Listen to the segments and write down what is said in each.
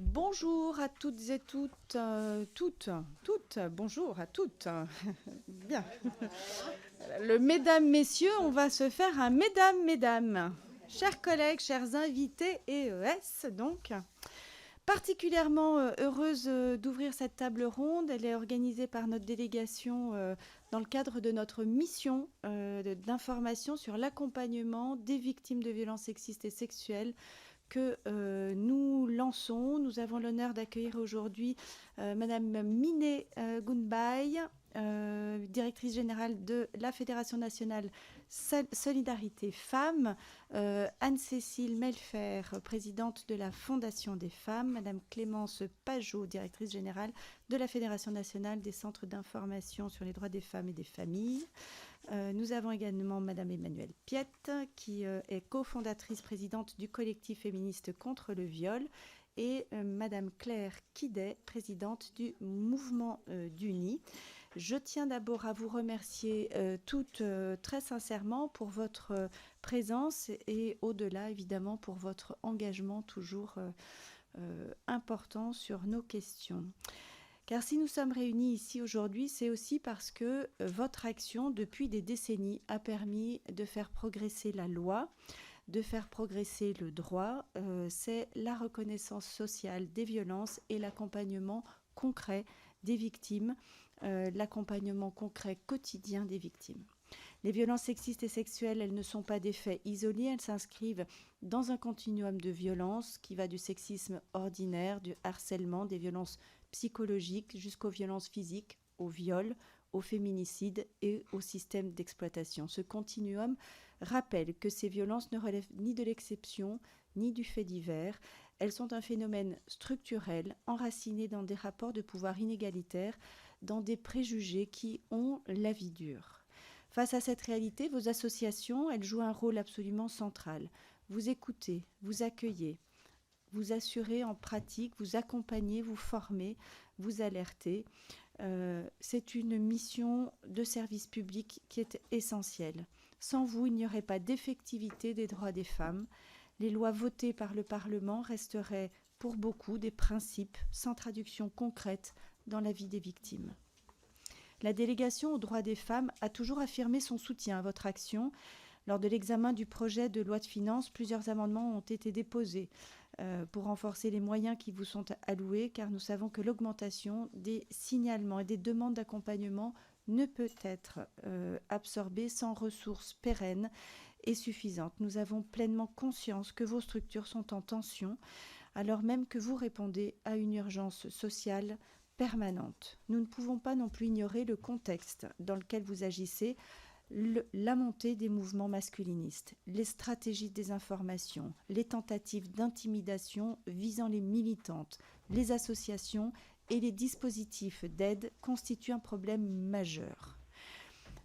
Bonjour à toutes et toutes, bonjour à toutes. Bien. Le mesdames, messieurs, on va se faire un mesdames. Chers collègues, chers invités EES, donc. Particulièrement heureuse d'ouvrir cette table ronde. Elle est organisée par notre délégation dans le cadre de notre mission d'information sur l'accompagnement des victimes de violences sexistes et sexuelles que nous lançons. Nous avons l'honneur d'accueillir aujourd'hui Madame Miné Gounbaye, directrice générale de la Fédération nationale Solidarité Femmes, Anne-Cécile Melfer, présidente de la Fondation des femmes, Madame Clémence Pajot, directrice générale de la Fédération nationale des centres d'information sur les droits des femmes et des familles. Nous avons également Madame Emmanuelle Piette, qui est cofondatrice présidente du collectif féministe contre le viol, et Madame Claire Quidet, présidente du mouvement d'UNI. Je tiens d'abord à vous remercier toutes très sincèrement pour votre présence et au-delà, évidemment, pour votre engagement toujours important sur nos questions. Car si nous sommes réunis ici aujourd'hui, c'est aussi parce que votre action, depuis des décennies, a permis de faire progresser la loi, de faire progresser le droit. C'est la reconnaissance sociale des violences et l'accompagnement concret des victimes, l'accompagnement concret quotidien des victimes. Les violences sexistes et sexuelles, elles ne sont pas des faits isolés, elles s'inscrivent dans un continuum de violences qui va du sexisme ordinaire, du harcèlement, des violences psychologiques jusqu'aux violences physiques, au viol, au féminicide et au système d'exploitation. Ce continuum rappelle que ces violences ne relèvent ni de l'exception ni du fait divers. Elles sont un phénomène structurel, enraciné dans des rapports de pouvoir inégalitaires, dans des préjugés qui ont la vie dure. Face à cette réalité, vos associations, elles jouent un rôle absolument central. Vous écoutez, vous accueillez, vous assurez en pratique, vous accompagnez, vous formez, vous alertez. C'est une mission de service public qui est essentielle. Sans vous, il n'y aurait pas d'effectivité des droits des femmes. Les lois votées par le Parlement resteraient pour beaucoup des principes sans traduction concrète dans la vie des victimes. La délégation aux droits des femmes a toujours affirmé son soutien à votre action. Lors de l'examen du projet de loi de finances, plusieurs amendements ont été déposés pour renforcer les moyens qui vous sont alloués, car nous savons que l'augmentation des signalements et des demandes d'accompagnement ne peut être absorbée sans ressources pérennes et suffisantes. Nous avons pleinement conscience que vos structures sont en tension, alors même que vous répondez à une urgence sociale permanente. Nous ne pouvons pas non plus ignorer le contexte dans lequel vous agissez, la montée des mouvements masculinistes, les stratégies de désinformation, les tentatives d'intimidation visant les militantes, les associations et les dispositifs d'aide constituent un problème majeur.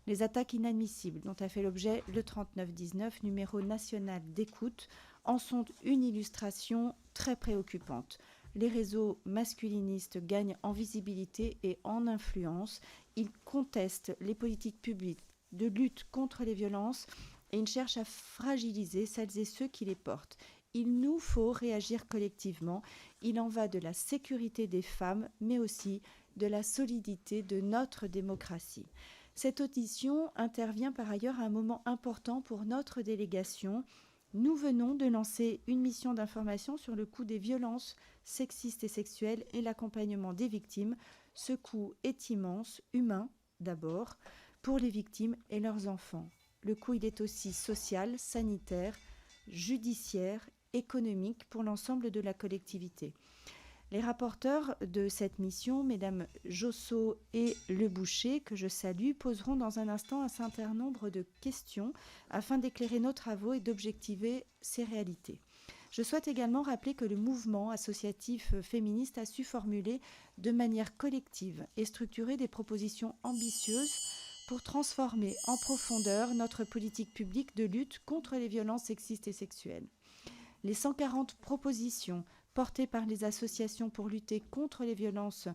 Les attaques inadmissibles dont a fait l'objet le 3919, numéro national d'écoute, en sont une illustration très préoccupante. Les réseaux masculinistes gagnent en visibilité et en influence. Ils contestent les politiques publiques de lutte contre les violences et ils cherchent à fragiliser celles et ceux qui les portent. Il nous faut réagir collectivement. Il en va de la sécurité des femmes, mais aussi de la solidité de notre démocratie. Cette audition intervient par ailleurs à un moment important pour notre délégation. Nous venons de lancer une mission d'information sur le coût des violences sexistes et sexuelles et l'accompagnement des victimes. Ce coût est immense, humain d'abord, pour les victimes et leurs enfants. Le coût, il est aussi social, sanitaire, judiciaire, économique pour l'ensemble de la collectivité. Les rapporteurs de cette mission, Mesdames Josso et Le Boucher, que je salue, poseront dans un instant un certain nombre de questions afin d'éclairer nos travaux et d'objectiver ces réalités. Je souhaite également rappeler que le mouvement associatif féministe a su formuler de manière collective et structurer des propositions ambitieuses pour transformer en profondeur notre politique publique de lutte contre les violences sexistes et sexuelles. Les 140 propositions portées par les associations pour lutter contre les violences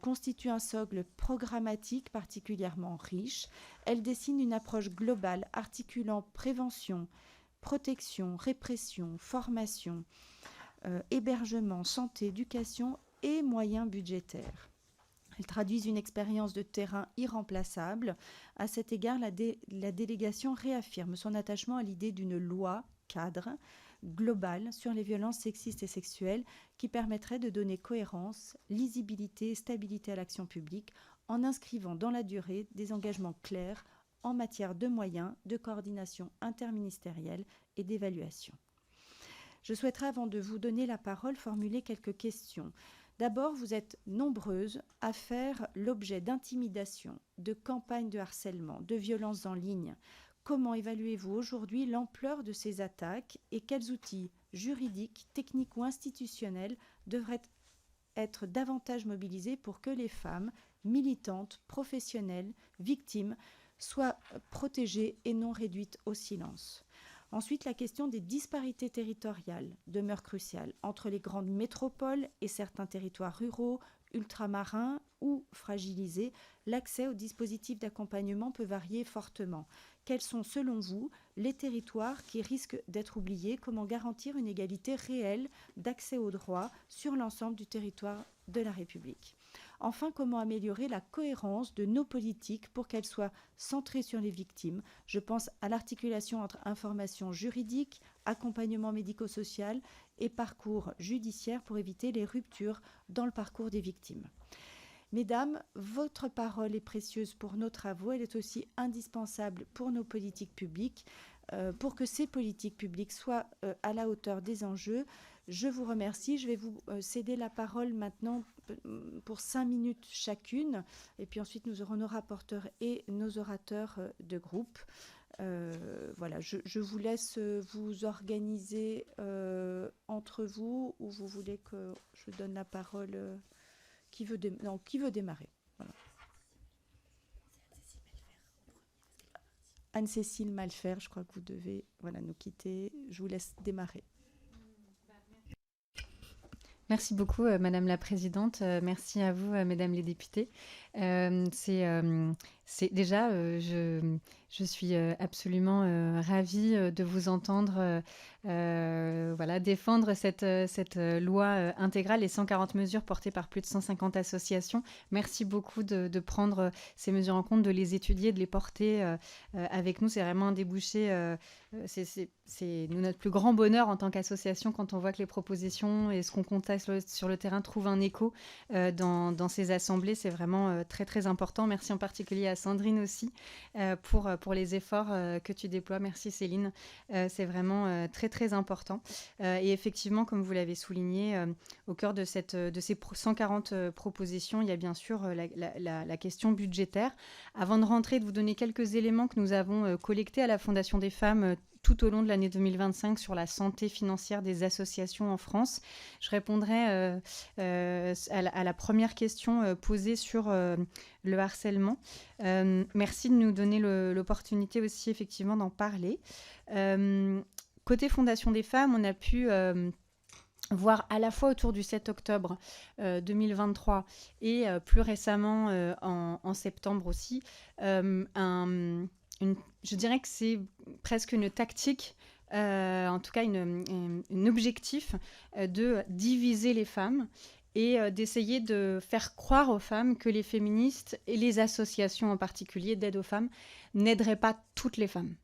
constituent un socle programmatique particulièrement riche. Elles dessinent une approche globale articulant prévention, protection, répression, formation, hébergement, santé, éducation et moyens budgétaires. Elles traduisent une expérience de terrain irremplaçable. À cet égard, la délégation réaffirme son attachement à l'idée d'une loi cadre globale sur les violences sexistes et sexuelles qui permettrait de donner cohérence, lisibilité et stabilité à l'action publique en inscrivant dans la durée des engagements clairs en matière de moyens, de coordination interministérielle et d'évaluation. Je souhaiterais, avant de vous donner la parole, formuler quelques questions. D'abord, vous êtes nombreuses à faire l'objet d'intimidations, de campagnes de harcèlement, de violences en ligne. Comment évaluez-vous aujourd'hui l'ampleur de ces attaques et quels outils juridiques, techniques ou institutionnels devraient être davantage mobilisés pour que les femmes militantes, professionnelles, victimes soient protégées et non réduites au silence? Ensuite, la question des disparités territoriales demeure cruciale entre les grandes métropoles et certains territoires ruraux, ultramarins ou fragilisés. L'accès aux dispositifs d'accompagnement peut varier fortement. Quels sont, selon vous, les territoires qui risquent d'être oubliés? Comment garantir une égalité réelle d'accès aux droits sur l'ensemble du territoire de la République? Enfin, comment améliorer la cohérence de nos politiques pour qu'elles soient centrées sur les victimes? Je pense à l'articulation entre information juridique, accompagnement médico-social et parcours judiciaire pour éviter les ruptures dans le parcours des victimes. Mesdames, votre parole est précieuse pour nos travaux, elle est aussi indispensable pour nos politiques publiques. Pour que ces politiques publiques soient à la hauteur des enjeux, je vous remercie. Je vais vous céder la parole maintenant pour 5 minutes chacune. Et puis ensuite, nous aurons nos rapporteurs et nos orateurs de groupe. Voilà, je vous laisse vous organiser entre vous, ou vous voulez que je donne la parole qui veut démarrer? Voilà. Anne-Cécile Malfer, je crois que vous devez nous quitter. Je vous laisse démarrer. Merci beaucoup, Madame la Présidente. Merci à vous, Mesdames les députées. Je suis absolument ravie de vous entendre défendre cette loi intégrale, les 140 mesures portées par plus de 150 associations. Merci beaucoup de prendre ces mesures en compte, de les étudier, de les porter avec nous. C'est vraiment un débouché. C'est notre plus grand bonheur en tant qu'association quand on voit que les propositions et ce qu'on conteste sur le terrain trouvent un écho dans ces assemblées. C'est vraiment très, très important. Merci en particulier à Sandrine aussi pour les efforts que tu déploies. Merci Céline. C'est vraiment très, très important. Et effectivement, comme vous l'avez souligné, au cœur de ces 140 propositions, il y a bien sûr la question budgétaire. Avant de rentrer, de vous donner quelques éléments que nous avons collectés à la Fondation des femmes tout au long de l'année 2025 sur la santé financière des associations en France. Je répondrai à la première question posée sur le harcèlement. Merci de nous donner l'opportunité aussi effectivement d'en parler. Côté Fondation des femmes, on a pu voir à la fois autour du 7 octobre 2023 et plus récemment en septembre aussi, je dirais que c'est presque une tactique, en tout cas un objectif de diviser les femmes et d'essayer de faire croire aux femmes que les féministes et les associations en particulier d'aide aux femmes n'aideraient pas toutes les femmes.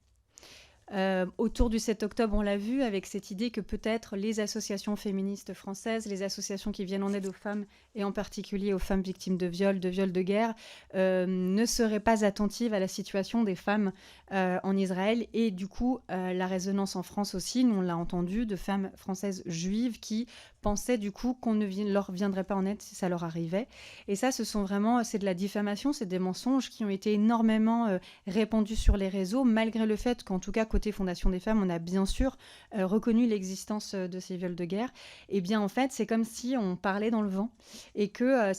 Autour du 7 octobre, on l'a vu avec cette idée que peut-être les associations féministes françaises, les associations qui viennent en aide aux femmes et en particulier aux femmes victimes de viols de guerre, ne seraient pas attentives à la situation des femmes en Israël et du coup la résonance en France aussi, nous on l'a entendu, de femmes françaises juives qui pensaient du coup qu'on ne leur viendrait pas en aide si ça leur arrivait. Et ça, c'est de la diffamation, c'est des mensonges qui ont été énormément répandus sur les réseaux, malgré le fait qu'en tout cas côté Fondation des femmes, on a bien sûr reconnu l'existence de ces viols de guerre. Et bien en fait, c'est comme si on parlait dans le vent et que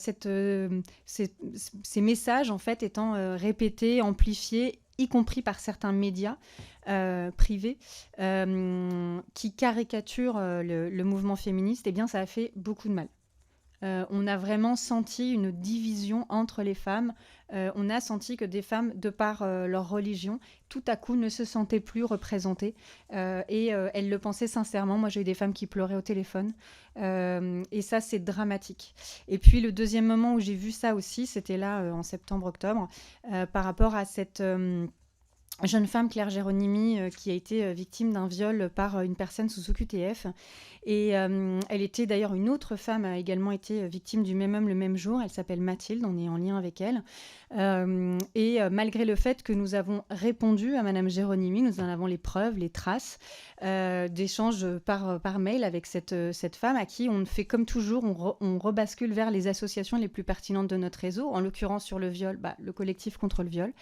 ces messages en fait étant répétés, amplifiés, y compris par certains médias privés qui caricaturent le mouvement féministe, eh bien ça a fait beaucoup de mal. on a vraiment senti une division entre les femmes. On a senti que des femmes, de par leur religion, tout à coup ne se sentaient plus représentées. Et elles le pensaient sincèrement. Moi, j'ai eu des femmes qui pleuraient au téléphone. Et ça, c'est dramatique. Et puis, le deuxième moment où j'ai vu ça aussi, c'était là, en septembre-octobre, par rapport à cette... jeune femme, Claire Géronimi, qui a été victime d'un viol par une personne sous OQTF. Et elle était d'ailleurs, une autre femme a également été victime du même homme le même jour. Elle s'appelle Mathilde, on est en lien avec elle. Malgré le fait que nous avons répondu à Madame Géronimi, nous en avons les preuves, les traces d'échanges par mail avec cette femme à qui on fait comme toujours, on rebascule vers les associations les plus pertinentes de notre réseau, en l'occurrence sur le viol, le collectif contre le viol.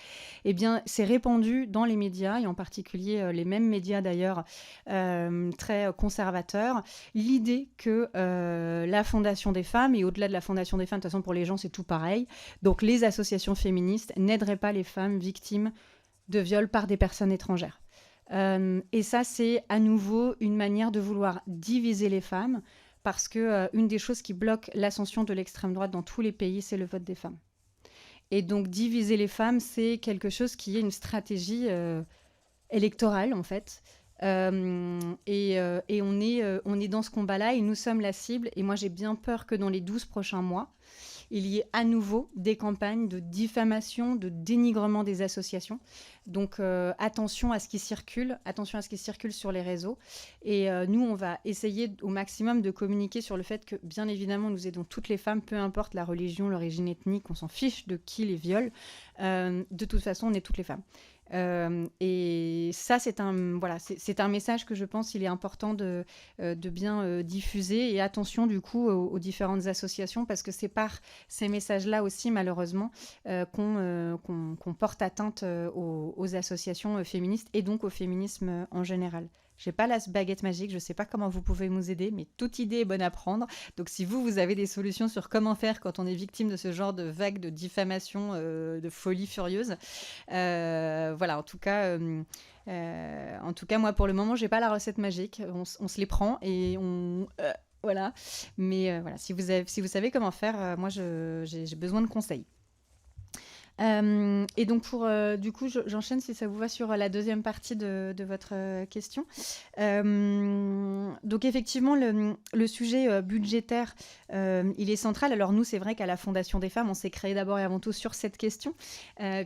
Eh bien, c'est répandu dans les médias, et en particulier les mêmes médias d'ailleurs, très conservateurs, l'idée que la Fondation des femmes, et au-delà de la Fondation des femmes, de toute façon pour les gens c'est tout pareil, donc les associations féministes n'aideraient pas les femmes victimes de viols par des personnes étrangères. Et ça, c'est à nouveau une manière de vouloir diviser les femmes, parce que une des choses qui bloque l'ascension de l'extrême droite dans tous les pays, c'est le vote des femmes. Et donc diviser les femmes, c'est quelque chose qui est une stratégie électorale en fait. Et on est dans ce combat-là et nous sommes la cible. Et moi, j'ai bien peur que dans les 12 prochains mois, il y ait à nouveau des campagnes de diffamation, de dénigrement des associations. Donc attention à ce qui circule sur les réseaux. Et nous, on va essayer au maximum de communiquer sur le fait que, bien évidemment, nous aidons toutes les femmes, peu importe la religion, l'origine ethnique, on s'en fiche de qui les viole. De toute façon, on est toutes les femmes. Et ça, c'est un message que je pense qu'il est important de bien diffuser. Et attention du coup aux différentes associations, parce que c'est par ces messages-là aussi, malheureusement, qu'on porte atteinte aux associations féministes et donc au féminisme en général. Je n'ai pas la baguette magique, je ne sais pas comment vous pouvez nous aider, mais toute idée est bonne à prendre. Donc si vous avez des solutions sur comment faire quand on est victime de ce genre de vague de diffamation, de folie furieuse, voilà, en tout cas, moi, pour le moment, je n'ai pas la recette magique. On se les prend et on... voilà. Mais voilà, si vous savez comment faire, moi, j'ai besoin de conseils. Et donc du coup, j'enchaîne si ça vous va sur la deuxième partie de votre question. Donc effectivement, le sujet budgétaire, il est central. Alors nous, c'est vrai qu'à la Fondation des femmes, on s'est créé d'abord et avant tout sur cette question,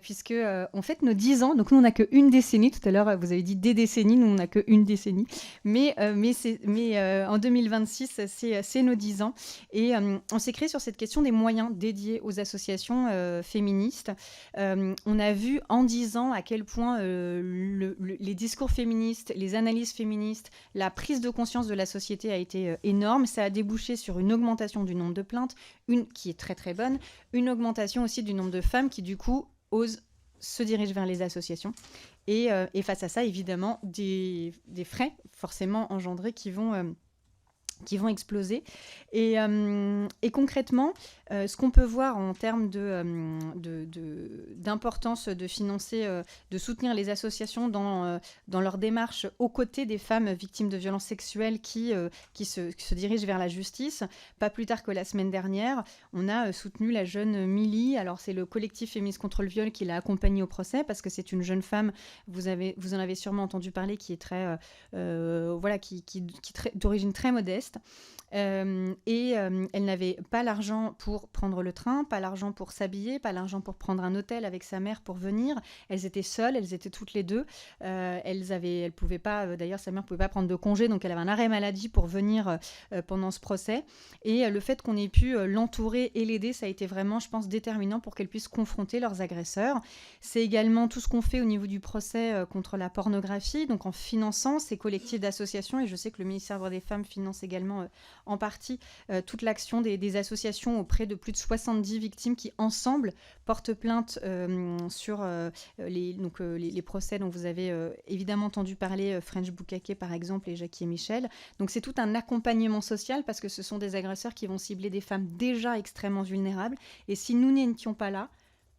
puisque on fête nos 10 ans. Donc nous, on n'a qu'une décennie. Tout à l'heure, vous avez dit des décennies. Nous, on n'a qu'une décennie. Mais en 2026, c'est nos 10 ans. Et on s'est créé sur cette question des moyens dédiés aux associations féministes. On a vu en 10 ans à quel point les discours féministes, les analyses féministes, la prise de conscience de la société a été énorme. Ça a débouché sur une augmentation du nombre de plaintes, une qui est très très bonne, une augmentation aussi du nombre de femmes qui du coup osent se diriger vers les associations. Et face à ça, évidemment, des frais forcément engendrés qui vont exploser. Et concrètement, ce qu'on peut voir en termes d'importance de financer, de soutenir les associations dans leur démarche aux côtés des femmes victimes de violences sexuelles qui se dirigent vers la justice. Pas plus tard que la semaine dernière, on a soutenu la jeune Milly. Alors c'est le collectif Féministes contre le viol qui l'a accompagnée au procès, parce que c'est une jeune femme, vous en avez sûrement entendu parler, qui est très d'origine très modeste. Elle n'avait pas l'argent pour prendre le train, pas l'argent pour s'habiller, pas l'argent pour prendre un hôtel avec sa mère pour venir. Elles étaient seules, elles étaient toutes les deux. Elles pouvaient pas, d'ailleurs sa mère pouvait pas prendre de congé, donc elle avait un arrêt maladie pour venir pendant ce procès. Et le fait qu'on ait pu l'entourer et l'aider, ça a été vraiment, je pense, déterminant pour qu'elles puissent confronter leurs agresseurs. C'est également tout ce qu'on fait au niveau du procès contre la pornographie, donc en finançant ces collectifs d'associations. Et je sais que le ministère des Femmes finance également en partie toute l'action des associations auprès de plus de 70 victimes qui, ensemble, portent plainte sur les procès dont vous avez évidemment entendu parler, French Boukake par exemple et Jackie et Michel. Donc c'est tout un accompagnement social, parce que ce sont des agresseurs qui vont cibler des femmes déjà extrêmement vulnérables. Et si nous n'étions pas là,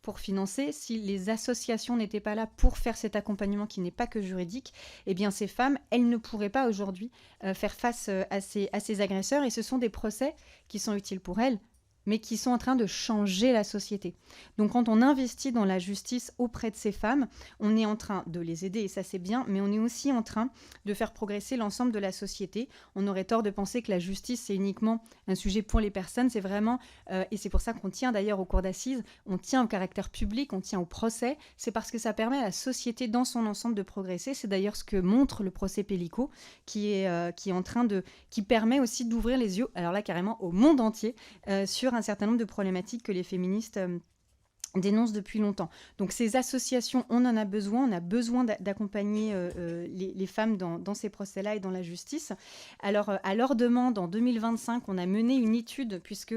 pour financer, si les associations n'étaient pas là pour faire cet accompagnement qui n'est pas que juridique, eh bien ces femmes, elles ne pourraient pas aujourd'hui faire face à ces agresseurs. Et ce sont des procès qui sont utiles pour elles, mais qui sont en train de changer la société. Donc quand on investit dans la justice auprès de ces femmes, on est en train de les aider, et ça c'est bien, mais on est aussi en train de faire progresser l'ensemble de la société. On aurait tort de penser que la justice, c'est uniquement un sujet pour les personnes, c'est vraiment, et c'est pour ça qu'on tient d'ailleurs aux cours d'assises, on tient au caractère public, on tient au procès, c'est parce que ça permet à la société dans son ensemble de progresser. C'est d'ailleurs ce que montre le procès Pellico, qui permet aussi d'ouvrir les yeux, alors là carrément au monde entier, sur un certain nombre de problématiques que les féministes dénoncent depuis longtemps. Donc ces associations, on en a besoin, d'accompagner les femmes dans ces procès-là et dans la justice. Alors à leur demande, en 2025, on a mené une étude, puisque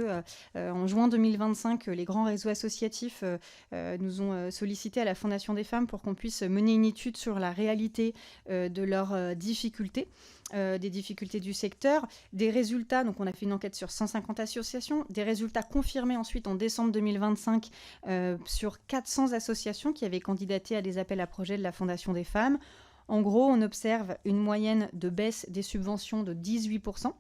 en juin 2025, les grands réseaux associatifs nous ont sollicité à la Fondation des femmes pour qu'on puisse mener une étude sur la réalité de leurs difficultés. Des difficultés du secteur, des résultats, donc on a fait une enquête sur 150 associations, des résultats confirmés ensuite en décembre 2025 sur 400 associations qui avaient candidaté à des appels à projets de la Fondation des femmes. En gros, on observe une moyenne de baisse des subventions de 18%.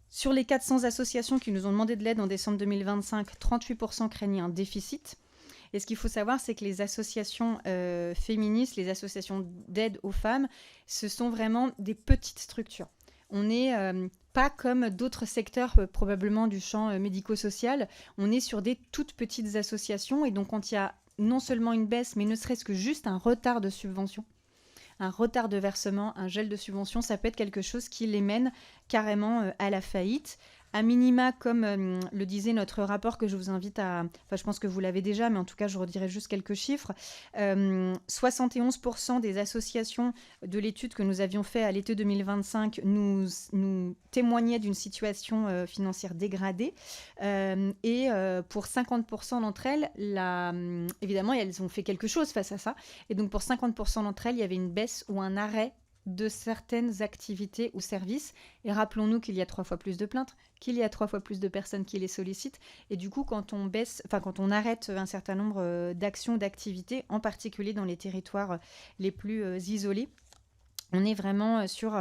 Sur les 400 associations qui nous ont demandé de l'aide en décembre 2025, 38% craignaient un déficit. Et ce qu'il faut savoir, c'est que les associations féministes, les associations d'aide aux femmes, ce sont vraiment des petites structures. On n'est pas comme d'autres secteurs probablement du champ médico-social. On est sur des toutes petites associations. Et donc, quand il y a non seulement une baisse, mais ne serait-ce que juste un retard de subvention, un retard de versement, un gel de subvention, ça peut être quelque chose qui les mène carrément à la faillite. À minima, comme le disait notre rapport que je vous invite à... Enfin, je pense que vous l'avez déjà, mais en tout cas, je redirai juste quelques chiffres. 71% des associations de l'étude que nous avions faite à l'été 2025 nous témoignaient d'une situation financière dégradée. Et pour 50% d'entre elles, évidemment, elles ont fait quelque chose face à ça. Et donc, pour 50% d'entre elles, il y avait une baisse ou un arrêt de certaines activités ou services. Et rappelons-nous qu'il y a 3 fois plus de plaintes, qu'il y a 3 fois plus de personnes qui les sollicitent. Et du coup, quand on arrête un certain nombre d'actions, d'activités, en particulier dans les territoires les plus isolés, on est vraiment sur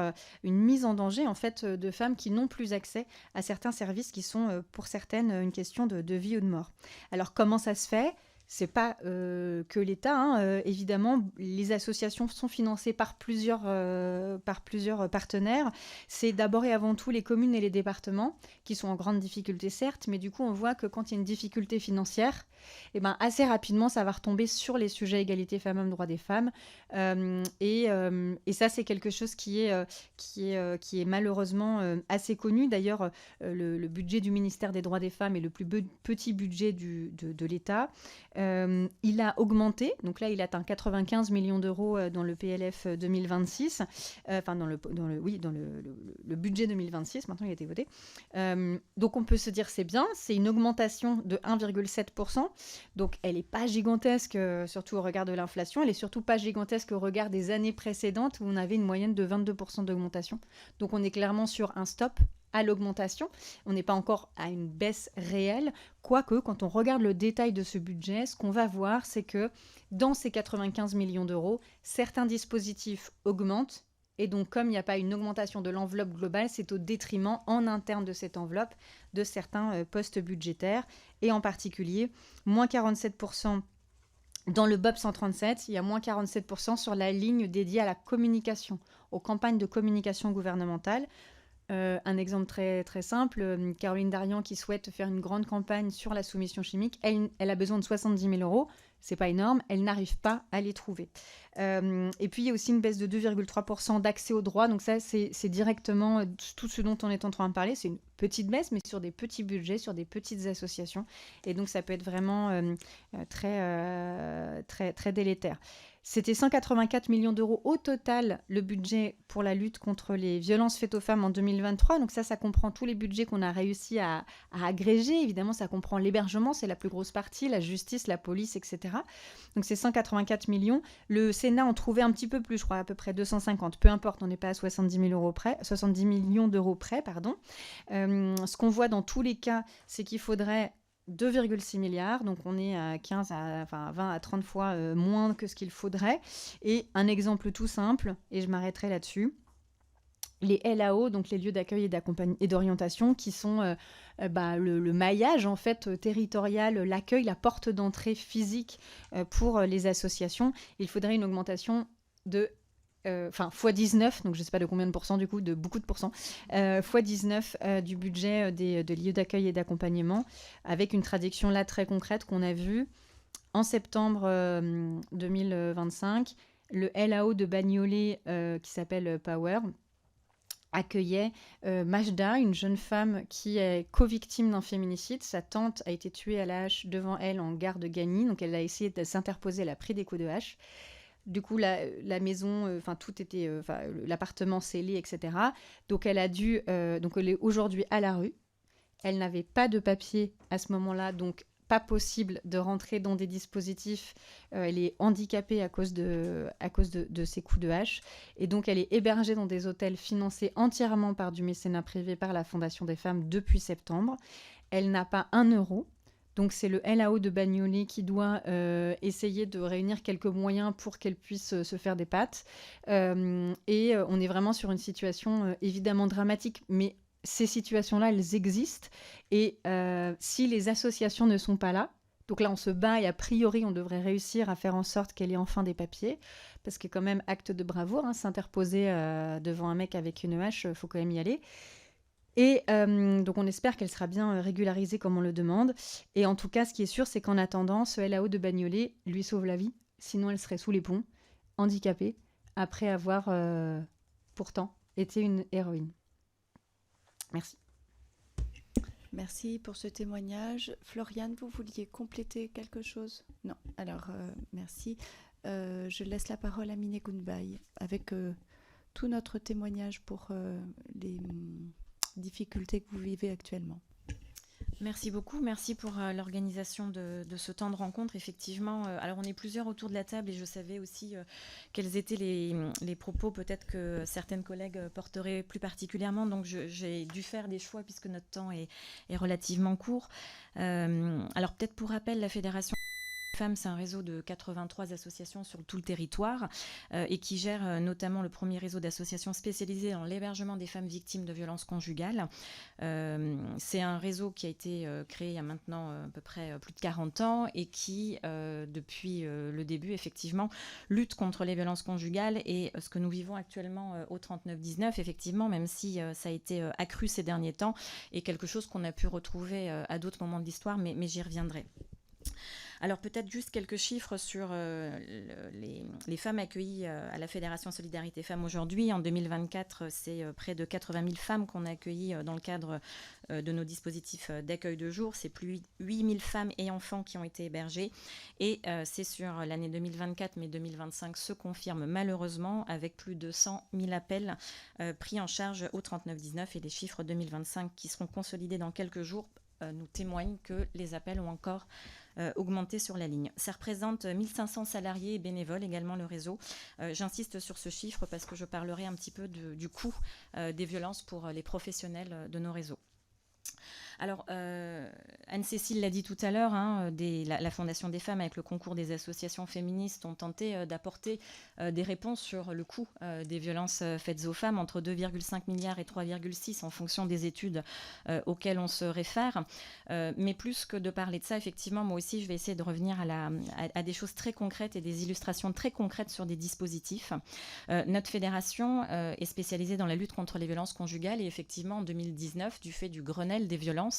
une mise en danger en fait de femmes qui n'ont plus accès à certains services qui sont pour certaines une question de vie ou de mort. Alors comment ça se fait ? C'est pas que l'État, évidemment, les associations sont financées par plusieurs partenaires. C'est d'abord et avant tout les communes et les départements qui sont en grande difficulté, certes, mais du coup, on voit que quand il y a une difficulté financière, assez rapidement, ça va retomber sur les sujets égalité femmes-hommes, droits des femmes. Et ça, c'est quelque chose qui est malheureusement assez connu. D'ailleurs, le budget du ministère des droits des femmes est le plus petit budget de l'État. Il a augmenté, donc là il atteint 95 millions d'euros dans le PLF 2026, dans le budget 2026, maintenant il a été voté. Donc on peut se dire c'est bien, c'est une augmentation de 1,7%, donc elle n'est pas gigantesque, surtout au regard de l'inflation, elle est surtout pas gigantesque au regard des années précédentes où on avait une moyenne de 22% d'augmentation. Donc on est clairement sur un stop à l'augmentation. On n'est pas encore à une baisse réelle, quoique quand on regarde le détail de ce budget, ce qu'on va voir, c'est que dans ces 95 millions d'euros, certains dispositifs augmentent, et donc comme il n'y a pas une augmentation de l'enveloppe globale, c'est au détriment en interne de cette enveloppe de certains postes budgétaires, et en particulier, moins 47% dans le BOP 137, il y a moins 47% sur la ligne dédiée à la communication, aux campagnes de communication gouvernementale. Un exemple très, très simple, Caroline Darian qui souhaite faire une grande campagne sur la soumission chimique, elle a besoin de 70 000 euros, c'est pas énorme, elle n'arrive pas à les trouver. Et puis il y a aussi une baisse de 2,3% d'accès aux droits, donc ça c'est directement tout ce dont on est en train de parler, c'est une petite baisse, mais sur des petits budgets, sur des petites associations, et donc ça peut être vraiment très, très, très délétère. C'était 184 millions d'euros au total, le budget pour la lutte contre les violences faites aux femmes en 2023. Donc ça comprend tous les budgets qu'on a réussi à agréger. Évidemment, ça comprend l'hébergement, c'est la plus grosse partie, la justice, la police, etc. Donc c'est 184 millions. Le Sénat en trouvait un petit peu plus, je crois, à peu près 250. Peu importe, on n'est pas à 70 millions d'euros près. Ce qu'on voit dans tous les cas, c'est qu'il faudrait 2,6 milliards, donc on est à 20 à 30 fois moins que ce qu'il faudrait. Et un exemple tout simple, et je m'arrêterai là-dessus, les LAO, donc les lieux d'accueil et d'orientation, qui sont le maillage en fait territorial, l'accueil, la porte d'entrée physique pour les associations. Il faudrait une augmentation de fois 19, donc je ne sais pas de combien de pourcents du coup, de beaucoup de pourcents, fois 19 du budget des lieux d'accueil et d'accompagnement, avec une traduction là très concrète qu'on a vue en septembre 2025. Le LAO de Bagnolet, qui s'appelle Power, accueillait Majda, une jeune femme qui est co-victime d'un féminicide. Sa tante a été tuée à la hache devant elle en gare de Gagny, donc elle a essayé de s'interposer, elle a pris des coups de hache. Du coup, la maison, tout était, l'appartement scellé, etc. Donc elle a dû, donc elle est aujourd'hui à la rue. Elle n'avait pas de papier à ce moment-là, donc pas possible de rentrer dans des dispositifs. Elle est handicapée à cause de ses coups de hache. Et donc, elle est hébergée dans des hôtels financés entièrement par du mécénat privé par la Fondation des femmes depuis septembre. Elle n'a pas 1 euro. Donc, c'est le LAO de Bagnolet qui doit essayer de réunir quelques moyens pour qu'elle puisse se faire des pattes. Et on est vraiment sur une situation évidemment dramatique, mais ces situations-là, elles existent. Et si les associations ne sont pas là, donc là, on se bat et a priori, on devrait réussir à faire en sorte qu'elle ait enfin des papiers, parce que quand même, acte de bravoure, s'interposer devant un mec avec une hache, il faut quand même y aller. Et donc, on espère qu'elle sera bien régularisée comme on le demande. Et en tout cas, ce qui est sûr, c'est qu'en attendant, ce LAO de Bagnolet lui sauve la vie. Sinon, elle serait sous les ponts, handicapée, après avoir pourtant été une héroïne. Merci. Merci pour ce témoignage. Floriane, vous vouliez compléter quelque chose? Non. Alors, merci. Je laisse la parole à Mine Gounbaï avec tout notre témoignage pour les difficultés que vous vivez actuellement. Merci beaucoup, merci pour l'organisation de ce temps de rencontre. Effectivement, alors on est plusieurs autour de la table et je savais aussi quels étaient les propos peut-être que certaines collègues porteraient plus particulièrement. Donc j'ai dû faire des choix puisque notre temps est relativement court. Alors peut-être pour rappel, la Fédération Femmes, c'est un réseau de 83 associations sur tout le territoire et qui gère notamment le premier réseau d'associations spécialisées dans l'hébergement des femmes victimes de violences conjugales. C'est un réseau qui a été créé il y a maintenant à peu près plus de 40 ans et qui, depuis le début, effectivement, lutte contre les violences conjugales. Et ce que nous vivons actuellement au 39-19, effectivement, même si ça a été accru ces derniers temps, est quelque chose qu'on a pu retrouver à d'autres moments de l'histoire, mais j'y reviendrai. Alors peut-être juste quelques chiffres sur les femmes accueillies à la Fédération Solidarité Femmes aujourd'hui. En 2024, c'est près de 80 000 femmes qu'on a accueillies dans le cadre de nos dispositifs d'accueil de jour. C'est plus de 8 000 femmes et enfants qui ont été hébergés. Et c'est sur l'année 2024, mais 2025 se confirme malheureusement avec plus de 100 000 appels pris en charge au 39-19. Et les chiffres 2025 qui seront consolidés dans quelques jours nous témoignent que les appels ont encore augmenté sur la ligne. Ça représente 1500 salariés et bénévoles, également le réseau. J'insiste sur ce chiffre parce que je parlerai un petit peu du coût des violences pour les professionnels de nos réseaux. Alors, Anne-Cécile l'a dit tout à l'heure, la Fondation des femmes, avec le concours des associations féministes, ont tenté d'apporter des réponses sur le coût des violences faites aux femmes, entre 2,5 milliards et 3,6 en fonction des études auxquelles on se réfère. Mais plus que de parler de ça, effectivement, moi aussi, je vais essayer de revenir à des choses très concrètes et des illustrations très concrètes sur des dispositifs. Notre fédération est spécialisée dans la lutte contre les violences conjugales et effectivement, en 2019, du fait du Grenelle des violences,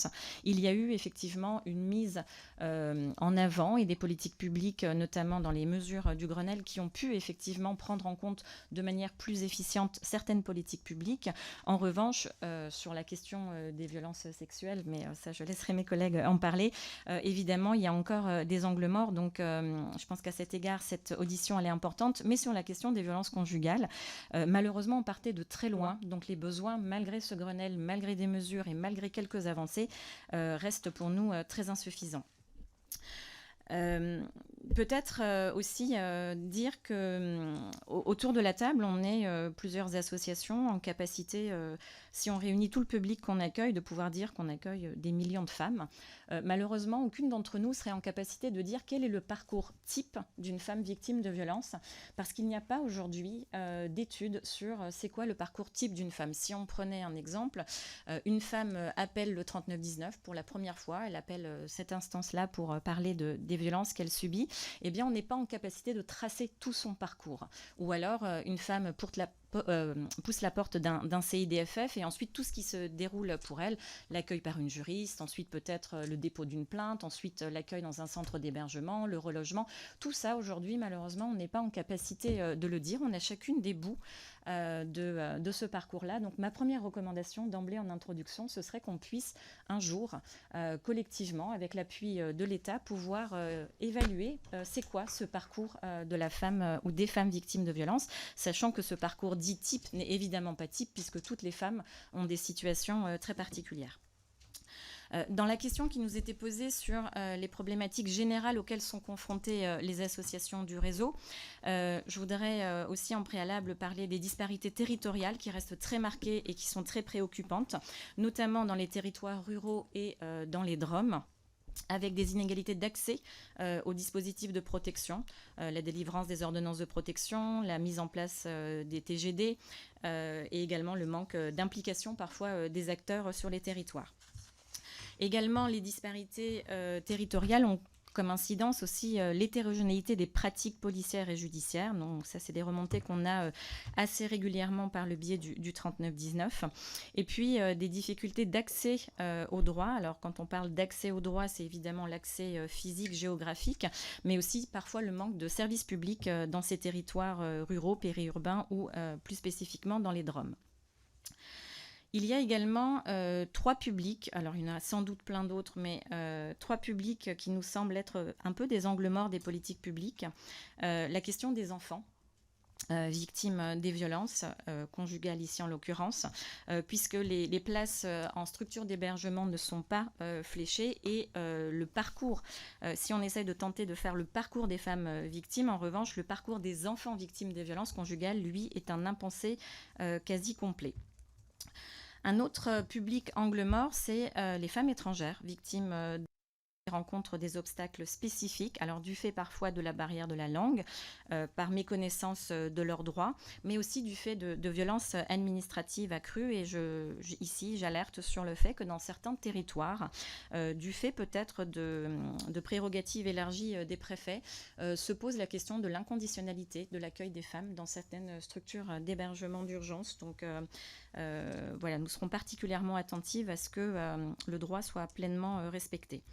il y a eu effectivement une mise en avant et des politiques publiques, notamment dans les mesures du Grenelle, qui ont pu effectivement prendre en compte de manière plus efficiente certaines politiques publiques. En revanche, sur la question des violences sexuelles, mais ça je laisserai mes collègues en parler, évidemment il y a encore des angles morts, donc je pense qu'à cet égard cette audition elle est importante, mais sur la question des violences conjugales, malheureusement on partait de très loin, donc les besoins malgré ce Grenelle, malgré des mesures et malgré quelques avancées, reste pour nous très insuffisant. Peut-être aussi dire que autour de la table, on est plusieurs associations en capacité, si on réunit tout le public qu'on accueille, de pouvoir dire qu'on accueille des millions de femmes. Malheureusement, aucune d'entre nous serait en capacité de dire quel est le parcours type d'une femme victime de violence, parce qu'il n'y a pas aujourd'hui d'études sur c'est quoi le parcours type d'une femme. Si on prenait un exemple, une femme appelle le 3919 pour la première fois, elle appelle cette instance-là pour parler des violences qu'elle subit, eh bien on n'est pas en capacité de tracer tout son parcours. Ou alors une femme pousse la porte d'un CIDFF et ensuite tout ce qui se déroule pour elle, l'accueil par une juriste, ensuite peut-être le dépôt d'une plainte, ensuite l'accueil dans un centre d'hébergement, le relogement. Tout ça aujourd'hui, malheureusement, on n'est pas en capacité de le dire. On a chacune des bouts de ce parcours-là. Donc ma première recommandation d'emblée en introduction, ce serait qu'on puisse un jour collectivement, avec l'appui de l'État, pouvoir évaluer c'est quoi ce parcours de la femme ou des femmes victimes de violences, sachant que ce parcours dit type n'est évidemment pas type puisque toutes les femmes ont des situations très particulières. Dans la question qui nous était posée sur les problématiques générales auxquelles sont confrontées les associations du réseau, je voudrais aussi en préalable parler des disparités territoriales qui restent très marquées et qui sont très préoccupantes, notamment dans les territoires ruraux et dans les DROM, avec des inégalités d'accès aux dispositifs de protection, la délivrance des ordonnances de protection, la mise en place des TGD et également le manque d'implication parfois des acteurs sur les territoires. Également, les disparités territoriales ont comme incidence aussi l'hétérogénéité des pratiques policières et judiciaires. Donc ça, c'est des remontées qu'on a assez régulièrement par le biais du 3919. Et puis des difficultés d'accès aux droits. Alors quand on parle d'accès aux droits, c'est évidemment l'accès physique, géographique, mais aussi parfois le manque de services publics dans ces territoires ruraux, périurbains ou plus spécifiquement dans les DROM. Il y a également trois publics, alors il y en a sans doute plein d'autres, mais trois publics qui nous semblent être un peu des angles morts des politiques publiques. La question des enfants. Victimes des violences conjugales ici en l'occurrence, puisque les places en structure d'hébergement ne sont pas fléchées et le parcours, si on essaye de tenter de faire le parcours des femmes victimes, en revanche, le parcours des enfants victimes des violences conjugales, lui, est un impensé quasi complet. Un autre public angle mort, c'est les femmes étrangères, victimes rencontrent des obstacles spécifiques, alors du fait parfois de la barrière de la langue, par méconnaissance de leurs droits, mais aussi du fait de violences administratives accrues. Et ici, j'alerte sur le fait que dans certains territoires, du fait peut-être de prérogatives élargies des préfets, se pose la question de l'inconditionnalité de l'accueil des femmes dans certaines structures d'hébergement d'urgence. Donc voilà, nous serons particulièrement attentives à ce que le droit soit pleinement respecté.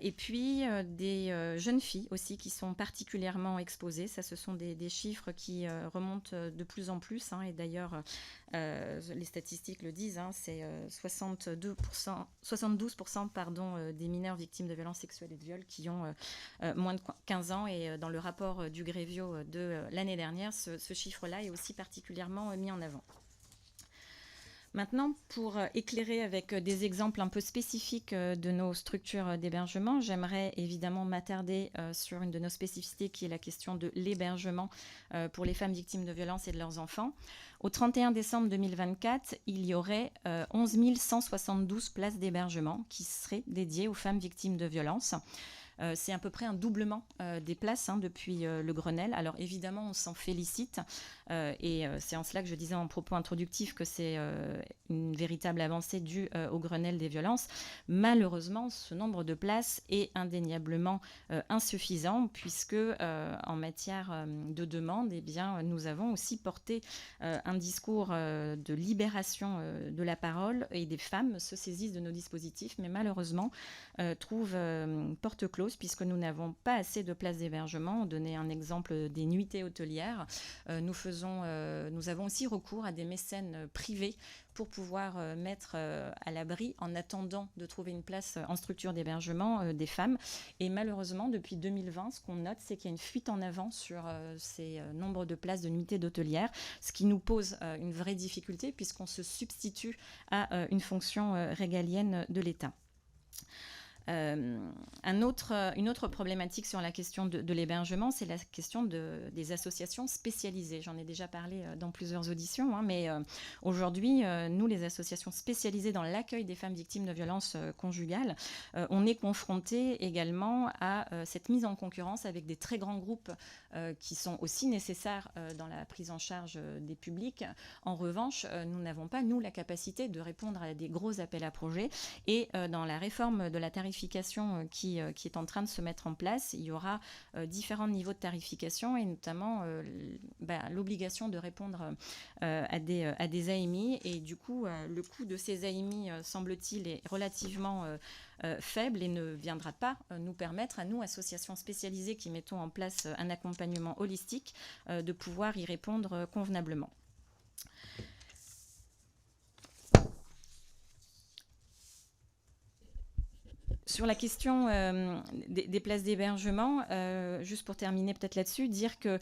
Et puis des jeunes filles aussi qui sont particulièrement exposées. Ça, ce sont des chiffres qui remontent de plus en plus. Et d'ailleurs, les statistiques le disent. C'est 72% des mineurs victimes de violences sexuelles et de viols qui ont moins de 15 ans. Et dans le rapport du Grevio de l'année dernière, ce chiffre-là est aussi particulièrement mis en avant. Maintenant, pour éclairer avec des exemples un peu spécifiques de nos structures d'hébergement, j'aimerais évidemment m'attarder sur une de nos spécificités qui est la question de l'hébergement pour les femmes victimes de violences et de leurs enfants. Au 31 décembre 2024, il y aurait 11 172 places d'hébergement qui seraient dédiées aux femmes victimes de violences. C'est à peu près un doublement des places depuis le Grenelle. Alors évidemment, on s'en félicite et c'est en cela que je disais en propos introductif que c'est une véritable avancée due au Grenelle des violences. Malheureusement, ce nombre de places est indéniablement insuffisant puisque en matière de demande, eh bien, nous avons aussi porté un discours de libération de la parole et des femmes se saisissent de nos dispositifs, mais malheureusement trouvent porte close puisque nous n'avons pas assez de places d'hébergement. On donnait un exemple des nuitées hôtelières. Nous avons aussi recours à des mécènes privés pour pouvoir mettre à l'abri en attendant de trouver une place en structure d'hébergement des femmes. Et malheureusement, depuis 2020, ce qu'on note, c'est qu'il y a une fuite en avant sur ces nombres de places de nuitées hôtelières, ce qui nous pose une vraie difficulté puisqu'on se substitue à une fonction régalienne de l'État. Une autre problématique sur la question de l'hébergement, c'est la question des associations spécialisées. J'en ai déjà parlé dans plusieurs auditions, hein, mais aujourd'hui, nous, les associations spécialisées dans l'accueil des femmes victimes de violences conjugales, on est confrontés également à cette mise en concurrence avec des très grands groupes qui sont aussi nécessaires dans la prise en charge des publics. En revanche, nous n'avons pas, nous, la capacité de répondre à des gros appels à projets. Et dans la réforme de la tarification qui est en train de se mettre en place, il y aura différents niveaux de tarification et notamment l'obligation de répondre à des AMI. Et du coup, le coût de ces AMI, semble-t-il, est relativement faible et ne viendra pas nous permettre, à nous, associations spécialisées qui mettons en place un accompagnement holistique, de pouvoir y répondre convenablement. Sur la question des places d'hébergement, juste pour terminer peut-être là-dessus, dire que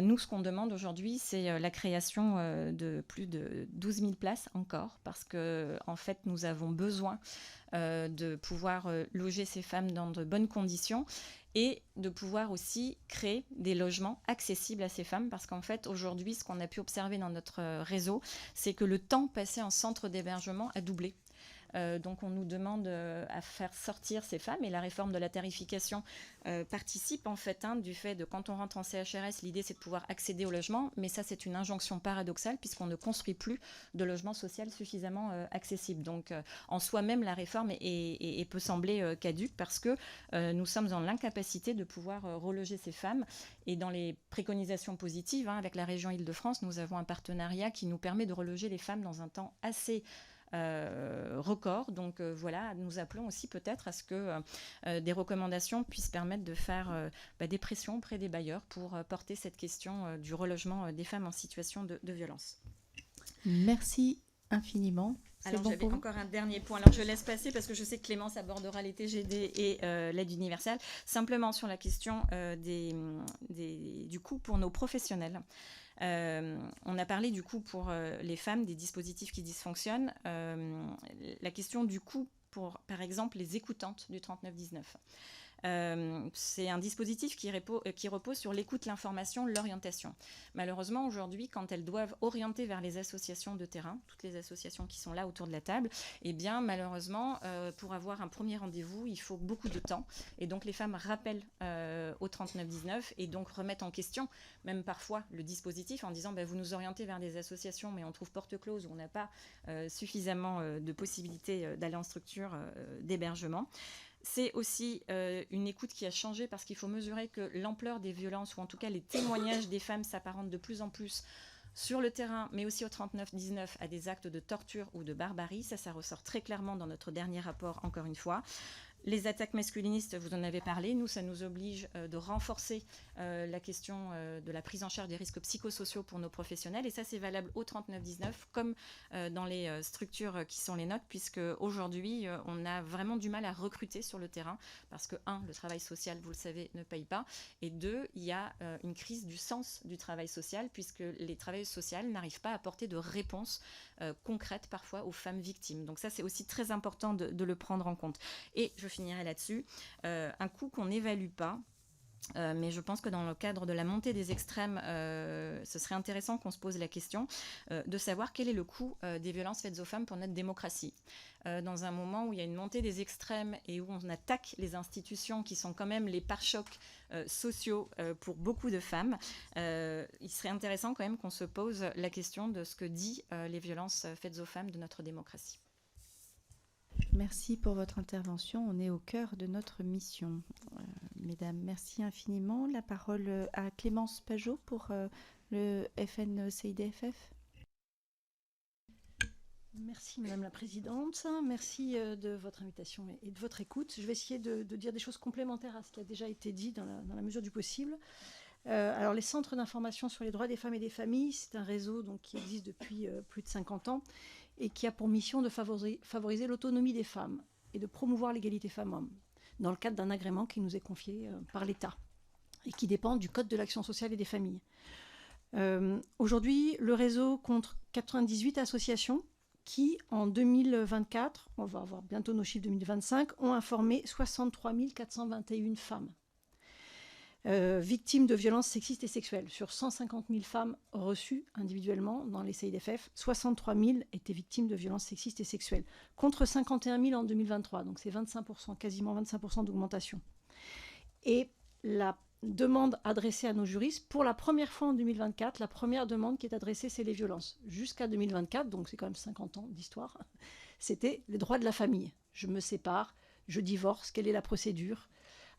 nous, ce qu'on demande aujourd'hui, c'est la création de plus de 12 000 places encore, parce que en fait, nous avons besoin de pouvoir loger ces femmes dans de bonnes conditions et de pouvoir aussi créer des logements accessibles à ces femmes, parce qu'en fait, aujourd'hui, ce qu'on a pu observer dans notre réseau, c'est que le temps passé en centre d'hébergement a doublé. Donc on nous demande à faire sortir ces femmes, et la réforme de la tarification participe en fait du fait de quand on rentre en CHRS, l'idée c'est de pouvoir accéder au logement, mais ça c'est une injonction paradoxale puisqu'on ne construit plus de logement social suffisamment accessible. Donc en soi-même la réforme peut sembler caduque parce que nous sommes dans l'incapacité de pouvoir reloger ces femmes, et dans les préconisations positives avec la région Île-de-France, nous avons un partenariat qui nous permet de reloger les femmes dans un temps assez record. Donc voilà, nous appelons aussi peut-être à ce que des recommandations puissent permettre de faire des pressions auprès des bailleurs pour porter cette question du relogement des femmes en situation de violence. Merci infiniment. Alors bon j'avais pour encore un dernier point, alors je laisse passer parce que je sais que Clémence abordera les TGD et l'aide universelle. Simplement sur la question du coût pour nos professionnels. On a parlé du coût pour les femmes, des dispositifs qui dysfonctionnent. La question du coût pour, par exemple, les écoutantes du 3919. C'est un dispositif qui repose sur l'écoute, l'information, l'orientation. Malheureusement, aujourd'hui, quand elles doivent orienter vers les associations de terrain, toutes les associations qui sont là autour de la table, eh bien, malheureusement, pour avoir un premier rendez-vous, il faut beaucoup de temps. Et donc, les femmes rappellent au 3919 et donc remettent en question, même parfois, le dispositif en disant vous nous orientez vers des associations, mais on trouve porte close, on n'a pas suffisamment de possibilités d'aller en structure d'hébergement. C'est aussi une écoute qui a changé parce qu'il faut mesurer que l'ampleur des violences, ou en tout cas les témoignages des femmes, s'apparentent de plus en plus sur le terrain, mais aussi au 3919 à des actes de torture ou de barbarie. Ça ressort très clairement dans notre dernier rapport, encore une fois. Les attaques masculinistes, vous en avez parlé. Nous, ça nous oblige de renforcer la question de la prise en charge des risques psychosociaux pour nos professionnels. Et ça, c'est valable au 3919 comme dans les structures qui sont les nôtres, puisque aujourd'hui, on a vraiment du mal à recruter sur le terrain parce que, le travail social, vous le savez, ne paye pas. Et 2, il y a une crise du sens du travail social, puisque les travailleurs sociaux n'arrivent pas à apporter de réponses concrètes parfois aux femmes victimes. Donc ça, c'est aussi très important de le prendre en compte. Et je finirai là-dessus. Un coût qu'on n'évalue pas, mais je pense que dans le cadre de la montée des extrêmes, ce serait intéressant qu'on se pose la question de savoir quel est le coût des violences faites aux femmes pour notre démocratie. Dans un moment où il y a une montée des extrêmes et où on attaque les institutions qui sont quand même les pare-chocs sociaux pour beaucoup de femmes, il serait intéressant quand même qu'on se pose la question de ce que disent les violences faites aux femmes de notre démocratie. Merci pour votre intervention. On est au cœur de notre mission. Mesdames, merci infiniment. La parole à Clémence Pajot pour le FNCIDFF. Merci Madame la Présidente. Merci de votre invitation et de votre écoute. Je vais essayer de dire des choses complémentaires à ce qui a déjà été dit dans la mesure du possible. Alors les centres d'information sur les droits des femmes et des familles, c'est un réseau qui existe depuis plus de 50 ans et qui a pour mission de favoriser l'autonomie des femmes et de promouvoir l'égalité femmes-hommes dans le cadre d'un agrément qui nous est confié par l'État et qui dépend du Code de l'action sociale et des familles. Aujourd'hui, le réseau compte 98 associations qui, en 2024, on va avoir bientôt nos chiffres 2025, ont informé 63 421 femmes victimes de violences sexistes et sexuelles. Sur 150 000 femmes reçues individuellement dans les CIDFF, 63 000 étaient victimes de violences sexistes et sexuelles, contre 51 000 en 2023. Donc c'est 25%, quasiment 25% d'augmentation. Et la demande adressée à nos juristes, pour la première fois en 2024, la première demande qui est adressée, c'est les violences. Jusqu'à 2024, donc c'est quand même 50 ans d'histoire, c'était les droits de la famille. Je me sépare, je divorce, quelle est la procédure ?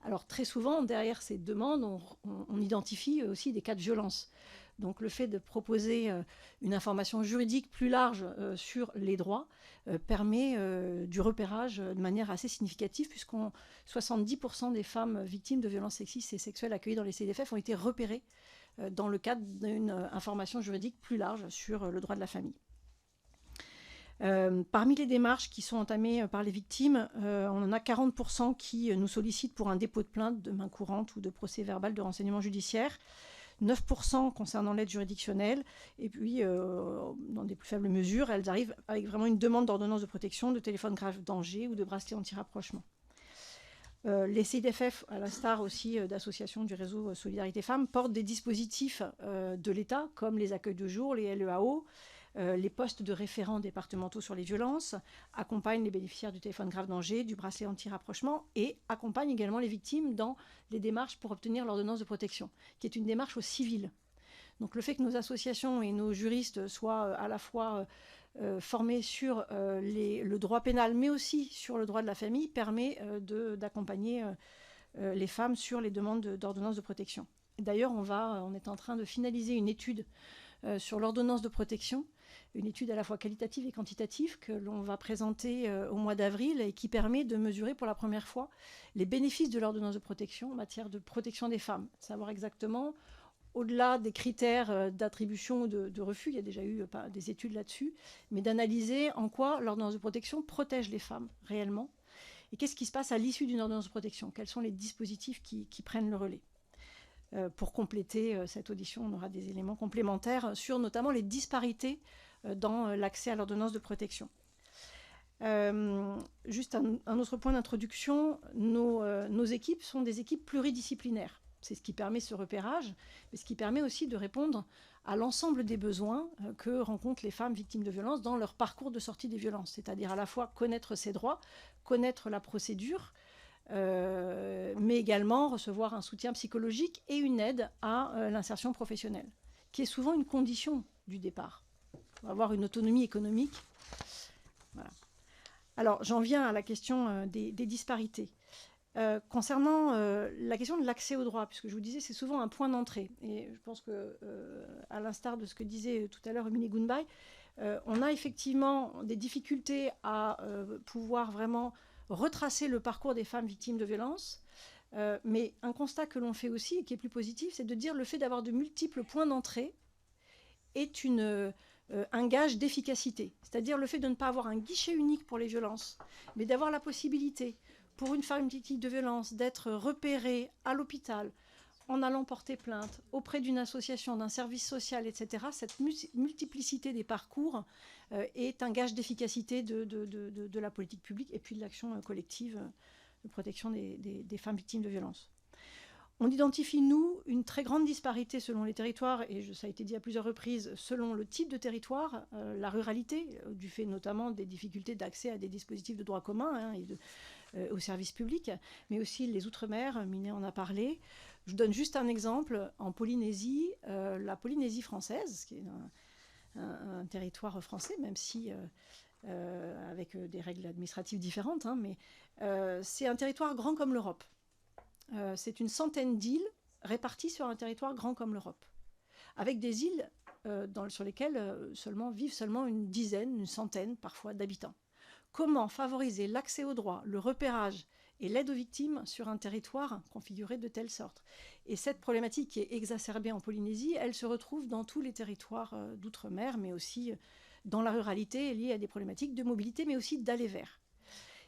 Alors très souvent, derrière ces demandes, on identifie aussi des cas de violence. Donc le fait de proposer une information juridique plus large sur les droits permet du repérage de manière assez significative, puisqu'on 70% des femmes victimes de violences sexistes et sexuelles accueillies dans les CIDFF ont été repérées dans le cadre d'une information juridique plus large sur le droit de la famille. Parmi les démarches qui sont entamées par les victimes, on en a 40% qui nous sollicitent pour un dépôt de plainte de main courante ou de procès-verbal de renseignement judiciaire, 9% concernant l'aide juridictionnelle, et puis dans des plus faibles mesures, elles arrivent avec vraiment une demande d'ordonnance de protection, de téléphone grave danger ou de bracelet anti-rapprochement. Les CIDFF, à l'instar aussi d'associations du réseau Solidarité Femmes, portent des dispositifs de l'État, comme les accueils de jour, les LEAO, les postes de référents départementaux sur les violences, accompagnent les bénéficiaires du téléphone grave danger, du bracelet anti-rapprochement et accompagnent également les victimes dans les démarches pour obtenir l'ordonnance de protection, qui est une démarche au civil. Donc le fait que nos associations et nos juristes soient à la fois formés sur le droit pénal, mais aussi sur le droit de la famille, permet d'accompagner les femmes sur les demandes d'ordonnance de protection. D'ailleurs, on est en train de finaliser une étude sur l'ordonnance de protection, une étude à la fois qualitative et quantitative que l'on va présenter au mois d'avril et qui permet de mesurer pour la première fois les bénéfices de l'ordonnance de protection en matière de protection des femmes. Savoir exactement, au-delà des critères d'attribution ou de refus, il y a déjà eu des études là-dessus, mais d'analyser en quoi l'ordonnance de protection protège les femmes réellement et qu'est-ce qui se passe à l'issue d'une ordonnance de protection, quels sont les dispositifs qui prennent le relais. Pour compléter cette audition, on aura des éléments complémentaires sur notamment les disparités dans l'accès à l'ordonnance de protection. Juste un autre point d'introduction, nos équipes sont des équipes pluridisciplinaires. C'est ce qui permet ce repérage, mais ce qui permet aussi de répondre à l'ensemble des besoins que rencontrent les femmes victimes de violences dans leur parcours de sortie des violences, c'est-à-dire à la fois connaître ses droits, connaître la procédure, mais également recevoir un soutien psychologique et une aide à l'insertion professionnelle, qui est souvent une condition du départ. Avoir une autonomie économique. Voilà. Alors, j'en viens à la question des disparités. Concernant la question de l'accès au droit, puisque je vous disais, c'est souvent un point d'entrée. Et je pense que, à l'instar de ce que disait tout à l'heure Mine Gunbay, on a effectivement des difficultés à pouvoir vraiment retracer le parcours des femmes victimes de violences. Mais un constat que l'on fait aussi, et qui est plus positif, c'est de dire le fait d'avoir de multiples points d'entrée est un gage d'efficacité. C'est-à-dire le fait de ne pas avoir un guichet unique pour les violences, mais d'avoir la possibilité pour une femme victime de violence d'être repérée à l'hôpital, en allant porter plainte auprès d'une association, d'un service social, etc. Cette multiplicité des parcours est un gage d'efficacité de la politique publique et puis de l'action collective de protection des femmes victimes de violences. On identifie, nous, une très grande disparité selon les territoires, et ça a été dit à plusieurs reprises, selon le type de territoire, la ruralité, du fait notamment des difficultés d'accès à des dispositifs de droit commun et aux services publics, mais aussi les outre-mer, Minet en a parlé. Je donne juste un exemple. En Polynésie, la Polynésie française, qui est un territoire français, même si avec des règles administratives différentes, mais c'est un territoire grand comme l'Europe. C'est une centaine d'îles réparties sur un territoire grand comme l'Europe, avec des îles sur lesquelles vivent seulement une dizaine, une centaine parfois d'habitants. Comment favoriser l'accès au droit, le repérage et l'aide aux victimes sur un territoire configuré de telle sorte? Et cette problématique qui est exacerbée en Polynésie, elle se retrouve dans tous les territoires d'outre-mer, mais aussi dans la ruralité liée à des problématiques de mobilité, mais aussi d'aller vers.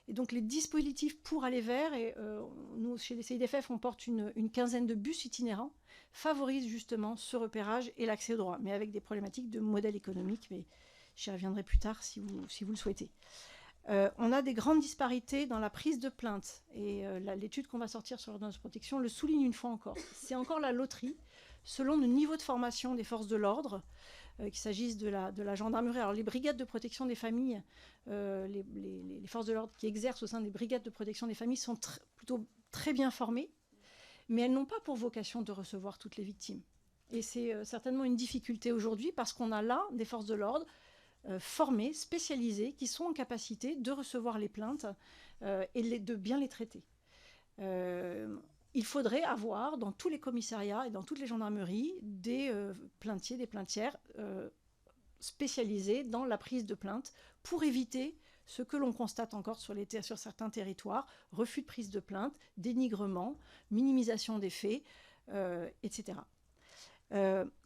Et donc les dispositifs pour aller vers, et nous chez les CIDFF on porte une quinzaine de bus itinérants, favorisent justement ce repérage et l'accès au droit, mais avec des problématiques de modèle économique, mais J'y reviendrai plus tard si vous le souhaitez. On a des grandes disparités dans la prise de plainte. Et l'étude qu'on va sortir sur l'ordonnance de protection le souligne une fois encore. C'est encore la loterie, selon le niveau de formation des forces de l'ordre, qu'il s'agisse de la gendarmerie. Alors les brigades de protection des familles, les forces de l'ordre qui exercent au sein des brigades de protection des familles sont plutôt très bien formées, mais elles n'ont pas pour vocation de recevoir toutes les victimes. Et c'est certainement une difficulté aujourd'hui parce qu'on a là des forces de l'ordre formées, spécialisées, qui sont en capacité de recevoir les plaintes et de bien les traiter. Il faudrait avoir dans tous les commissariats et dans toutes les gendarmeries des plaintiers, des plaintières spécialisés dans la prise de plainte pour éviter ce que l'on constate encore sur certains territoires, refus de prise de plainte, dénigrement, minimisation des faits, etc.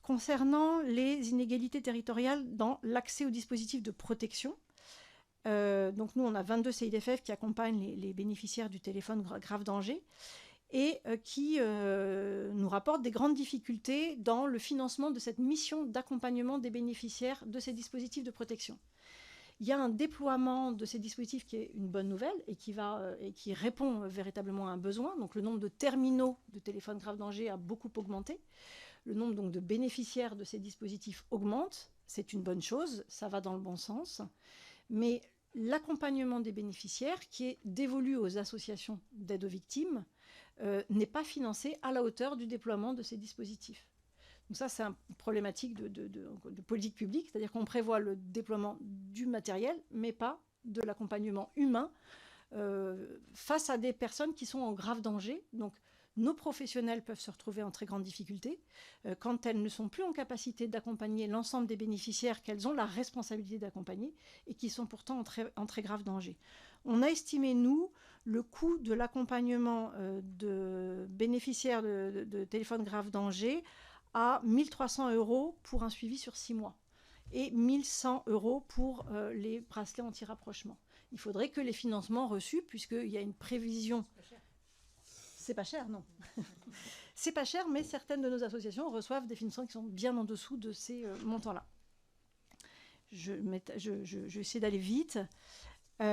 Concernant les inégalités territoriales dans l'accès aux dispositifs de protection, donc nous on a 22 CIDFF qui accompagnent les bénéficiaires du téléphone grave danger et qui nous rapportent des grandes difficultés dans le financement de cette mission d'accompagnement des bénéficiaires de ces dispositifs de protection. Il y a un déploiement de ces dispositifs qui est une bonne nouvelle et qui répond véritablement à un besoin. Donc le nombre de terminaux de téléphone grave danger a beaucoup augmenté. Le nombre donc de bénéficiaires de ces dispositifs augmente. C'est une bonne chose, ça va dans le bon sens. Mais l'accompagnement des bénéficiaires, qui est dévolu aux associations d'aide aux victimes, n'est pas financé à la hauteur du déploiement de ces dispositifs. Donc ça, c'est une problématique de politique publique, c'est-à-dire qu'on prévoit le déploiement du matériel, mais pas de l'accompagnement humain face à des personnes qui sont en grave danger. Donc nos professionnels peuvent se retrouver en très grande difficulté quand elles ne sont plus en capacité d'accompagner l'ensemble des bénéficiaires qu'elles ont la responsabilité d'accompagner et qui sont pourtant en très grave danger. On a estimé, nous, le coût de l'accompagnement de bénéficiaires de téléphone grave danger à 1 300 € pour un suivi sur 6 mois et 1 100 € pour les bracelets anti-rapprochement. Il faudrait que les financements reçus, puisqu'il y a une prévision... C'est pas cher, non. C'est pas cher, mais certaines de nos associations reçoivent des financements qui sont bien en dessous de ces montants-là. Je vais essayer d'aller vite. On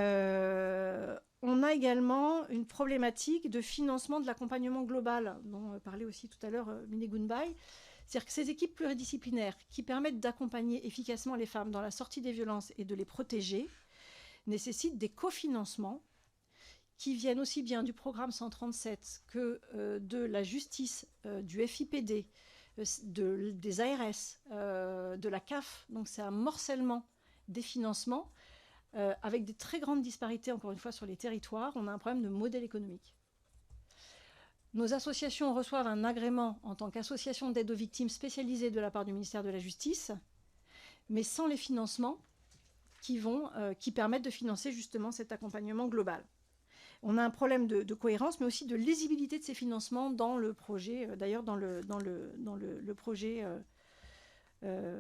a également une problématique de financement de l'accompagnement global, dont parlait aussi tout à l'heure Mine Gunbay. C'est-à-dire que ces équipes pluridisciplinaires qui permettent d'accompagner efficacement les femmes dans la sortie des violences et de les protéger nécessitent des cofinancements qui viennent aussi bien du programme 137 que de la justice, du FIPD, des ARS, de la CAF. Donc c'est un morcellement des financements avec des très grandes disparités, encore une fois, sur les territoires. On a un problème de modèle économique. Nos associations reçoivent un agrément en tant qu'association d'aide aux victimes spécialisée de la part du ministère de la Justice, mais sans les financements qui permettent de financer justement cet accompagnement global. On a un problème de cohérence, mais aussi de lisibilité de ces financements dans le projet, d'ailleurs dans le projet dans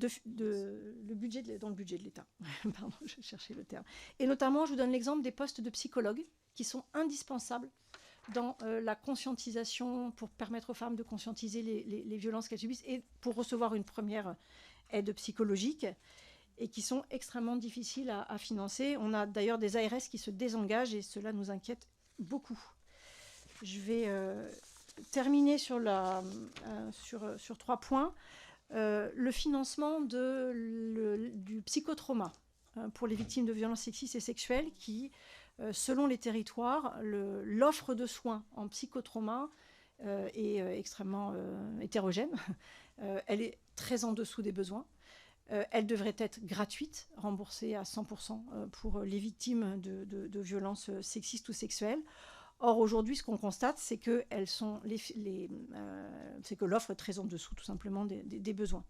le budget de l'État. Pardon, je cherchais le terme. Et notamment, je vous donne l'exemple des postes de psychologues qui sont indispensables dans la conscientisation, pour permettre aux femmes de conscientiser les violences qu'elles subissent et pour recevoir une première aide psychologique, et qui sont extrêmement difficiles à financer. On a d'ailleurs des ARS qui se désengagent et cela nous inquiète beaucoup. Je vais terminer sur 3 points. Le financement du psychotrauma pour les victimes de violences sexistes et sexuelles qui, selon les territoires, l'offre de soins en psychotrauma est extrêmement hétérogène. Elle est très en dessous des besoins. Elle devrait être gratuite, remboursée à 100% pour les victimes de violences sexistes ou sexuelles. Or, aujourd'hui, ce qu'on constate, c'est que l'offre est très en dessous, tout simplement, des besoins.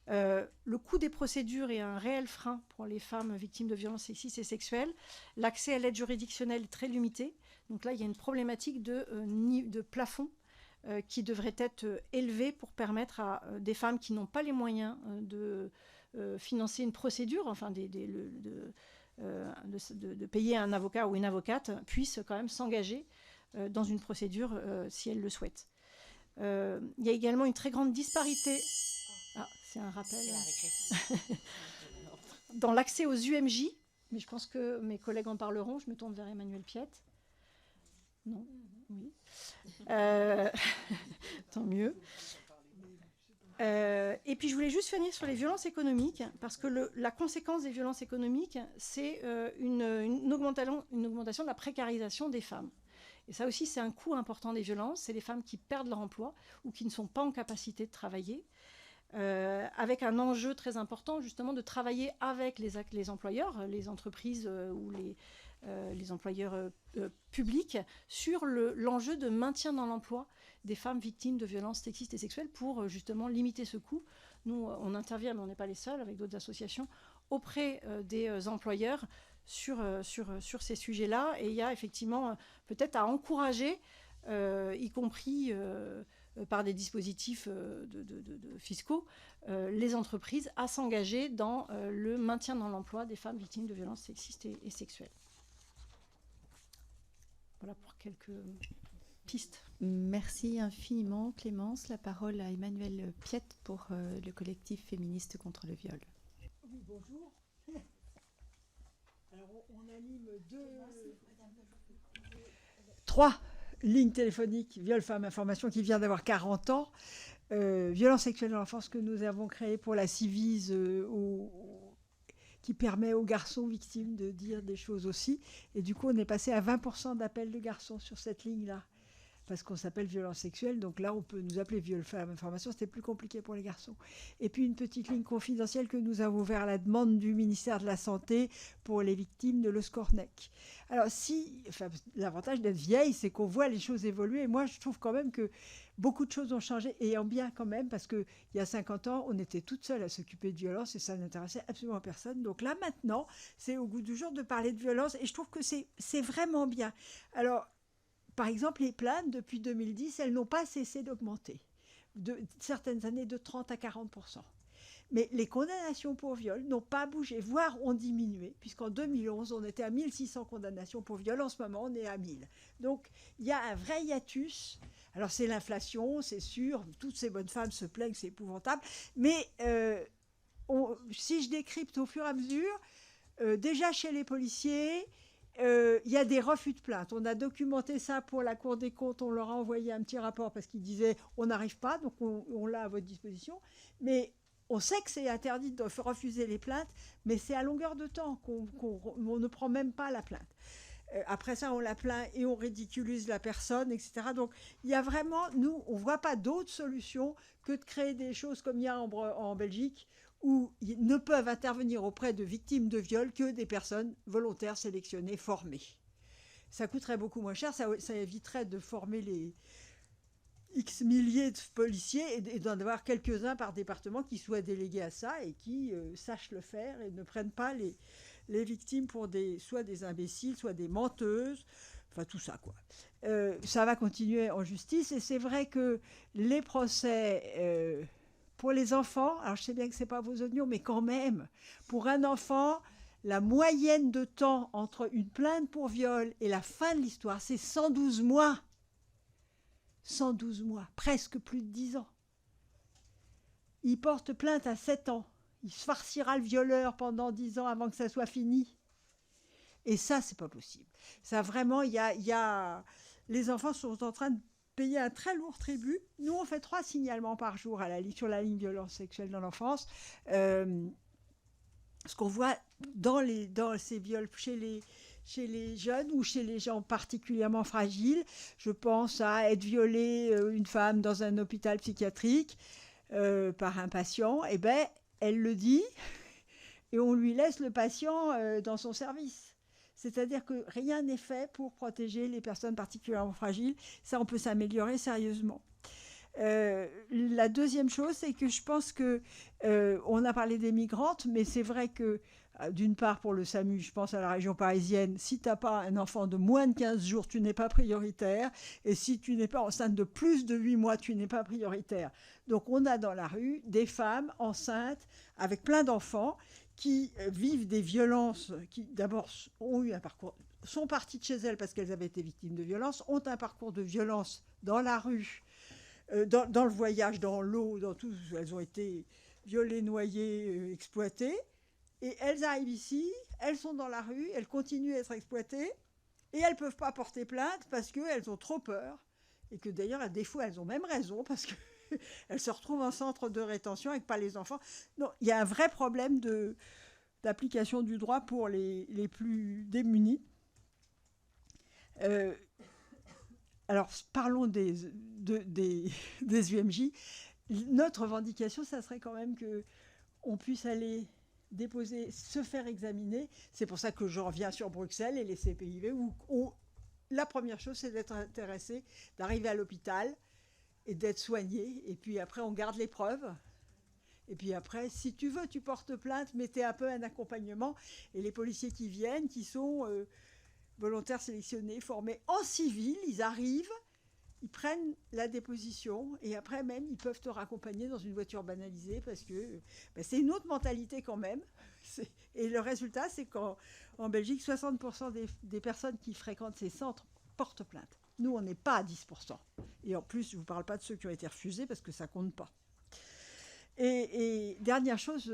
Le coût des procédures est un réel frein pour les femmes victimes de violences sexistes et sexuelles. L'accès à l'aide juridictionnelle est très limité. Donc là, il y a une problématique de plafond qui devrait être élevé pour permettre à des femmes qui n'ont pas les moyens de financer une procédure, enfin de payer un avocat ou une avocate, puissent quand même s'engager dans une procédure si elles le souhaitent. Il y a également une très grande disparité. Ah, c'est un rappel. Dans l'accès aux UMJ, mais je pense que mes collègues en parleront, je me tourne vers Emmanuel Piette. Non, oui. Tant mieux. Et puis je voulais juste finir sur les violences économiques, parce que la conséquence des violences économiques, c'est une augmentation de la précarisation des femmes. Et ça aussi, c'est un coût important des violences. C'est les femmes qui perdent leur emploi ou qui ne sont pas en capacité de travailler, avec un enjeu très important, justement, de travailler avec les employeurs, les entreprises ou les employeurs publics, sur l'enjeu de maintien dans l'emploi des femmes victimes de violences sexistes et sexuelles pour justement limiter ce coût. Nous, on intervient, mais on n'est pas les seuls, avec d'autres associations, auprès des employeurs sur ces sujets-là. Et il y a effectivement peut-être à encourager, y compris par des dispositifs fiscaux, les entreprises à s'engager dans le maintien dans l'emploi des femmes victimes de violences sexistes et sexuelles. Voilà pour quelques pistes. Merci infiniment, Clémence. La parole à Emmanuel Piette pour le collectif féministe contre le viol. Oui, bonjour. Alors, on anime trois lignes téléphoniques Viol Femmes Information qui vient d'avoir 40 ans. Violence sexuelle dans l'enfance que nous avons créée pour la Civise qui permet aux garçons victimes de dire des choses aussi. Et du coup, on est passé à 20% d'appels de garçons sur cette ligne-là, parce qu'on s'appelle violence sexuelle. Donc là, on peut nous appeler Viol Femmes Information. C'était plus compliqué pour les garçons. Et puis, une petite ligne confidentielle que nous avons ouverte à la demande du ministère de la Santé pour les victimes de l'Oscornec. Alors, l'avantage d'être vieille, c'est qu'on voit les choses évoluer. Et moi, je trouve quand même que beaucoup de choses ont changé, et en bien quand même, parce qu'il y a 50 ans, on était toutes seules à s'occuper de violence et ça n'intéressait absolument personne. Donc là, maintenant, c'est au goût du jour de parler de violence et je trouve que c'est vraiment bien. Alors, par exemple, les plaintes, depuis 2010, elles n'ont pas cessé d'augmenter. Certaines années, de 30 à 40%. Mais les condamnations pour viol n'ont pas bougé, voire ont diminué, puisqu'en 2011, on était à 1600 condamnations pour viol. En ce moment, on est à 1000. Donc, il y a un vrai hiatus. Alors, c'est l'inflation, c'est sûr. Toutes ces bonnes femmes se plaignent, c'est épouvantable. Mais si je décrypte au fur et à mesure, déjà chez les policiers, il y a des refus de plainte. On a documenté ça pour la Cour des comptes. On leur a envoyé un petit rapport parce qu'ils disaient on n'arrive pas, donc on l'a à votre disposition. Mais on sait que c'est interdit de refuser les plaintes, mais c'est à longueur de temps qu'on ne prend même pas la plainte. Après ça, on la plaint et on ridiculise la personne, etc. Donc, il y a vraiment, nous, on ne voit pas d'autre solution que de créer des choses comme il y a en Belgique, où ils ne peuvent intervenir auprès de victimes de viol que des personnes volontaires sélectionnées, formées. Ça coûterait beaucoup moins cher, ça éviterait de former les X milliers de policiers et d'en avoir quelques-uns par département qui soient délégués à ça et qui sachent le faire et ne prennent pas les victimes pour soit des imbéciles, soit des menteuses, enfin tout ça quoi. Ça va continuer en justice et c'est vrai que les procès pour les enfants, alors je sais bien que ce n'est pas vos oignons, mais quand même, pour un enfant, la moyenne de temps entre une plainte pour viol et la fin de l'histoire, c'est 112 mois. 112 mois, presque plus de 10 ans. Il porte plainte à 7 ans. Il se farcira le violeur pendant 10 ans avant que ça soit fini. Et ça, c'est pas possible. Ça, vraiment, les enfants sont en train de payer un très lourd tribut. Nous, on fait 3 signalements par jour sur la ligne violence sexuelle dans l'enfance. Ce qu'on voit dans ces viols chez les jeunes ou chez les gens particulièrement fragiles, je pense à être violée une femme dans un hôpital psychiatrique par un patient, eh ben, elle le dit et on lui laisse le patient dans son service. C'est-à-dire que rien n'est fait pour protéger les personnes particulièrement fragiles. Ça, on peut s'améliorer sérieusement. La deuxième chose, c'est que je pense qu'on a parlé des migrantes, mais c'est vrai que, d'une part, pour le SAMU, je pense à la région parisienne, si tu n'as pas un enfant de moins de 15 jours, tu n'es pas prioritaire. Et si tu n'es pas enceinte de plus de 8 mois, tu n'es pas prioritaire. Donc, on a dans la rue des femmes enceintes avec plein d'enfants qui vivent des violences, qui d'abord ont eu un parcours, sont parties de chez elles parce qu'elles avaient été victimes de violences, ont un parcours de violence dans la rue, dans le voyage, dans l'eau, dans tout. Elles ont été violées, noyées, exploitées. Et elles arrivent ici, elles sont dans la rue, elles continuent à être exploitées, et elles ne peuvent pas porter plainte parce qu'elles ont trop peur. Et que d'ailleurs, à défaut, elles ont même raison, parce qu'elles se retrouvent en centre de rétention avec pas les enfants. Non, il y a un vrai problème d'application du droit pour les plus démunis. Alors, parlons des UMJ. Notre revendication, ça serait quand même qu'on puisse aller déposer, se faire examiner. C'est pour ça que je reviens sur Bruxelles et les CPIV, où la première chose, c'est d'être intéressé, d'arriver à l'hôpital et d'être soigné. Et puis après, on garde les preuves. Et puis après, si tu veux, tu portes plainte, mettez un peu un accompagnement. Et les policiers qui viennent, qui sont volontaires sélectionnés, formés en civil, ils arrivent, ils prennent la déposition et après même, ils peuvent te raccompagner dans une voiture banalisée parce que c'est une autre mentalité quand même. Et le résultat, c'est qu'en Belgique, 60% des personnes qui fréquentent ces centres portent plainte. Nous, on n'est pas à 10%. Et en plus, je ne vous parle pas de ceux qui ont été refusés parce que ça ne compte pas. Et dernière chose,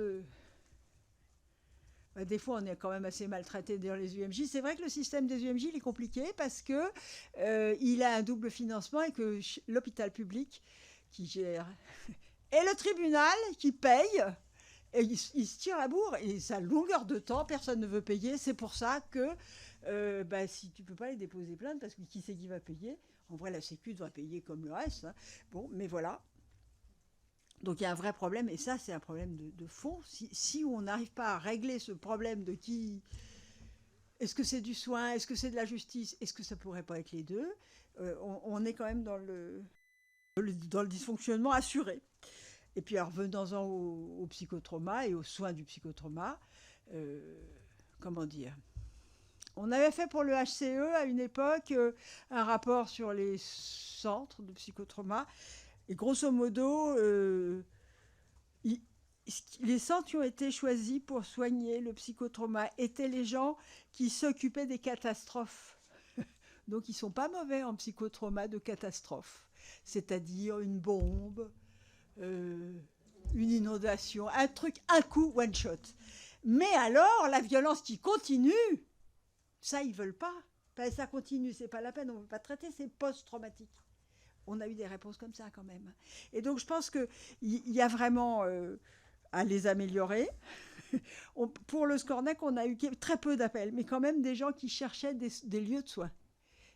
des fois, on est quand même assez maltraité dans les UMJ. C'est vrai que le système des UMJ, il est compliqué parce qu'il a un double financement et que l'hôpital public qui gère et le tribunal qui paye, et il se tire la bourre. Et ça, longueur de temps, personne ne veut payer. C'est pour ça que si tu ne peux pas les déposer plainte, parce que qui c'est qui va payer? En vrai, la Sécu doit payer comme le reste. Hein. Bon, mais voilà. Donc il y a un vrai problème, et ça c'est un problème de fond. Si on n'arrive pas à régler ce problème de qui... Est-ce que c'est du soin? Est-ce que c'est de la justice? Est-ce que ça ne pourrait pas être les deux? On est quand même dans le dysfonctionnement assuré. Et puis alors, venons-en au psychotrauma et aux soins du psychotrauma. Comment dire? On avait fait pour le HCE à une époque un rapport sur les centres de psychotrauma. Et grosso modo, les centres qui ont été choisis pour soigner le psychotrauma étaient les gens qui s'occupaient des catastrophes. Donc, ils ne sont pas mauvais en psychotrauma de catastrophe. C'est-à-dire une bombe, une inondation, un truc, un coup, one shot. Mais alors, la violence qui continue, ça, ils ne veulent pas. Ça continue, ce n'est pas la peine, on ne veut pas traiter, c'est post-traumatique. On a eu des réponses comme ça quand même. Et donc, je pense qu'il y a vraiment à les améliorer. Pour le Scornac, on a eu très peu d'appels, mais quand même des gens qui cherchaient des lieux de soins.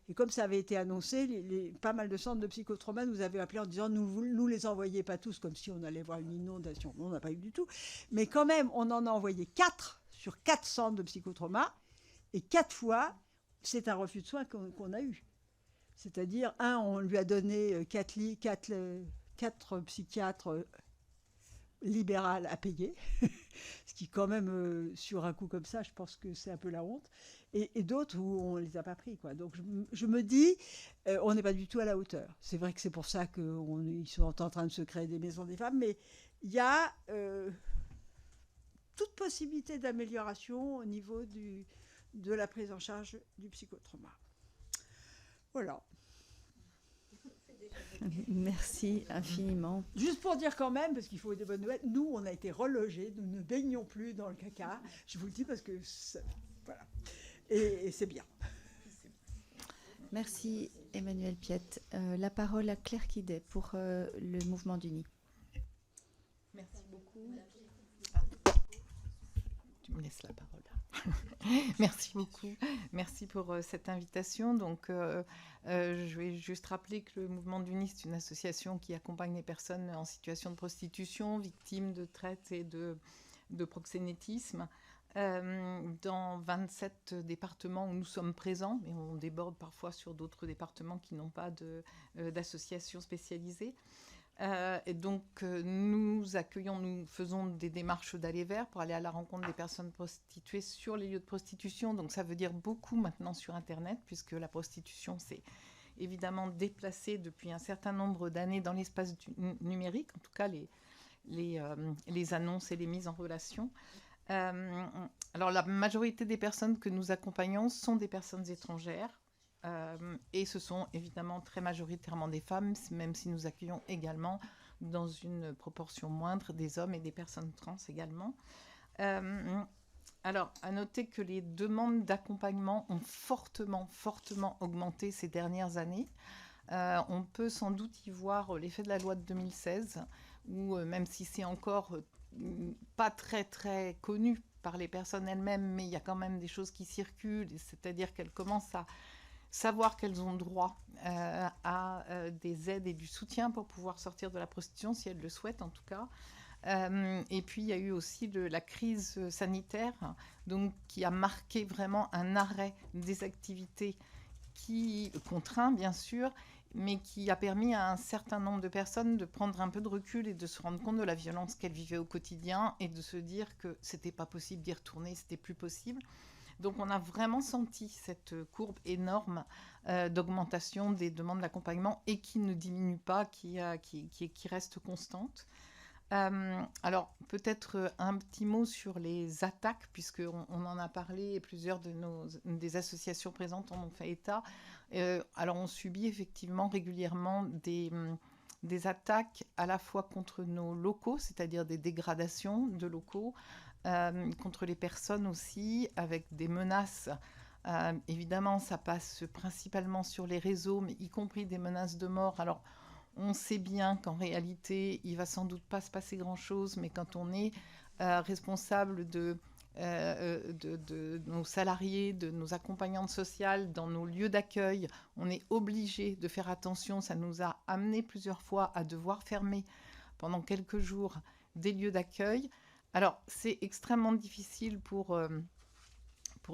Et comme ça avait été annoncé, pas mal de centres de psychotrauma nous avaient appelés en disant « nous les envoyez pas tous comme si on allait voir une inondation ». On n'a pas eu du tout. Mais quand même, on en a envoyé 4 sur 4 centres de psychotrauma. Et 4 fois, c'est un refus de soins qu'on a eu. C'est-à-dire, on lui a donné 4 psychiatres libérales à payer, ce qui quand même, sur un coup comme ça, je pense que c'est un peu la honte, et d'autres où on ne les a pas pris. Quoi. Donc je me dis, on n'est pas du tout à la hauteur. C'est vrai que c'est pour ça qu'ils sont en train de se créer des maisons des femmes, mais il y a toute possibilité d'amélioration au niveau de la prise en charge du psychotrauma. Voilà. Merci infiniment. Juste pour dire quand même, parce qu'il faut des bonnes nouvelles, nous, on a été relogés, nous ne baignons plus dans le caca. Je vous le dis parce que... voilà. Et c'est bien. Merci Emmanuel Piette. La parole à Claire Quidet pour le mouvement d'Uni. Merci beaucoup. Tu me laisses la parole. Merci beaucoup. Merci pour cette invitation. Donc, je vais juste rappeler que le mouvement d'Uni, c'est une association qui accompagne les personnes en situation de prostitution, victimes de traite et de proxénétisme. Dans 27 départements où nous sommes présents, mais on déborde parfois sur d'autres départements qui n'ont pas d'associations spécialisées. Et donc, nous accueillons, nous faisons des démarches d'aller vers pour aller à la rencontre des personnes prostituées sur les lieux de prostitution. Donc, ça veut dire beaucoup maintenant sur Internet, puisque la prostitution s'est évidemment déplacée depuis un certain nombre d'années dans l'espace numérique, en tout cas les annonces et les mises en relation. Alors, la majorité des personnes que nous accompagnons sont des personnes étrangères. Et ce sont évidemment très majoritairement des femmes, même si nous accueillons également dans une proportion moindre des hommes et des personnes trans également. Alors, à noter que les demandes d'accompagnement ont fortement augmenté ces dernières années. On peut sans doute y voir l'effet de la loi de 2016, où même si c'est encore pas très très connu par les personnes elles-mêmes, mais il y a quand même des choses qui circulent, c'est-à-dire qu'elles commencent à savoir qu'elles ont droit à des aides et du soutien pour pouvoir sortir de la prostitution, si elles le souhaitent en tout cas. Et puis, il y a eu aussi la crise sanitaire, donc, qui a marqué vraiment un arrêt des activités qui contraint, bien sûr, mais qui a permis à un certain nombre de personnes de prendre un peu de recul et de se rendre compte de la violence qu'elles vivaient au quotidien et de se dire que c'était pas possible d'y retourner, c'était plus possible. Donc, on a vraiment senti cette courbe énorme d'augmentation des demandes d'accompagnement et qui ne diminue pas, qui reste constante. Alors, peut-être un petit mot sur les attaques, puisqu'on en a parlé et plusieurs des associations présentes en ont fait état. Alors, on subit effectivement régulièrement des attaques à la fois contre nos locaux, c'est-à-dire des dégradations de locaux, contre les personnes aussi, avec des menaces. Évidemment, ça passe principalement sur les réseaux, mais y compris des menaces de mort. Alors, on sait bien qu'en réalité, il ne va sans doute pas se passer grand-chose, mais quand on est responsable de nos salariés, de nos accompagnantes sociales, dans nos lieux d'accueil, on est obligé de faire attention. Ça nous a amené plusieurs fois à devoir fermer pendant quelques jours des lieux d'accueil. Alors, c'est extrêmement difficile pour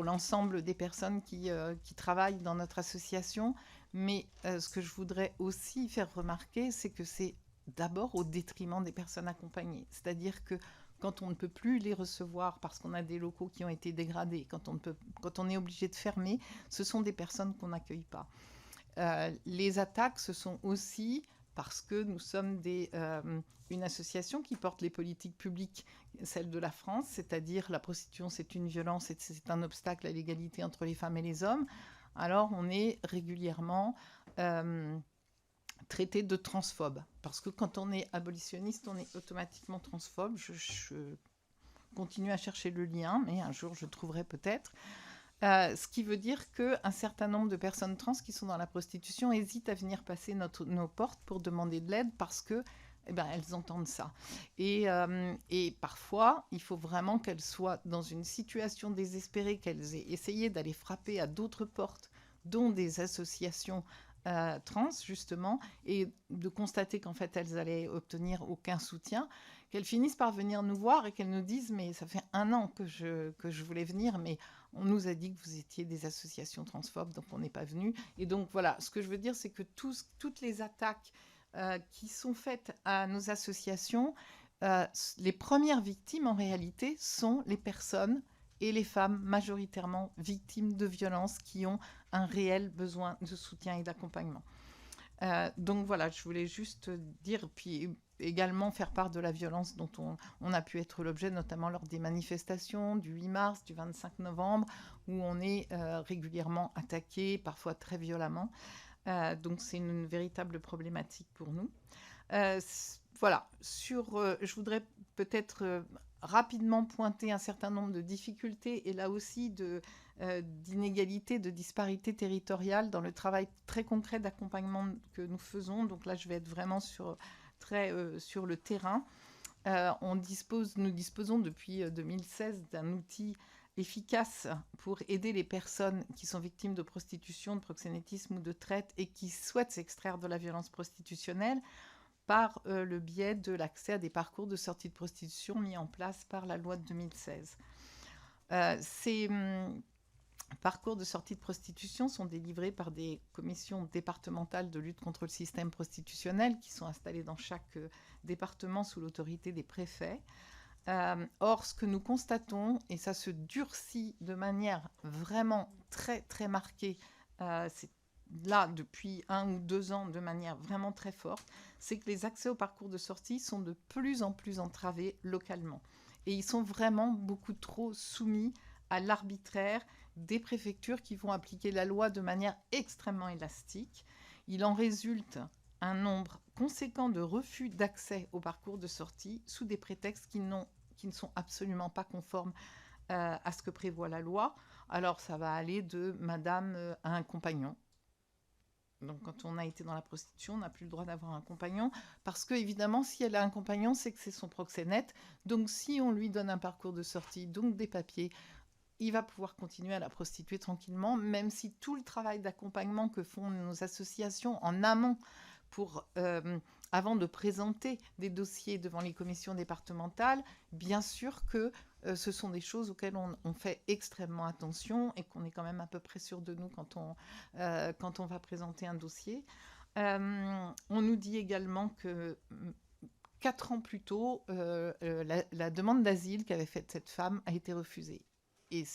l'ensemble des personnes qui travaillent dans notre association. Mais ce que je voudrais aussi faire remarquer, c'est que c'est d'abord au détriment des personnes accompagnées. C'est-à-dire que quand on ne peut plus les recevoir parce qu'on a des locaux qui ont été dégradés, quand on est obligé de fermer, ce sont des personnes qu'on n'accueille pas. Les attaques, ce sont aussi parce que nous sommes une association qui porte les politiques publiques, celle de la France, c'est-à-dire la prostitution, c'est une violence et c'est un obstacle à l'égalité entre les femmes et les hommes. Alors, on est régulièrement traité de transphobe. Parce que quand on est abolitionniste, on est automatiquement transphobe. Je continue à chercher le lien, mais un jour, je trouverai peut-être. Ce qui veut dire qu'un certain nombre de personnes trans qui sont dans la prostitution hésitent à venir passer nos portes pour demander de l'aide parce que elles entendent ça. Et parfois, il faut vraiment qu'elles soient dans une situation désespérée, qu'elles aient essayé d'aller frapper à d'autres portes, dont des associations trans, justement, et de constater qu'en fait, elles allaient obtenir aucun soutien, qu'elles finissent par venir nous voir et qu'elles nous disent « Mais ça fait 1 an que je voulais venir, mais on nous a dit que vous étiez des associations transphobes, donc on n'est pas venu. » Et donc, voilà, ce que je veux dire, c'est que toutes les attaques qui sont faites à nos associations, les premières victimes en réalité sont les personnes et les femmes majoritairement victimes de violences qui ont un réel besoin de soutien et d'accompagnement. Donc voilà, je voulais juste dire, puis également faire part de la violence dont on a pu être l'objet, notamment lors des manifestations du 8 mars, du 25 novembre, où on est régulièrement attaqué, parfois très violemment. Donc c'est une véritable problématique pour nous. Voilà, je voudrais peut-être rapidement pointer un certain nombre de difficultés et là aussi d'inégalités, de disparités territoriales dans le travail très concret d'accompagnement que nous faisons. Donc là, je vais être vraiment sur le terrain. Nous disposons depuis 2016 d'un outil efficace pour aider les personnes qui sont victimes de prostitution, de proxénétisme ou de traite et qui souhaitent s'extraire de la violence prostitutionnelle par le biais de l'accès à des parcours de sortie de prostitution mis en place par la loi de 2016. Ces parcours de sortie de prostitution sont délivrés par des commissions départementales de lutte contre le système prostitutionnel qui sont installées dans chaque département sous l'autorité des préfets. Or, ce que nous constatons, et ça se durcit de manière vraiment très, très marquée, c'est là depuis 1 ou 2 ans de manière vraiment très forte, c'est que les accès au parcours de sortie sont de plus en plus entravés localement. Et ils sont vraiment beaucoup trop soumis à l'arbitraire des préfectures qui vont appliquer la loi de manière extrêmement élastique. Il en résulte un nombre conséquent de refus d'accès au parcours de sortie sous des prétextes qui ne sont absolument pas conformes à ce que prévoit la loi. Alors, ça va aller de madame à un compagnon. Donc, quand on a été dans la prostitution, on n'a plus le droit d'avoir un compagnon. Parce que, évidemment, si elle a un compagnon, c'est que c'est son proxénète. Donc, si on lui donne un parcours de sortie, donc des papiers, il va pouvoir continuer à la prostituer tranquillement, même si tout le travail d'accompagnement que font nos associations en amont avant de présenter des dossiers devant les commissions départementales, bien sûr que ce sont des choses auxquelles on fait extrêmement attention et qu'on est quand même à peu près sûr de nous quand on va présenter un dossier. On nous dit également que 4 ans plus tôt, la demande d'asile qu'avait faite cette femme a été refusée. Et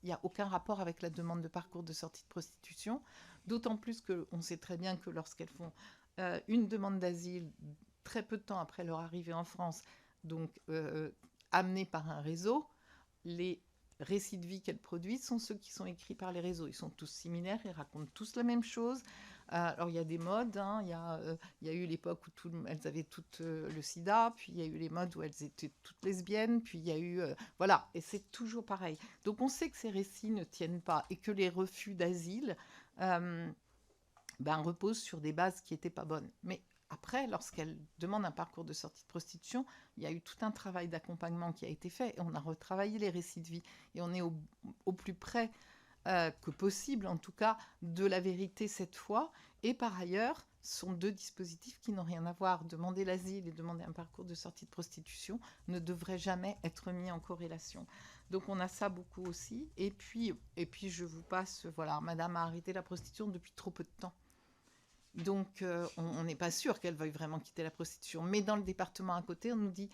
il n'y a aucun rapport avec la demande de parcours de sortie de prostitution, d'autant plus qu'on sait très bien que lorsqu'elles font une demande d'asile très peu de temps après leur arrivée en France, donc amenée par un réseau, les récits de vie qu'elles produisent sont ceux qui sont écrits par les réseaux. Ils sont tous similaires, ils racontent tous la même chose. Alors il y a des modes, hein, il y a eu l'époque où elles avaient toutes le sida, puis il y a eu les modes où elles étaient toutes lesbiennes, puis il y a eu... voilà, et c'est toujours pareil. Donc on sait que ces récits ne tiennent pas et que les refus d'asile reposent sur des bases qui n'étaient pas bonnes. Mais après, lorsqu'elles demandent un parcours de sortie de prostitution, il y a eu tout un travail d'accompagnement qui a été fait et on a retravaillé les récits de vie et on est au plus près que possible, en tout cas, de la vérité cette fois. Et par ailleurs, ce sont 2 dispositifs qui n'ont rien à voir. Demander l'asile et demander un parcours de sortie de prostitution ne devraient jamais être mis en corrélation. Donc on a ça beaucoup aussi. Et puis je vous passe, voilà, madame a arrêté la prostitution depuis trop peu de temps. Donc on n'est pas sûr qu'elle veuille vraiment quitter la prostitution. Mais dans le département à côté, on nous dit...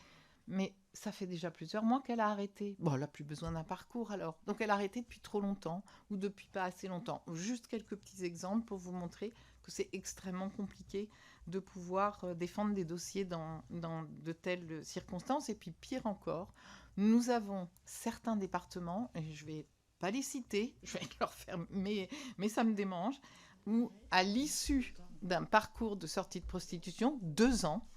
Mais ça fait déjà plusieurs mois qu'elle a arrêté. Bon, elle n'a plus besoin d'un parcours alors. Donc elle a arrêté depuis trop longtemps ou depuis pas assez longtemps. Juste quelques petits exemples pour vous montrer que c'est extrêmement compliqué de pouvoir défendre des dossiers dans de telles circonstances. Et puis pire encore, nous avons certains départements, et je ne vais pas les citer, je vais leur faire, mais ça me démange, où à l'issue d'un parcours de sortie de prostitution, 2 ans,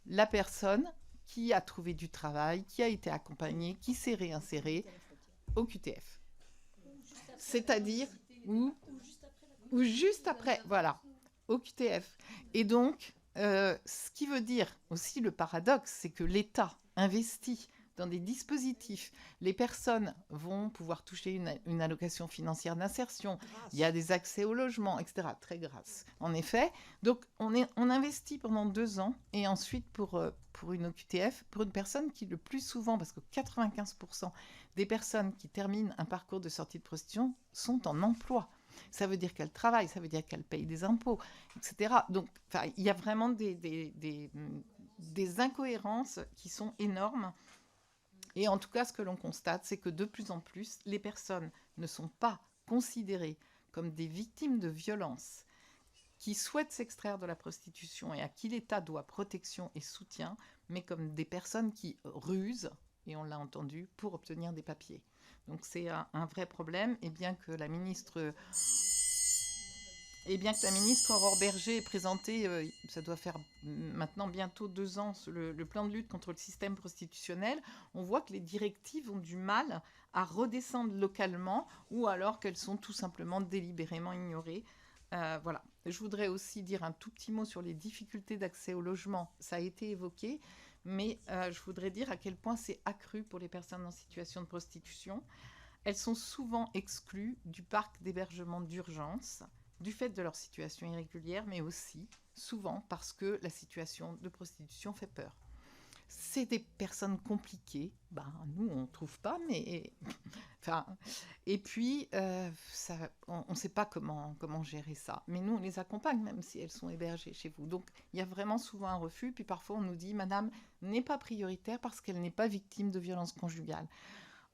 la personne qui a trouvé du travail, qui a été accompagnée, qui s'est réinsérée au QTF. C'est-à-dire ou juste après, voilà, au QTF. Et donc, ce qui veut dire aussi le paradoxe, c'est que l'État investit dans des dispositifs. Les personnes vont pouvoir toucher une allocation financière d'insertion. Il y a des accès au logement, etc. Très grâce, en effet. Donc, on investit pendant 2 ans et ensuite pour une OQTF, pour une personne qui le plus souvent, parce que 95% des personnes qui terminent un parcours de sortie de prostitution sont en emploi. Ça veut dire qu'elles travaillent, ça veut dire qu'elles payent des impôts, etc. Donc, il y a vraiment des incohérences qui sont énormes. Et en tout cas, ce que l'on constate, c'est que de plus en plus, les personnes ne sont pas considérées comme des victimes de violences qui souhaitent s'extraire de la prostitution et à qui l'État doit protection et soutien, mais comme des personnes qui rusent, et on l'a entendu, pour obtenir des papiers. Donc c'est un vrai problème, et bien que la ministre Aurore Bergé ait présenté, ça doit faire maintenant bientôt 2 ans, le plan de lutte contre le système prostitutionnel, on voit que les directives ont du mal à redescendre localement ou alors qu'elles sont tout simplement délibérément ignorées. Voilà. Je voudrais aussi dire un tout petit mot sur les difficultés d'accès au logement. Ça a été évoqué, mais je voudrais dire à quel point c'est accru pour les personnes en situation de prostitution. Elles sont souvent exclues du parc d'hébergement d'urgence, du fait de leur situation irrégulière, mais aussi souvent parce que la situation de prostitution fait peur. C'est des personnes compliquées. Nous, on ne trouve pas, mais... Et puis, on ne sait pas comment gérer ça. Mais nous, on les accompagne, même si elles sont hébergées chez vous. Donc, il y a vraiment souvent un refus. Puis parfois, on nous dit, madame n'est pas prioritaire parce qu'elle n'est pas victime de violence conjugale.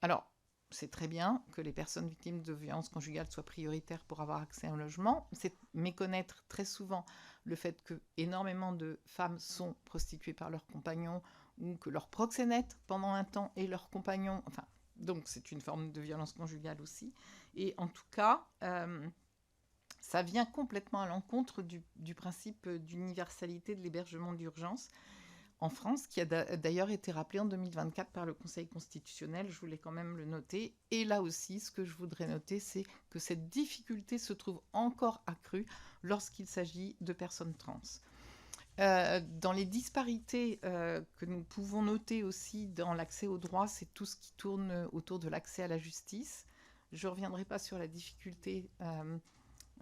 Alors, c'est très bien que les personnes victimes de violences conjugales soient prioritaires pour avoir accès à un logement. C'est méconnaître très souvent le fait que énormément de femmes sont prostituées par leurs compagnons ou que leurs proxénètes pendant un temps et leurs compagnons... donc c'est une forme de violence conjugale aussi. Et en tout cas, ça vient complètement à l'encontre du principe d'universalité de l'hébergement d'urgence en France, qui a d'ailleurs été rappelé en 2024 par le Conseil constitutionnel. Je voulais quand même le noter. Et là aussi, ce que je voudrais noter, c'est que cette difficulté se trouve encore accrue lorsqu'il s'agit de personnes trans. Dans les disparités que nous pouvons noter aussi dans l'accès aux droits, c'est tout ce qui tourne autour de l'accès à la justice. Je ne reviendrai pas sur la difficulté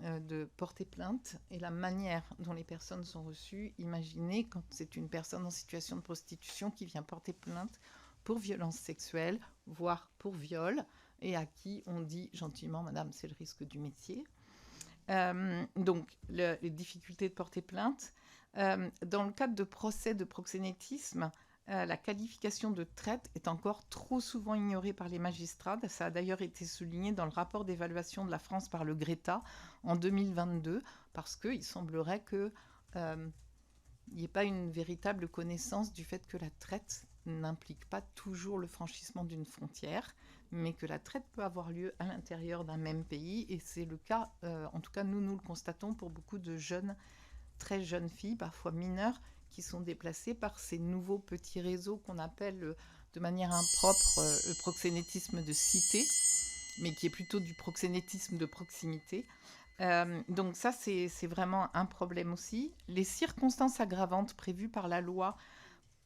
de porter plainte et la manière dont les personnes sont reçues. Imaginez quand c'est une personne en situation de prostitution qui vient porter plainte pour violence sexuelle, voire pour viol, et à qui on dit gentiment « Madame, c'est le risque du métier ». Donc, les difficultés de porter plainte. Dans le cadre de procès de proxénétisme, la qualification de traite est encore trop souvent ignorée par les magistrats. Ça a d'ailleurs été souligné dans le rapport d'évaluation de la France par le GRETA en 2022, parce qu'il semblerait qu'il n'y ait pas une véritable connaissance du fait que la traite n'implique pas toujours le franchissement d'une frontière, mais que la traite peut avoir lieu à l'intérieur d'un même pays. Et c'est le cas, en tout cas nous le constatons pour beaucoup de jeunes, très jeunes filles, parfois mineures, qui sont déplacées par ces nouveaux petits réseaux qu'on appelle de manière impropre le proxénétisme de cité, mais qui est plutôt du proxénétisme de proximité. Donc ça, c'est vraiment un problème aussi. Les circonstances aggravantes prévues par la loi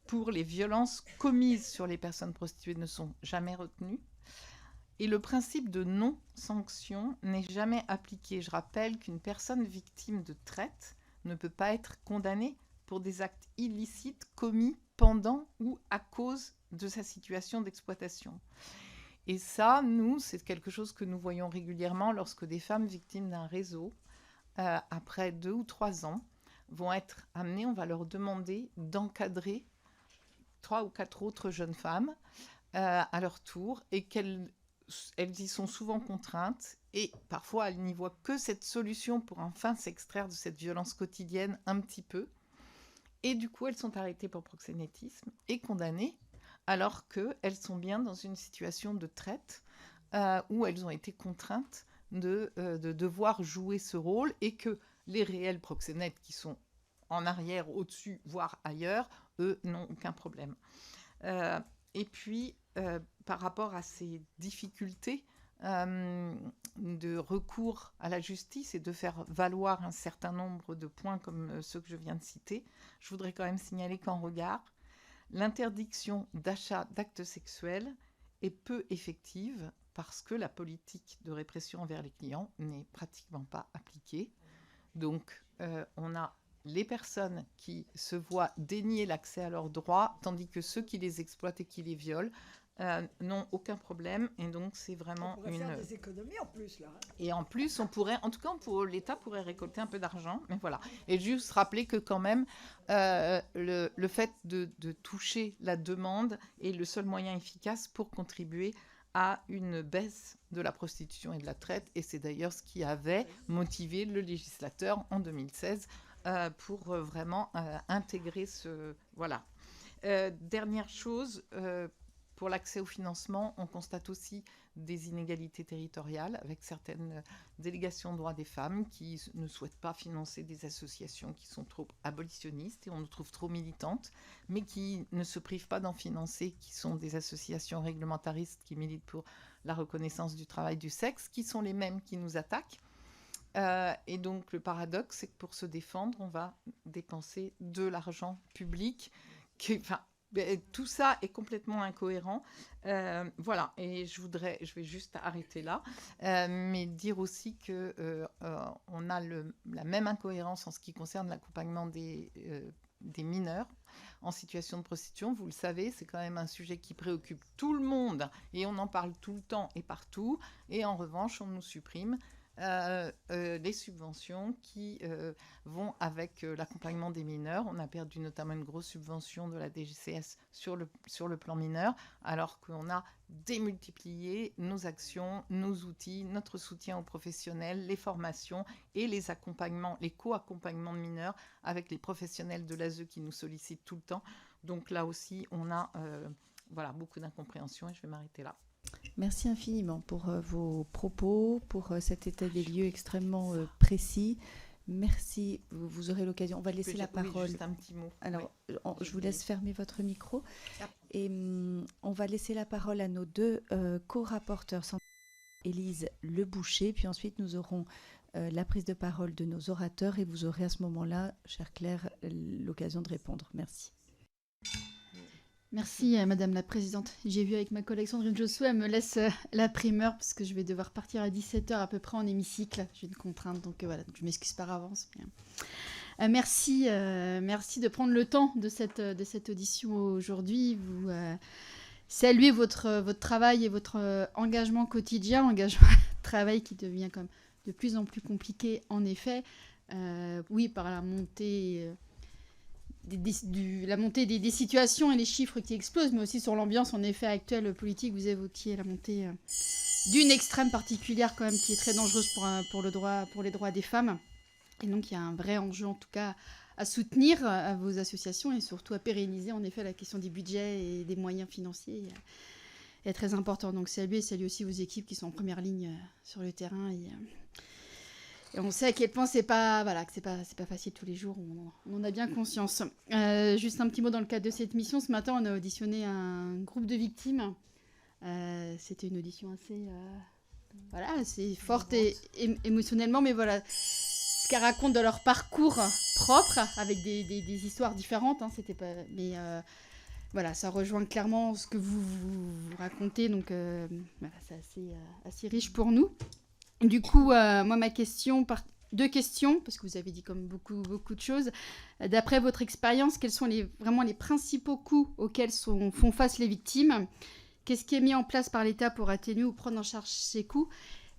pour les violences commises sur les personnes prostituées ne sont jamais retenues. Et le principe de non-sanction n'est jamais appliqué. Je rappelle qu'une personne victime de traite ne peut pas être condamnée pour des actes illicites commis pendant ou à cause de sa situation d'exploitation. Et ça, nous, c'est quelque chose que nous voyons régulièrement lorsque des femmes victimes d'un réseau, après 2 ou 3 ans, vont être amenées, on va leur demander d'encadrer 3 ou 4 autres jeunes femmes à leur tour, et qu'elles y sont souvent contraintes, et parfois elles n'y voient que cette solution pour enfin s'extraire de cette violence quotidienne un petit peu. Et du coup, elles sont arrêtées pour proxénétisme et condamnées, alors qu'elles sont bien dans une situation de traite où elles ont été contraintes de devoir jouer ce rôle, et que les réels proxénètes qui sont en arrière, au-dessus, voire ailleurs, eux, n'ont aucun problème. Et puis, par rapport à ces difficultés de recours à la justice et de faire valoir un certain nombre de points comme ceux que je viens de citer, je voudrais quand même signaler qu'en regard, l'interdiction d'achat d'actes sexuels est peu effective parce que la politique de répression envers les clients n'est pratiquement pas appliquée. Donc, on a les personnes qui se voient dénier l'accès à leurs droits, tandis que ceux qui les exploitent et qui les violent n'ont aucun problème. Et donc, c'est vraiment on pourrait faire des économies en plus, là. Et en plus, on pourrait, en tout cas, l'État pourrait récolter un peu d'argent. Mais voilà. Et juste rappeler que quand même, le fait de toucher la demande est le seul moyen efficace pour contribuer à une baisse de la prostitution et de la traite. Et c'est d'ailleurs ce qui avait motivé le législateur en 2016 pour vraiment intégrer ce... Voilà. Dernière chose, pour l'accès au financement, on constate aussi des inégalités territoriales avec certaines délégations droits des femmes qui ne souhaitent pas financer des associations qui sont trop abolitionnistes et on nous trouve trop militantes, mais qui ne se privent pas d'en financer, qui sont des associations réglementaristes qui militent pour la reconnaissance du travail du sexe, qui sont les mêmes qui nous attaquent. Et donc le paradoxe, c'est que pour se défendre, on va dépenser de l'argent public. Tout ça est complètement incohérent. Voilà, et je vais juste arrêter là, mais dire aussi qu'on a la même incohérence en ce qui concerne l'accompagnement des mineurs en situation de prostitution. Vous le savez, c'est quand même un sujet qui préoccupe tout le monde et on en parle tout le temps et partout. Et en revanche, on nous supprime les subventions qui vont avec l'accompagnement des mineurs. On a perdu notamment une grosse subvention de la DGCS sur le plan mineur, alors qu'on a démultiplié nos actions, nos outils, notre soutien aux professionnels, les formations et les accompagnements, les co-accompagnements de mineurs avec les professionnels de l'ASE qui nous sollicitent tout le temps. Donc là aussi, on a beaucoup d'incompréhension et je vais m'arrêter là. Merci infiniment pour vos propos, pour cet état des lieux extrêmement précis. Merci, vous aurez l'occasion. On va laisser la parole. Juste un petit mot. Alors, je vous laisse fermer votre micro. Et on va laisser la parole à nos deux co-rapporteurs, Élise Leboucher, puis ensuite nous aurons la prise de parole de nos orateurs et vous aurez à ce moment-là, chère Claire, l'occasion de répondre. Merci. Merci Madame la Présidente. J'ai vu avec ma collègue Sandrine Josso, elle me laisse la primeur parce que je vais devoir partir à 17h à peu près en hémicycle. J'ai une contrainte, donc voilà, donc je m'excuse par avance. Merci de prendre le temps de cette audition aujourd'hui. Vous saluez votre travail et votre engagement quotidien, travail qui devient comme de plus en plus compliqué en effet. Oui, par la montée... la montée des situations et les chiffres qui explosent, mais aussi sur l'ambiance en effet actuelle politique. Vous évoquiez la montée d'une extrême particulière quand même qui est très dangereuse pour les droits des femmes. Et donc il y a un vrai enjeu en tout cas à soutenir à vos associations et surtout à pérenniser en effet la question des budgets et des moyens financiers est très important. Donc saluer aussi vos équipes qui sont en première ligne sur le terrain et on sait à quel point c'est pas facile tous les jours, on en a bien conscience. Juste un petit mot dans le cadre de cette mission. Ce matin, on a auditionné un groupe de victimes. C'était une audition assez forte et émotionnellement, mais voilà, ce qu'elles racontent de leur parcours propre, avec des histoires différentes. Voilà, ça rejoint clairement ce que vous racontez, donc c'est assez riche pour nous. Du coup, moi, ma question, deux questions, parce que vous avez dit comme beaucoup de choses. D'après votre expérience, quels sont vraiment les principaux coûts auxquels font face les victimes ? Qu'est-ce qui est mis en place par l'État pour atténuer ou prendre en charge ces coûts ?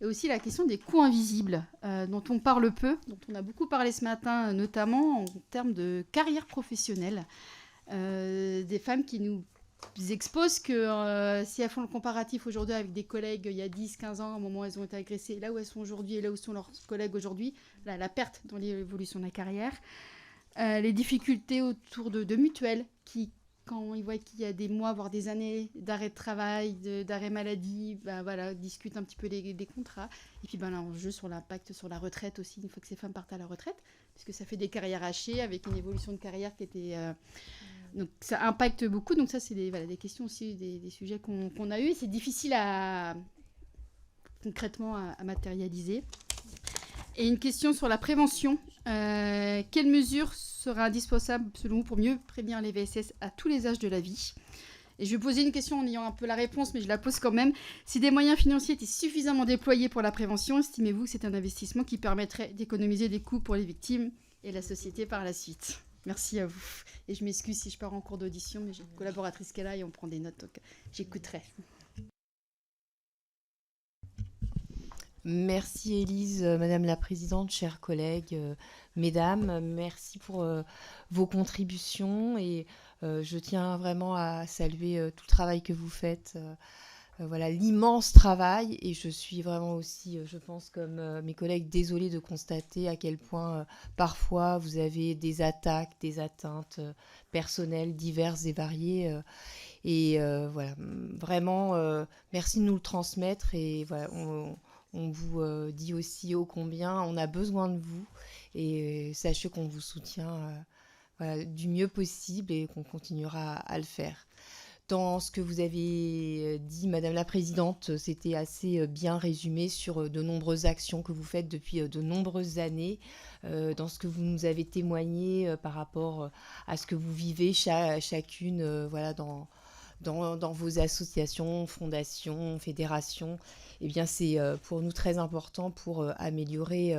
Et aussi la question des coûts invisibles, dont on parle peu, dont on a beaucoup parlé ce matin, notamment en termes de carrière professionnelle. Des femmes qui nous exposent que si elles font le comparatif aujourd'hui avec des collègues il y a 10-15 ans, au moment où elles ont été agressées, là où elles sont aujourd'hui et là où sont leurs collègues aujourd'hui, la perte dans l'évolution de la carrière, les difficultés autour de mutuelles qui, quand ils voient qu'il y a des mois, voire des années d'arrêt de travail, d'arrêt maladie, discutent un petit peu des contrats. Et puis l'enjeu sur l'impact sur la retraite aussi, une fois que ces femmes partent à la retraite, puisque ça fait des carrières hachées avec une évolution de carrière qui était... Donc ça impacte beaucoup. Donc ça, c'est des questions aussi, des sujets qu'on a eus. C'est difficile concrètement à matérialiser. Et une question sur la prévention. Quelles mesures seraient indispensables, selon vous, pour mieux prévenir les VSS à tous les âges de la vie ? Et je vais poser une question en ayant un peu la réponse, mais je la pose quand même. Si des moyens financiers étaient suffisamment déployés pour la prévention, estimez-vous que c'est un investissement qui permettrait d'économiser des coûts pour les victimes et la société par la suite ? Merci à vous. Et je m'excuse si je pars en cours d'audition, mais j'ai une collaboratrice qui est là et on prend des notes, donc j'écouterai. Merci Élise, Madame la Présidente, chers collègues, mesdames, merci pour vos contributions et je tiens vraiment à saluer tout le travail que vous faites. Voilà l'immense travail et je suis vraiment aussi, je pense comme mes collègues, désolée de constater à quel point parfois vous avez des attaques, des atteintes personnelles diverses et variées et voilà, vraiment merci de nous le transmettre et voilà, on vous dit aussi ô combien on a besoin de vous et sachez qu'on vous soutient voilà, du mieux possible et qu'on continuera à le faire. Dans ce que vous avez dit, Madame la Présidente, c'était assez bien résumé sur de nombreuses actions que vous faites depuis de nombreuses années, dans ce que vous nous avez témoigné par rapport à ce que vous vivez chacune voilà, dans vos associations, fondations, fédérations. Eh bien, c'est pour nous très important pour améliorer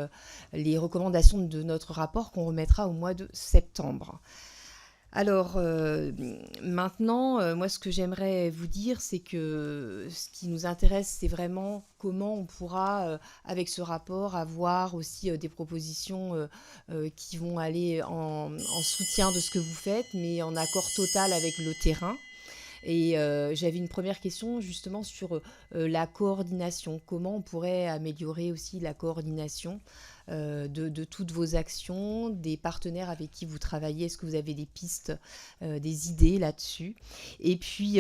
les recommandations de notre rapport qu'on remettra au mois de septembre. Alors, maintenant, moi, ce que j'aimerais vous dire, c'est que ce qui nous intéresse, c'est vraiment comment on pourra, avec ce rapport, avoir aussi des propositions qui vont aller en soutien de ce que vous faites, mais en accord total avec le terrain. Et j'avais une première question justement sur la coordination. Comment on pourrait améliorer aussi la coordination de toutes vos actions, des partenaires avec qui vous travaillez? Est-ce que vous avez des pistes, des idées là-dessus? Et puis,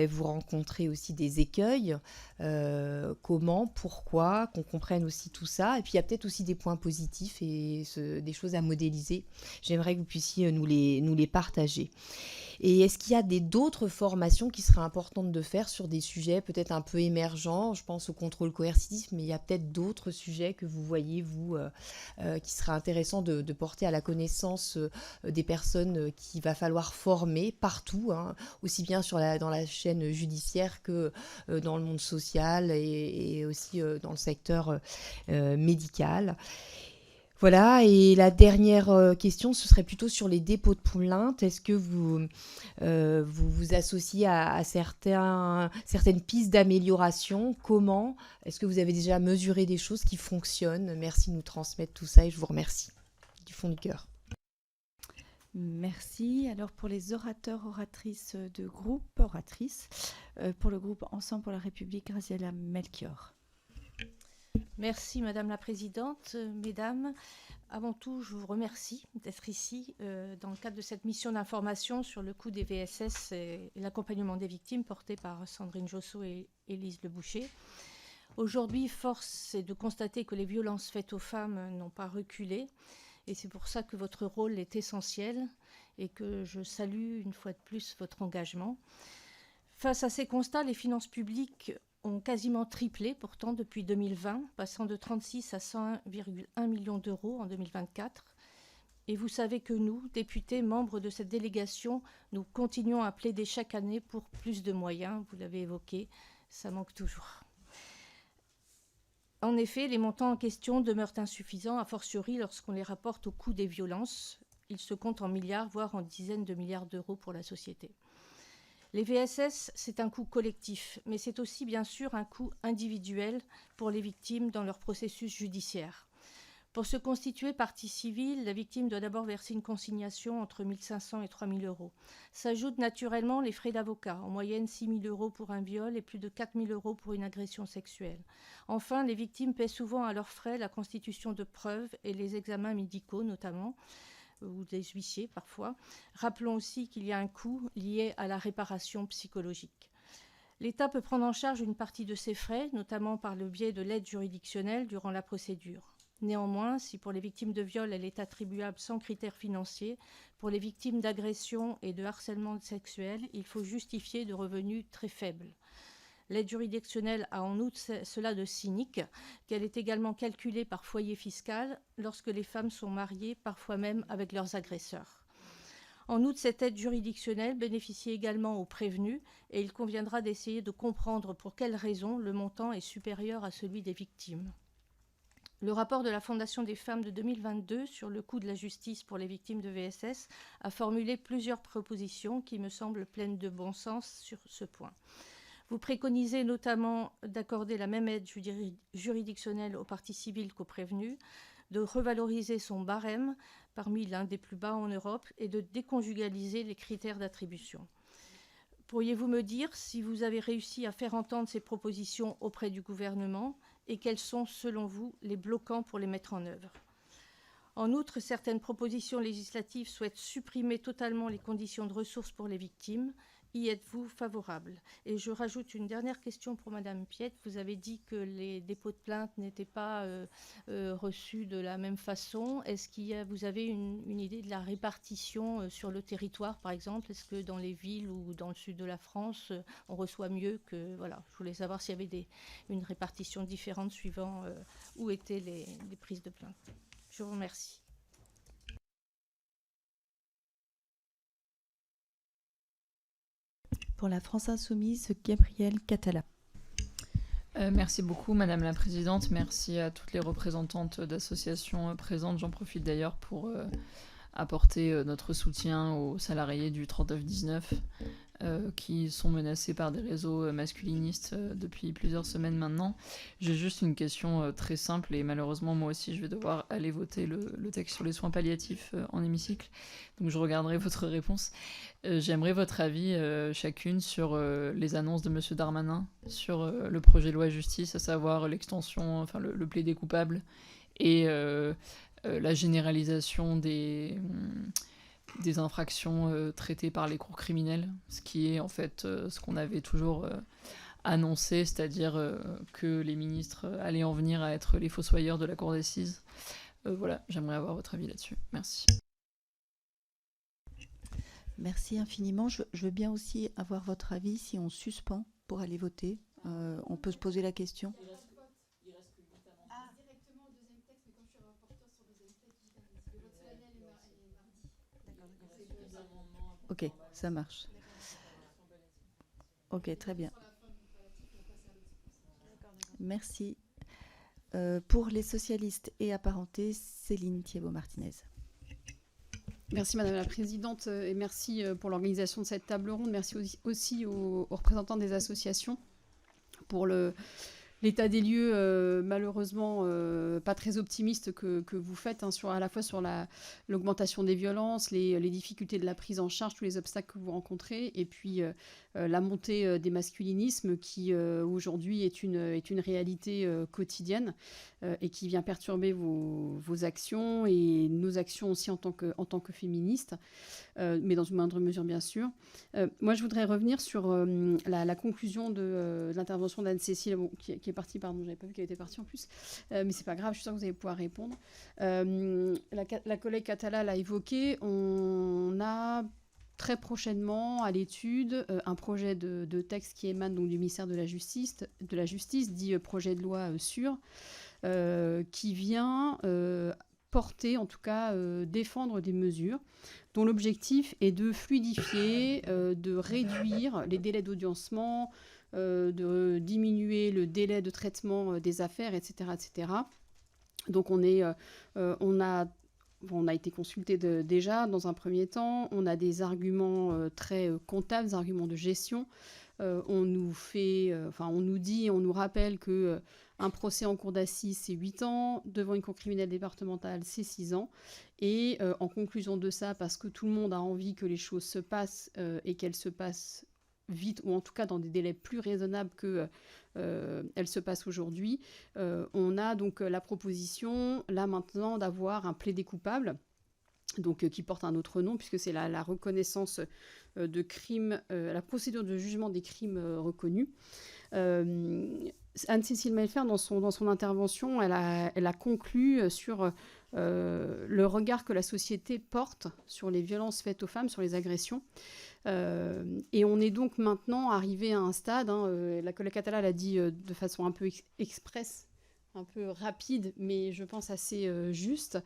vous rencontrez aussi des écueils. comment, pourquoi, qu'on comprenne aussi tout ça. Et puis il y a peut-être aussi des points positifs et des choses à modéliser. J'aimerais que vous puissiez nous les partager. Et est-ce qu'il y a d'autres formations qui seraient importantes de faire sur des sujets peut-être un peu émergents? Je pense au contrôle coercitif, mais il y a peut-être d'autres sujets que vous voyez, vous, qui seraient intéressants de porter à la connaissance des personnes qu'il va falloir former partout, hein, aussi bien dans la chaîne judiciaire que dans le monde social et aussi dans le secteur médical. Voilà, et la dernière question, ce serait plutôt sur les dépôts de plainte. Est-ce que vous vous associez à certaines pistes d'amélioration? Comment? Est-ce que vous avez déjà mesuré des choses qui fonctionnent? Merci de nous transmettre tout ça et je vous remercie du fond du cœur. Merci. Alors pour les orateurs, oratrices de groupe, pour le groupe Ensemble pour la République, Graziella Melchior. Merci Madame la Présidente. Mesdames, avant tout, je vous remercie d'être ici dans le cadre de cette mission d'information sur le coût des VSS et l'accompagnement des victimes portée par Sandrine Josso et Élise Leboucher. Aujourd'hui, force est de constater que les violences faites aux femmes n'ont pas reculé et c'est pour ça que votre rôle est essentiel et que je salue une fois de plus votre engagement. Face à ces constats, les finances publiques ont quasiment triplé pourtant depuis 2020, passant de 36 à 101,1 millions d'euros en 2024. Et vous savez que nous, députés, membres de cette délégation, nous continuons à plaider chaque année pour plus de moyens. Vous l'avez évoqué, ça manque toujours. En effet, les montants en question demeurent insuffisants, a fortiori lorsqu'on les rapporte au coût des violences. Ils se comptent en milliards, voire en dizaines de milliards d'euros pour la société. Les VSS, c'est un coût collectif, mais c'est aussi bien sûr un coût individuel pour les victimes dans leur processus judiciaire. Pour se constituer partie civile, la victime doit d'abord verser une consignation entre 1 500 et 3 000 euros. S'ajoutent naturellement les frais d'avocat, en moyenne 6 000 euros pour un viol et plus de 4 000 euros pour une agression sexuelle. Enfin, les victimes paient souvent à leurs frais la constitution de preuves et les examens médicaux notamment, ou des huissiers parfois. Rappelons aussi qu'il y a un coût lié à la réparation psychologique. L'État peut prendre en charge une partie de ces frais, notamment par le biais de l'aide juridictionnelle durant la procédure. Néanmoins, si pour les victimes de viol, elle est attribuable sans critères financiers, pour les victimes d'agression et de harcèlement sexuel, il faut justifier de revenus très faibles. L'aide juridictionnelle a en outre cela de cynique, qu'elle est également calculée par foyer fiscal lorsque les femmes sont mariées, parfois même avec leurs agresseurs. En outre, cette aide juridictionnelle bénéficie également aux prévenus et il conviendra d'essayer de comprendre pour quelles raisons le montant est supérieur à celui des victimes. Le rapport de la Fondation des femmes de 2022 sur le coût de la justice pour les victimes de VSS a formulé plusieurs propositions qui me semblent pleines de bon sens sur ce point. Vous préconisez notamment d'accorder la même aide juridictionnelle aux parties civiles qu'aux prévenus, de revaloriser son barème, parmi l'un des plus bas en Europe, et de déconjugaliser les critères d'attribution. Pourriez-vous me dire si vous avez réussi à faire entendre ces propositions auprès du gouvernement et quels sont, selon vous, les bloquants pour les mettre en œuvre? En outre, certaines propositions législatives souhaitent supprimer totalement les conditions de ressources pour les victimes. Y êtes-vous favorable? Et je rajoute une dernière question pour Madame Piette. Vous avez dit que les dépôts de plainte n'étaient pas reçus de la même façon. Est-ce vous avez une idée de la répartition sur le territoire, par exemple? Est-ce que dans les villes ou dans le sud de la France, on reçoit mieux que... Voilà, je voulais savoir s'il y avait une répartition différente suivant où étaient les prises de plainte. Je vous remercie. Pour la France Insoumise, Gabrielle Catala. Merci beaucoup Madame la Présidente, merci à toutes les représentantes d'associations présentes. J'en profite d'ailleurs pour apporter notre soutien aux salariés du 3919 qui sont menacés par des réseaux masculinistes depuis plusieurs semaines maintenant. J'ai juste une question très simple et malheureusement moi aussi je vais devoir aller voter le texte sur les soins palliatifs en hémicycle, donc je regarderai votre réponse. J'aimerais votre avis chacune sur les annonces de Monsieur Darmanin sur le projet de loi justice, à savoir l'extension, enfin le plaidé coupable et la généralisation des infractions traitées par les cours criminels, ce qui est en fait ce qu'on avait toujours annoncé, c'est-à-dire que les ministres allaient en venir à être les fossoyeurs de la cour d'assises. Voilà, j'aimerais avoir votre avis là-dessus. Merci. Merci infiniment. Je veux bien aussi avoir votre avis si on suspend pour aller voter. On peut se poser la question. Ok, ça marche. Ok, très bien. Merci. Pour les socialistes et apparentés, Céline Thiébaut-Martinez. Merci Madame la Présidente et merci pour l'organisation de cette table ronde. Merci aussi aux représentants des associations pour l'état des lieux, malheureusement pas très optimiste que vous faites, à la fois sur l'augmentation des violences, les difficultés de la prise en charge, tous les obstacles que vous rencontrez, et puis la montée des masculinismes qui aujourd'hui est une réalité quotidienne et qui vient perturber vos actions et nos actions aussi en tant que féministes, mais dans une moindre mesure bien sûr. Moi je voudrais revenir sur la conclusion de l'intervention d'Anne-Cécile qui est partie, pardon, j'avais pas vu qu'elle était partie en plus, mais c'est pas grave, je suis sûre que vous allez pouvoir répondre. La collègue Catala l'a évoqué, on a très prochainement à l'étude un projet de texte qui émane donc du ministère de la Justice dit projet de loi sûr, qui vient porter, en tout cas défendre des mesures dont l'objectif est de fluidifier, de réduire les délais d'audiencement, de diminuer le délai de traitement des affaires, etc. etc. Donc on a été consulté déjà dans un premier temps, on a des arguments très comptables, des arguments de gestion. On nous dit, on nous rappelle que un procès en cour d'assises, c'est 8 ans, devant une cour criminelle départementale, c'est 6 ans. Et en conclusion de ça, parce que tout le monde a envie que les choses se passent et qu'elles se passent vite, ou en tout cas dans des délais plus raisonnables qu'elles se passent aujourd'hui, on a donc la proposition, là maintenant, d'avoir un plaidé coupable, donc qui porte un autre nom, puisque c'est la reconnaissance de crimes, la procédure de jugement des crimes reconnus. Anne-Cécile Mailfer, dans son intervention, elle a conclu sur le regard que la société porte sur les violences faites aux femmes, sur les agressions. Et on est donc maintenant arrivé à un stade, la collègue Catala l'a dit de façon un peu express, un peu rapide, mais je pense assez juste.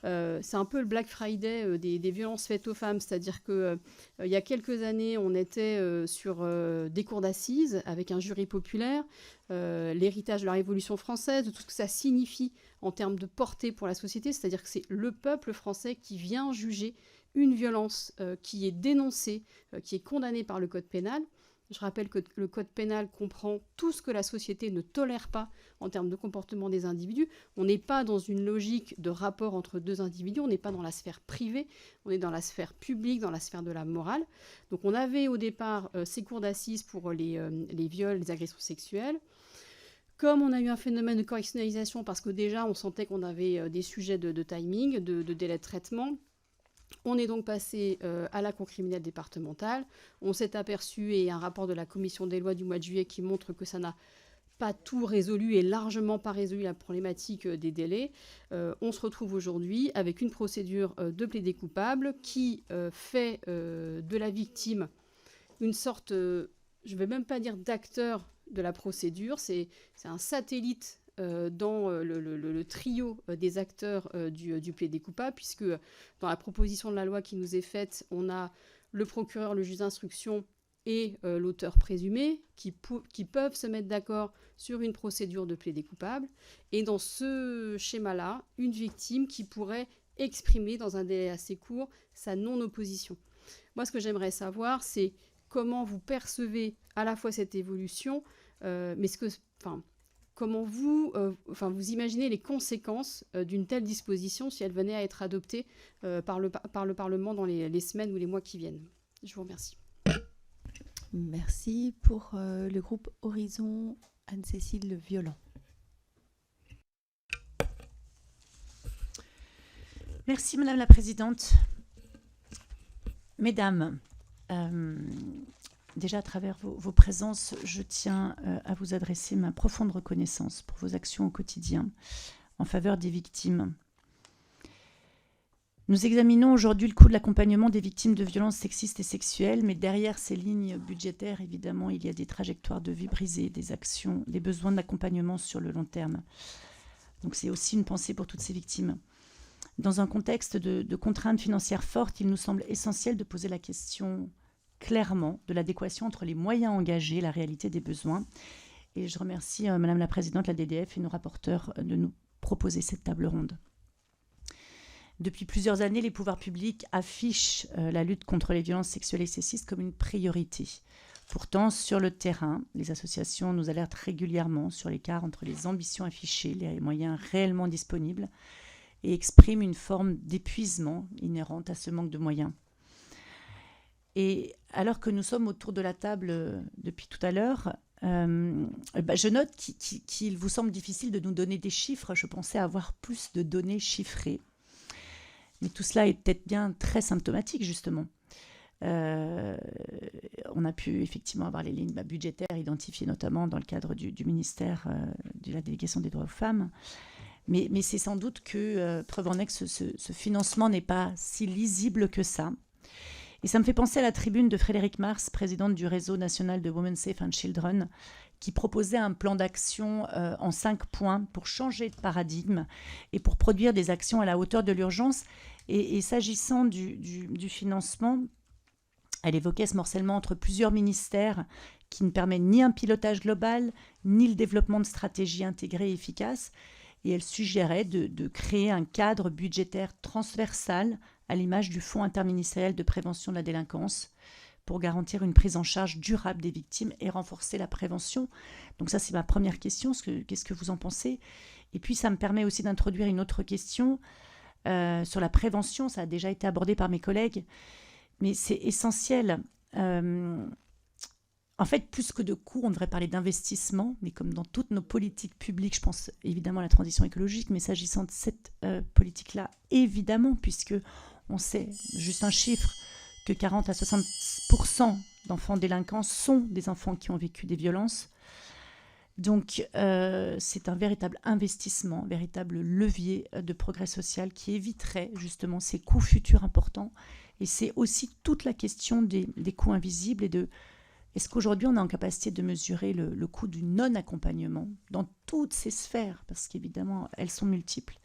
C'est un peu le Black Friday des violences faites aux femmes, c'est-à-dire que il y a quelques années, on était sur des cours d'assises avec un jury populaire, l'héritage de la Révolution française, de tout ce que ça signifie en termes de portée pour la société, c'est-à-dire que c'est le peuple français qui vient juger une violence qui est dénoncée, qui est condamnée par le Code pénal. Je rappelle que le Code pénal comprend tout ce que la société ne tolère pas en termes de comportement des individus. On n'est pas dans une logique de rapport entre deux individus, on n'est pas dans la sphère privée, on est dans la sphère publique, dans la sphère de la morale. Donc on avait au départ ces cours d'assises pour les viols, les agressions sexuelles. Comme on a eu un phénomène de correctionnalisation, parce que déjà on sentait qu'on avait des sujets de timing, de délai de traitement, on est donc passé à la cour criminelle départementale. On s'est aperçu, et un rapport de la commission des lois du mois de juillet qui montre que ça n'a pas tout résolu et largement pas résolu la problématique des délais. On se retrouve aujourd'hui avec une procédure de plaidé coupable qui fait de la victime une sorte, je ne vais même pas dire d'acteur de la procédure, c'est un satellite dans le trio des acteurs du plaidé coupable, puisque dans la proposition de la loi qui nous est faite, on a le procureur, le juge d'instruction et l'auteur présumé qui peuvent se mettre d'accord sur une procédure de plaidé coupable. Et dans ce schéma-là, une victime qui pourrait exprimer dans un délai assez court sa non-opposition. Moi, ce que j'aimerais savoir, c'est comment vous percevez à la fois cette évolution, mais comment vous imaginez les conséquences d'une telle disposition si elle venait à être adoptée par le Parlement dans les semaines ou les mois qui viennent. Je vous remercie. Merci. Pour le groupe Horizon, Anne-Cécile Violent. Merci Madame la Présidente. Mesdames, déjà à travers vos présences, je tiens à vous adresser ma profonde reconnaissance pour vos actions au quotidien en faveur des victimes. Nous examinons aujourd'hui le coût de l'accompagnement des victimes de violences sexistes et sexuelles, mais derrière ces lignes budgétaires, évidemment, il y a des trajectoires de vie brisées, des actions, des besoins d'accompagnement sur le long terme. Donc c'est aussi une pensée pour toutes ces victimes. Dans un contexte de contraintes financières fortes, il nous semble essentiel de poser la question clairement de l'adéquation entre les moyens engagés et la réalité des besoins. Et je remercie Madame la Présidente, la DDF et nos rapporteurs de nous proposer cette table ronde. Depuis plusieurs années, les pouvoirs publics affichent la lutte contre les violences sexuelles et sexistes comme une priorité. Pourtant, sur le terrain, les associations nous alertent régulièrement sur l'écart entre les ambitions affichées, les moyens réellement disponibles, et expriment une forme d'épuisement inhérente à ce manque de moyens. Et alors que nous sommes autour de la table depuis tout à l'heure, je note qu'il vous semble difficile de nous donner des chiffres. Je pensais avoir plus de données chiffrées. Mais tout cela est peut-être bien très symptomatique, justement. On a pu effectivement avoir les lignes budgétaires identifiées, notamment dans le cadre du ministère de la délégation des droits aux femmes. Mais c'est sans doute que, preuve en est que ce financement n'est pas si lisible que ça. Et ça me fait penser à la tribune de Frédérique Mars, présidente du réseau national de Women Safe and Children, qui proposait un plan d'action en 5 points pour changer de paradigme et pour produire des actions à la hauteur de l'urgence. Et s'agissant du financement, elle évoquait ce morcellement entre plusieurs ministères qui ne permet ni un pilotage global, ni le développement de stratégies intégrées et efficaces. Et elle suggérait de créer un cadre budgétaire transversal à l'image du Fonds interministériel de prévention de la délinquance pour garantir une prise en charge durable des victimes et renforcer la prévention. Donc ça, c'est ma première question. Qu'est-ce que vous en pensez? Et puis, ça me permet aussi d'introduire une autre question sur la prévention. Ça a déjà été abordé par mes collègues, mais c'est essentiel. En fait, plus que de coûts, on devrait parler d'investissement, mais comme dans toutes nos politiques publiques, je pense évidemment à la transition écologique, mais s'agissant de cette politique-là, évidemment, puisque on sait, juste un chiffre, que 40 à 60% d'enfants délinquants sont des enfants qui ont vécu des violences. Donc, c'est un véritable investissement, un véritable levier de progrès social qui éviterait justement ces coûts futurs importants. Et c'est aussi toute la question des coûts invisibles et de est-ce qu'aujourd'hui on est en capacité de mesurer le coût du non-accompagnement dans toutes ces sphères, parce qu'évidemment elles sont multiples.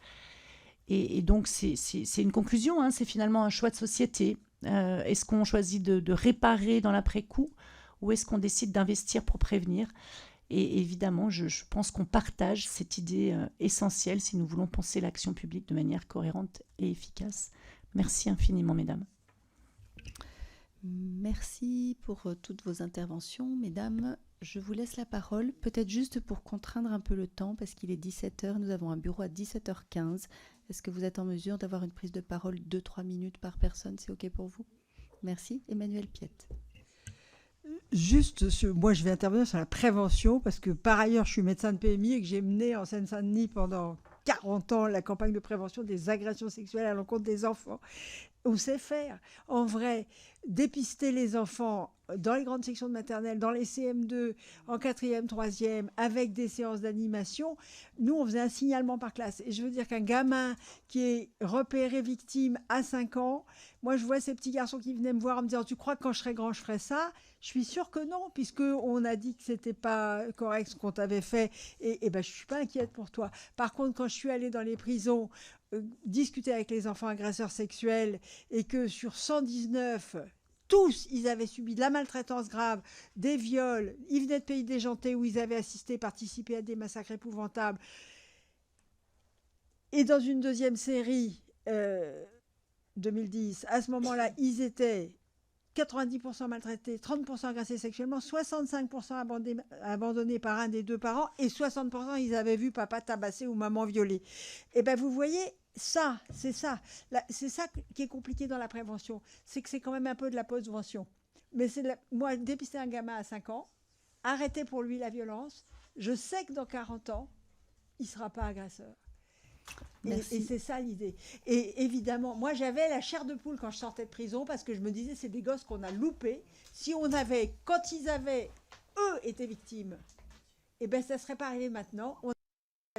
Et donc c'est une conclusion, hein, c'est finalement un choix de société. Est-ce qu'on choisit de réparer dans l'après-coup ou est-ce qu'on décide d'investir pour prévenir? Et évidemment, je pense qu'on partage cette idée essentielle si nous voulons penser l'action publique de manière cohérente et efficace. Merci infiniment, mesdames. Merci pour toutes vos interventions, mesdames. Je vous laisse la parole, peut-être juste pour contraindre un peu le temps, parce qu'il est 17h, nous avons un bureau à 17h15. Est-ce que vous êtes en mesure d'avoir une prise de parole 2-3 minutes par personne? C'est OK pour vous? Merci. Emmanuel Piette. Juste, moi je vais intervenir sur la prévention, parce que par ailleurs je suis médecin de PMI et que j'ai mené en Seine-Saint-Denis pendant 40 ans la campagne de prévention des agressions sexuelles à l'encontre des enfants. On sait faire. En vrai, dépister les enfants dans les grandes sections de maternelle, dans les CM2, en 4e, 3e, avec des séances d'animation. Nous, on faisait un signalement par classe. Et je veux dire qu'un gamin qui est repéré victime à 5 ans, moi, je vois ces petits garçons qui venaient me voir en me disant « Tu crois que quand je serai grand, je ferai ça ?» Je suis sûre que non, puisqu'on a dit que ce n'était pas correct ce qu'on t'avait fait. Et ben, je ne suis pas inquiète pour toi. Par contre, quand je suis allée dans les prisons, discuter avec les enfants agresseurs sexuels et que sur 119, tous, ils avaient subi de la maltraitance grave, des viols, ils venaient de pays déjantés où ils avaient participé à des massacres épouvantables. Et dans une deuxième série, 2010, à ce moment-là, ils étaient 90% maltraités, 30% agressés sexuellement, 65% abandonnés par un des deux parents et 60% ils avaient vu papa tabassé ou maman violée. Et bien vous voyez, ça, c'est ça. C'est ça qui est compliqué dans la prévention. C'est que c'est quand même un peu de la postvention. Mais moi, dépister un gamin à 5 ans, arrêter pour lui la violence, je sais que dans 40 ans, il ne sera pas agresseur. Et c'est ça l'idée. Et évidemment, moi j'avais la chair de poule quand je sortais de prison parce que je me disais c'est des gosses qu'on a loupés. Si on avait, quand ils avaient, eux, été victimes, eh ben ça ne serait pas arrivé maintenant.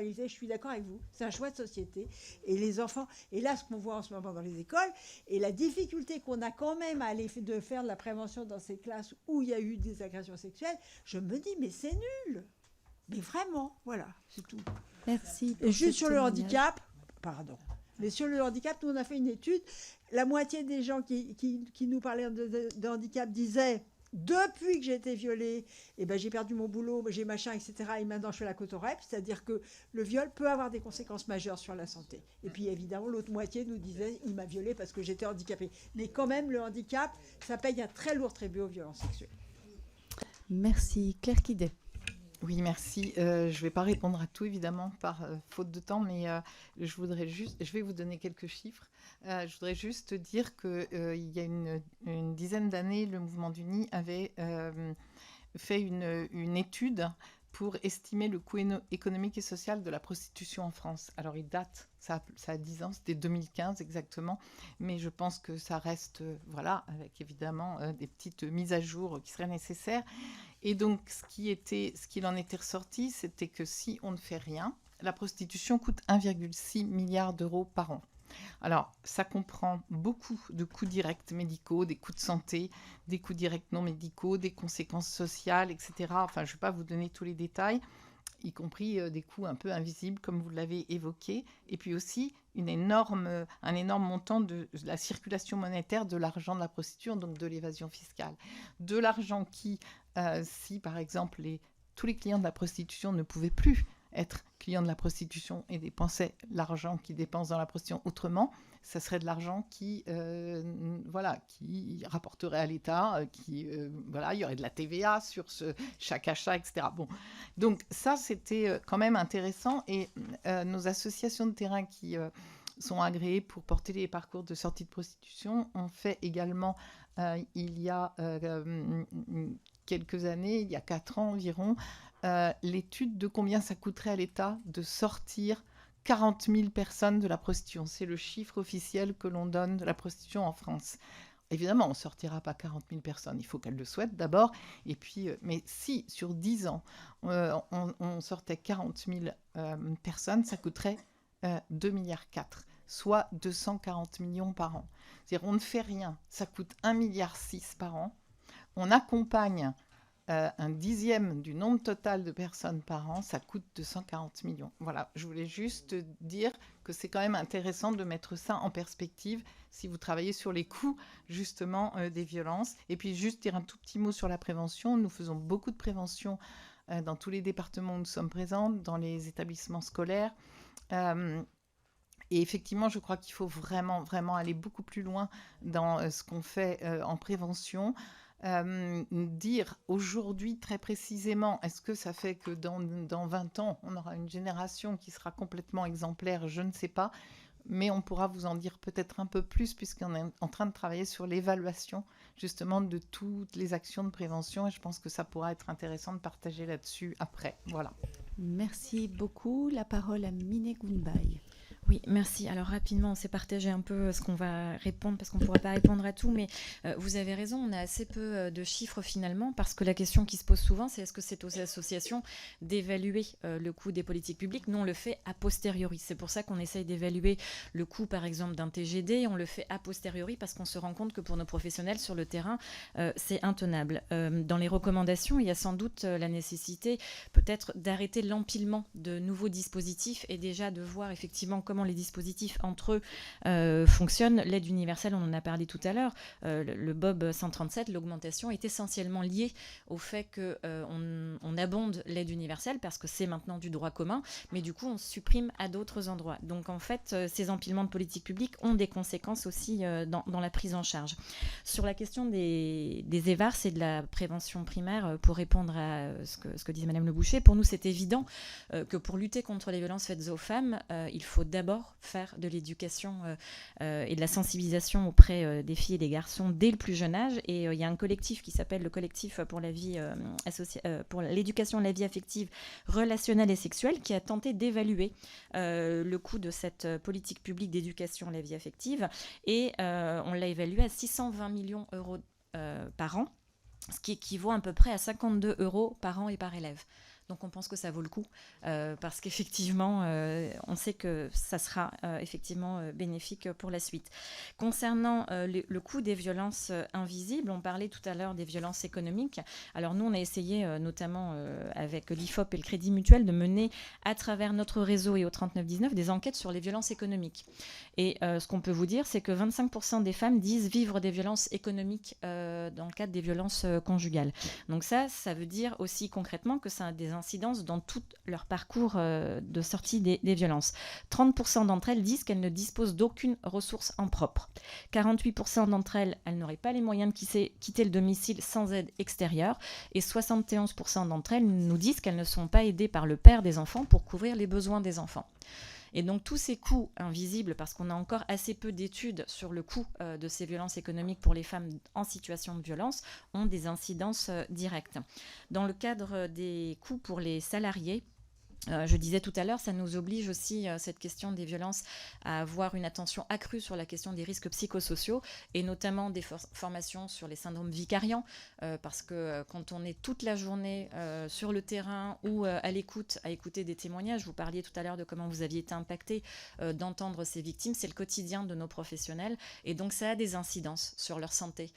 Je suis d'accord avec vous, c'est un choix de société. Et les enfants, et là ce qu'on voit en ce moment dans les écoles, et la difficulté qu'on a quand même à aller de faire de la prévention dans ces classes où il y a eu des agressions sexuelles, je me dis mais c'est nul. Mais vraiment, voilà, c'est tout. Merci. Et juste sur le handicap, mais sur le handicap, nous on a fait une étude, la moitié des gens qui nous parlaient de handicap disaient depuis que j'ai été violée, eh ben, j'ai perdu mon boulot, j'ai machin, etc. Et maintenant, je fais la cotorep. C'est-à-dire que le viol peut avoir des conséquences majeures sur la santé. Et puis, évidemment, l'autre moitié nous disait il m'a violée parce que j'étais handicapée. Mais quand même, le handicap, ça paye un très lourd tribut aux violences sexuelles. Merci. Claire Quidet. Oui, merci. Je ne vais pas répondre à tout, évidemment, par faute de temps, mais je vais vous donner quelques chiffres. Je voudrais juste dire qu'il y a une dizaine d'années, le Mouvement du Nid avait fait une étude pour estimer le coût économique et social de la prostitution en France. Alors, il date, ça a 10 ans, c'était 2015 exactement, mais je pense que ça reste, voilà, avec évidemment des petites mises à jour qui seraient nécessaires. Et donc, ce qu'il en était ressorti, c'était que si on ne fait rien, la prostitution coûte 1,6 milliard d'euros par an. Alors, ça comprend beaucoup de coûts directs médicaux, des coûts de santé, des coûts directs non médicaux, des conséquences sociales, etc. Enfin, je ne vais pas vous donner tous les détails, y compris des coûts un peu invisibles, comme vous l'avez évoqué. Et puis aussi, un énorme montant de la circulation monétaire de l'argent de la prostitution, donc de l'évasion fiscale. De l'argent qui, si par exemple tous les clients de la prostitution ne pouvaient plus être clients de la prostitution et dépensaient l'argent qu'ils dépensent dans la prostitution autrement, ça serait de l'argent qui rapporterait à l'État, il y aurait de la TVA sur chaque achat, etc. Bon, donc ça, c'était quand même intéressant. Et nos associations de terrain qui sont agréées pour porter les parcours de sortie de prostitution ont fait également, il y a quelques années, il y a 4 ans environ, l'étude de combien ça coûterait à l'État de sortir 40 000 personnes de la prostitution. C'est le chiffre officiel que l'on donne de la prostitution en France. Évidemment, on ne sortira pas 40 000 personnes. Il faut qu'elles le souhaitent d'abord. Et puis, mais si sur 10 ans, on sortait 40 000 personnes, ça coûterait 2,4 milliards, soit 240 millions par an. C'est-à-dire, on ne fait rien. Ça coûte 1,6 milliard par an. On accompagne un dixième du nombre total de personnes par an, ça coûte 240 millions. Voilà, je voulais juste dire que c'est quand même intéressant de mettre ça en perspective si vous travaillez sur les coûts, justement, des violences. Et puis, juste dire un tout petit mot sur la prévention. Nous faisons beaucoup de prévention dans tous les départements où nous sommes présents, dans les établissements scolaires. Et effectivement, je crois qu'il faut vraiment, vraiment aller beaucoup plus loin dans ce qu'on fait en prévention. Dire aujourd'hui très précisément, est-ce que ça fait que dans 20 ans, on aura une génération qui sera complètement exemplaire? Je ne sais pas, mais on pourra vous en dire peut-être un peu plus puisqu'on est en train de travailler sur l'évaluation justement de toutes les actions de prévention et je pense que ça pourra être intéressant de partager là-dessus après. Voilà. Merci beaucoup. La parole à Miné Gounbaï. Oui, merci. Alors rapidement, on s'est partagé un peu ce qu'on va répondre parce qu'on ne pourra pas répondre à tout, mais vous avez raison, on a assez peu de chiffres finalement parce que la question qui se pose souvent, c'est est-ce que c'est aux associations d'évaluer le coût des politiques publiques? Nous, on le fait a posteriori. C'est pour ça qu'on essaye d'évaluer le coût, par exemple, d'un TGD. On le fait a posteriori parce qu'on se rend compte que pour nos professionnels sur le terrain, c'est intenable. Dans les recommandations, il y a sans doute la nécessité peut-être d'arrêter l'empilement de nouveaux dispositifs et déjà de voir effectivement comment les dispositifs entre eux fonctionnent. L'aide universelle, on en a parlé tout à l'heure, le BOB 137, l'augmentation est essentiellement liée au fait qu'on abonde l'aide universelle parce que c'est maintenant du droit commun, mais du coup on supprime à d'autres endroits. Donc en fait, ces empilements de politiques publiques ont des conséquences aussi dans la prise en charge. Sur la question des EVARS et de la prévention primaire, pour répondre à ce que disait Madame Le Boucher, pour nous c'est évident que pour lutter contre les violences faites aux femmes, il faut d'abord d'abord faire de l'éducation et de la sensibilisation auprès des filles et des garçons dès le plus jeune âge. Et il y a un collectif qui s'appelle le collectif pour la vie pour l'éducation de la vie affective, relationnelle et sexuelle, qui a tenté d'évaluer le coût de cette politique publique d'éducation à la vie affective. Et on l'a évalué à 620 millions d'euros par an, ce qui équivaut à peu près à 52 € par an et par élève. Donc on pense que ça vaut le coup parce qu'effectivement, on sait que ça sera effectivement bénéfique pour la suite. Concernant le coût des violences invisibles, on parlait tout à l'heure des violences économiques. Alors nous, on a essayé notamment avec l'IFOP et le Crédit Mutuel de mener à travers notre réseau et au 3919 des enquêtes sur les violences économiques. Et ce qu'on peut vous dire, c'est que 25% des femmes disent vivre des violences économiques dans le cadre des violences conjugales. Donc ça veut dire aussi concrètement que ça a des incidences dans tout leur parcours de sortie des violences. 30% d'entre elles disent qu'elles ne disposent d'aucune ressource en propre. 48% d'entre elles, elles n'auraient pas les moyens de quitter le domicile sans aide extérieure. Et 71% d'entre elles nous disent qu'elles ne sont pas aidées par le père des enfants pour couvrir les besoins des enfants. Et donc tous ces coûts invisibles, parce qu'on a encore assez peu d'études sur le coût de ces violences économiques pour les femmes en situation de violence, ont des incidences directes. Dans le cadre des coûts pour les salariés, je disais tout à l'heure, ça nous oblige aussi, cette question des violences, à avoir une attention accrue sur la question des risques psychosociaux et notamment des formations sur les syndromes vicariants, parce que quand on est toute la journée sur le terrain ou à l'écoute, à écouter des témoignages, vous parliez tout à l'heure de comment vous aviez été impacté d'entendre ces victimes, c'est le quotidien de nos professionnels et donc ça a des incidences sur leur santé.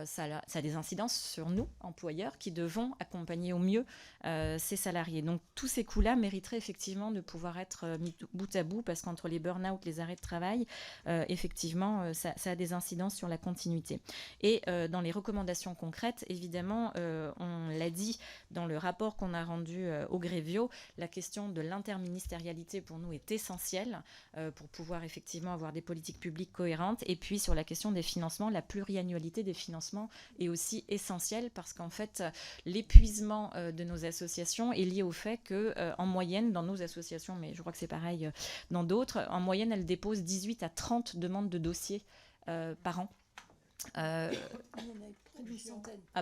Ça a des incidences sur nous, employeurs, qui devons accompagner au mieux ces salariés. Donc tous ces coûts-là mériteraient effectivement de pouvoir être mis bout à bout, parce qu'entre les burn-out, les arrêts de travail, effectivement, ça a des incidences sur la continuité. Et dans les recommandations concrètes, évidemment, on l'a dit dans le rapport qu'on a rendu au Grevio, la question de l'interministérialité pour nous est essentielle pour pouvoir effectivement avoir des politiques publiques cohérentes. Et puis sur la question des financements, la pluriannualité des financement est aussi essentiel parce qu'en fait, l'épuisement de nos associations est lié au fait que, en moyenne, dans nos associations, mais je crois que c'est pareil dans d'autres, en moyenne, elles déposent 18 à 30 demandes de dossiers par an. Ah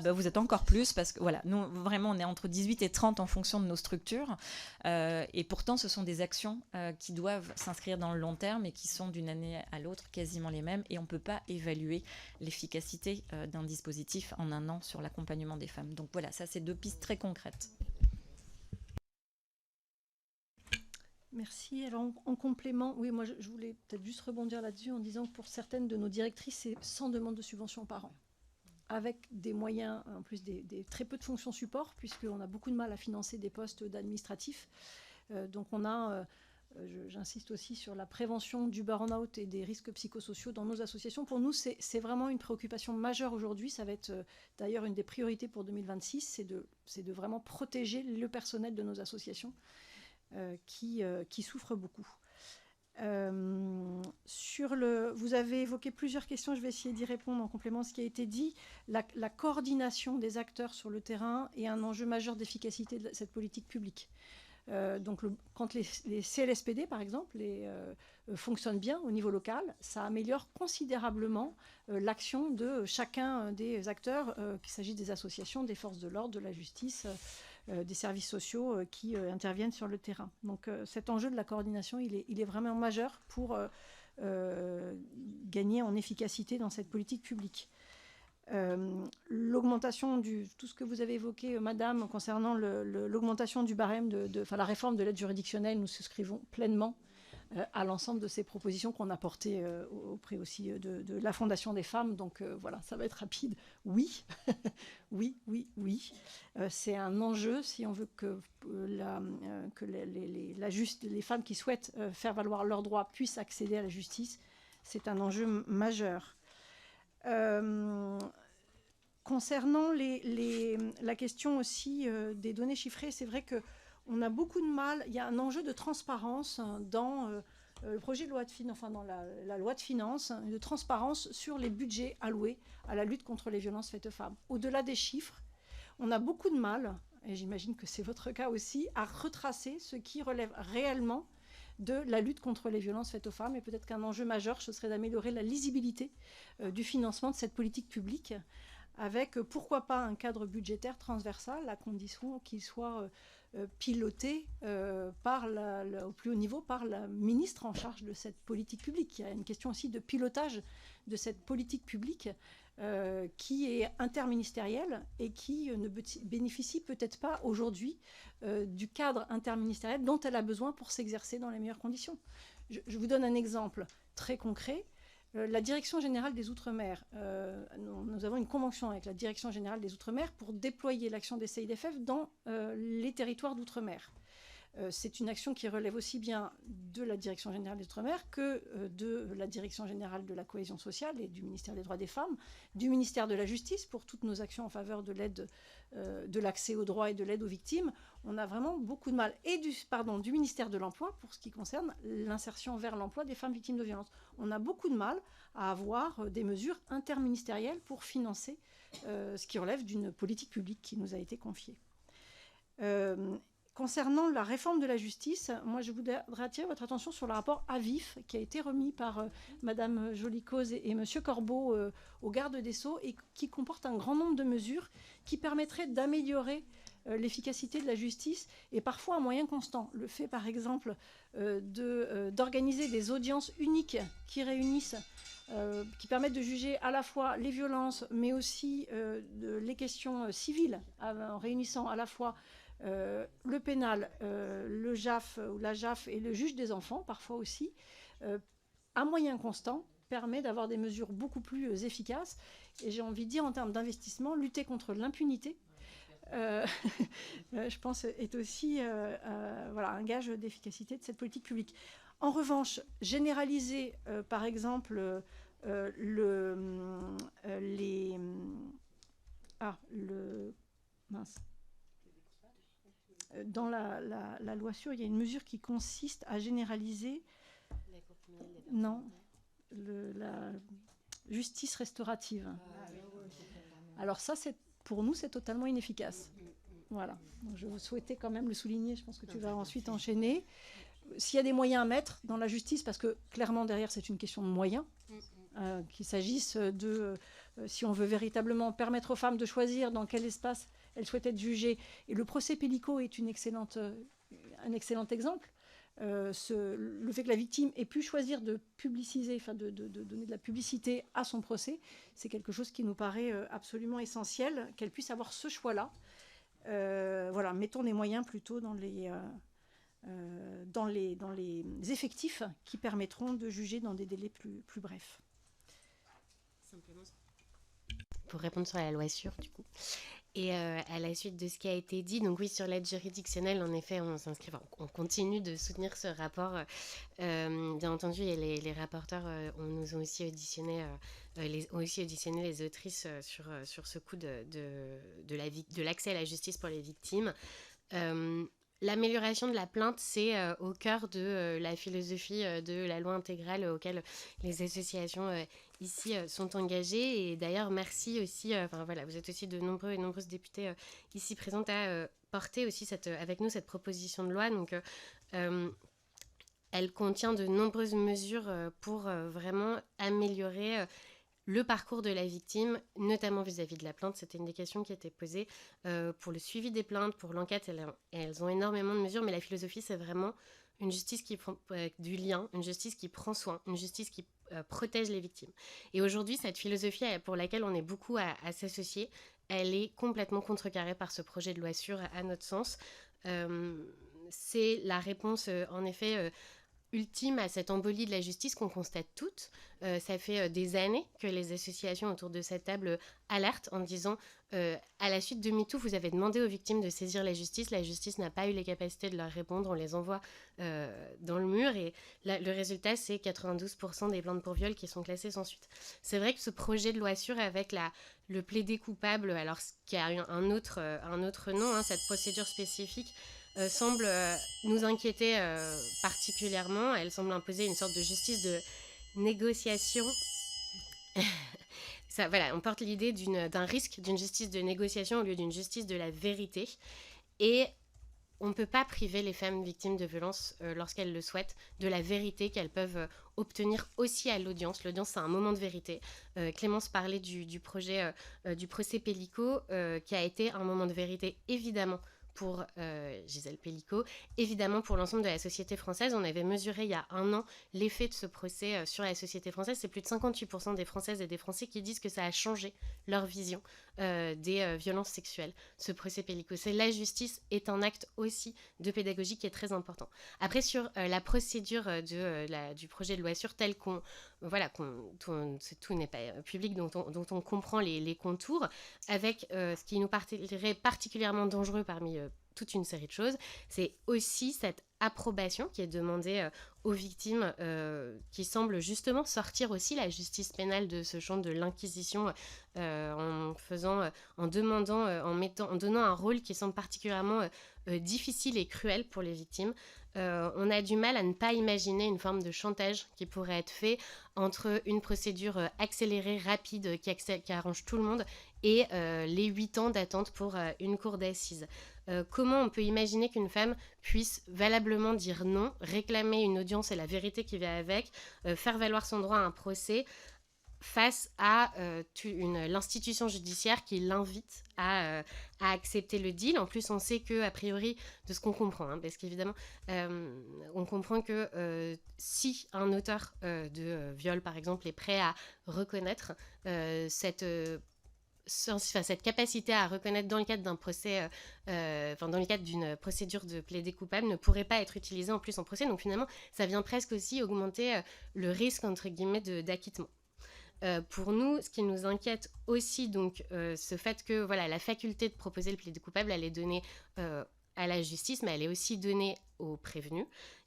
bah vous êtes encore plus parce que voilà, nous vraiment on est entre 18 et 30 en fonction de nos structures et pourtant ce sont des actions qui doivent s'inscrire dans le long terme et qui sont d'une année à l'autre quasiment les mêmes et on ne peut pas évaluer l'efficacité d'un dispositif en un an sur l'accompagnement des femmes. Donc voilà, ça c'est deux pistes très concrètes. Merci. Alors, en complément, oui, moi, je voulais peut-être juste rebondir là-dessus en disant que pour certaines de nos directrices, c'est 100 demandes de subventions par an, avec des moyens, en plus des très peu de fonctions support, puisqu'on a beaucoup de mal à financer des postes d'administratifs. Donc, on a, j'insiste aussi sur la prévention du burn-out et des risques psychosociaux dans nos associations. Pour nous, c'est vraiment une préoccupation majeure aujourd'hui. Ça va être d'ailleurs une des priorités pour 2026, c'est de vraiment protéger le personnel de nos associations. Qui souffrent beaucoup. Vous avez évoqué plusieurs questions, je vais essayer d'y répondre en complément de ce qui a été dit. La coordination des acteurs sur le terrain est un enjeu majeur d'efficacité de cette politique publique. Donc quand les CLSPD, par exemple, fonctionnent bien au niveau local, ça améliore considérablement l'action de chacun des acteurs, qu'il s'agisse des associations, des forces de l'ordre, de la justice, des services sociaux qui interviennent sur le terrain. Donc cet enjeu de la coordination, il est vraiment majeur pour gagner en efficacité dans cette politique publique. L'augmentation tout ce que vous avez évoqué, Madame, concernant l'augmentation du barème, la réforme de l'aide juridictionnelle, nous souscrivons pleinement à l'ensemble de ces propositions qu'on a portées auprès aussi de la Fondation des femmes. Donc voilà, ça va être rapide. Oui, oui. C'est un enjeu si on veut que les femmes qui souhaitent faire valoir leurs droits puissent accéder à la justice. C'est un enjeu majeur. Concernant la question aussi des données chiffrées, c'est vrai qu'on a beaucoup de mal. Il y a un enjeu de transparence dans le projet de loi de finances, enfin dans la loi de finances, de transparence sur les budgets alloués à la lutte contre les violences faites aux femmes. Au-delà des chiffres, on a beaucoup de mal, et j'imagine que c'est votre cas aussi, à retracer ce qui relève réellement de la lutte contre les violences faites aux femmes. Et peut-être qu'un enjeu majeur, ce serait d'améliorer la lisibilité du financement de cette politique publique, avec pourquoi pas un cadre budgétaire transversal, à condition qu'il soit piloté au plus haut niveau par la ministre en charge de cette politique publique. Il y a une question aussi de pilotage de cette politique publique qui est interministérielle et qui ne bénéficie peut-être pas aujourd'hui du cadre interministériel dont elle a besoin pour s'exercer dans les meilleures conditions. Je vous donne un exemple très concret. La Direction générale des Outre-mer, nous avons une convention avec la Direction générale des Outre-mer pour déployer l'action des CIDFF dans les territoires d'Outre-mer. C'est une action qui relève aussi bien de la Direction générale des Outre-mer que de la Direction générale de la cohésion sociale et du ministère des droits des femmes, du ministère de la Justice pour toutes nos actions en faveur de l'aide, de l'accès aux droits et de l'aide aux victimes. On a vraiment beaucoup de mal. Et du ministère de l'Emploi pour ce qui concerne l'insertion vers l'emploi des femmes victimes de violences. On a beaucoup de mal à avoir des mesures interministérielles pour financer ce qui relève d'une politique publique qui nous a été confiée. Concernant la réforme de la justice, moi je voudrais attirer votre attention sur le rapport AVIF qui a été remis par Madame Jolicose et Monsieur Corbeau au garde des Sceaux et qui comporte un grand nombre de mesures qui permettraient d'améliorer l'efficacité de la justice et parfois à moyen constant. Le fait par exemple d'organiser des audiences uniques qui réunissent, qui permettent de juger à la fois les violences mais aussi les questions civiles en réunissant à la fois le pénal, le JAF ou la JAF et le juge des enfants, parfois aussi, à moyen constant, permet d'avoir des mesures beaucoup plus efficaces. Et j'ai envie de dire, en termes d'investissement, lutter contre l'impunité, je pense, est aussi un gage d'efficacité de cette politique publique. En revanche, généraliser, par exemple, dans la loi sûre, il y a une mesure qui consiste à généraliser la justice restaurative. Alors ça, pour nous, c'est totalement inefficace. Voilà. Donc, je souhaitais quand même le souligner. Je pense que tu vas ensuite enchaîner. S'il y a des moyens à mettre dans la justice, parce que clairement derrière, c'est une question de moyens, qu'il s'agisse de, si on veut véritablement permettre aux femmes de choisir dans quel espace elles souhaitent être jugées. Et le procès Pellico est un excellent exemple. Le fait que la victime ait pu choisir de publiciser, de donner de la publicité à son procès, c'est quelque chose qui nous paraît absolument essentiel, qu'elle puisse avoir ce choix-là. Mettons les moyens plutôt dans les effectifs qui permettront de juger dans des délais plus brefs. Simplement. Pour répondre sur la loi sûre, du coup. Et à la suite de ce qui a été dit, donc oui, sur l'aide juridictionnelle, en effet, on continue de soutenir ce rapport. Bien entendu, et les rapporteurs nous ont aussi auditionné, les autrices sur ce coup de l'accès à la justice pour les victimes. L'amélioration de la plainte, c'est au cœur de la philosophie de la loi intégrale auquel les associations ici sont engagées. Et d'ailleurs, merci aussi, vous êtes aussi de nombreux et nombreuses députés ici présentes à porter aussi avec nous cette proposition de loi. Donc, elle contient de nombreuses mesures pour vraiment améliorer le parcours de la victime, notamment vis-à-vis de la plainte. C'était une des questions qui était posée pour le suivi des plaintes, pour l'enquête. Elles ont énormément de mesures, mais la philosophie, c'est vraiment une justice qui prend du lien, une justice qui prend soin, une justice qui protège les victimes. Et aujourd'hui, cette philosophie pour laquelle on est beaucoup à s'associer, elle est complètement contrecarrée par ce projet de loi sûre, à notre sens. C'est la réponse, en effet, ultime à cette embolie de la justice qu'on constate toutes. Ça fait des années que les associations autour de cette table alertent en disant à la suite de MeToo, vous avez demandé aux victimes de saisir la justice n'a pas eu les capacités de leur répondre, on les envoie dans le mur et le résultat c'est 92% des plaintes pour viol qui sont classées sans suite. C'est vrai que ce projet de loi sûre avec le plaidé coupable, alors qui a un autre nom, cette procédure spécifique, semble nous inquiéter particulièrement. Elle semble imposer une sorte de justice de négociation. On porte l'idée d'un risque d'une justice de négociation au lieu d'une justice de la vérité. Et on ne peut pas priver les femmes victimes de violences, lorsqu'elles le souhaitent, de la vérité qu'elles peuvent obtenir aussi à l'audience. L'audience, c'est un moment de vérité. Clémence parlait du projet du procès Pellico, qui a été un moment de vérité, évidemment, pour Gisèle Pellico, évidemment pour l'ensemble de la société française. On avait mesuré il y a 1 an l'effet de ce procès sur la société française. C'est plus de 58% des Françaises et des Français qui disent que ça a changé leur vision des violences sexuelles, ce procès Pellico. La justice est un acte aussi de pédagogie qui est très important. Après, sur la procédure du projet de loi sûre, tel qu'on... Voilà, tout n'est pas public, dont on comprend les contours, avec ce qui nous paraît particulièrement dangereux parmi toute une série de choses, c'est aussi cette approbation qui est demandée aux victimes, qui semble justement sortir aussi la justice pénale de ce champ de l'inquisition, en donnant un rôle qui semble particulièrement difficile et cruel pour les victimes. On a du mal à ne pas imaginer une forme de chantage qui pourrait être fait entre une procédure accélérée, rapide, qui arrange tout le monde, et les 8 ans d'attente pour une cour d'assises. Comment on peut imaginer qu'une femme puisse valablement dire non, réclamer une audience et la vérité qui va avec, faire valoir son droit à un procès, face à l'institution judiciaire qui l'invite à accepter le deal. En plus, on sait que, a priori, de ce qu'on comprend, parce qu'évidemment, on comprend que si un auteur de viol, par exemple, est prêt à reconnaître cette capacité à reconnaître dans le cadre d'un procès, dans le cadre d'une procédure de plaider coupable, ne pourrait pas être utilisée en plus en procès. Donc finalement, ça vient presque aussi augmenter le risque, entre guillemets, d'acquittement. Pour nous, ce qui nous inquiète aussi, donc, ce fait que la faculté de proposer le plaider coupable, elle est donnée à la justice, mais elle est aussi donnée aux prévenus.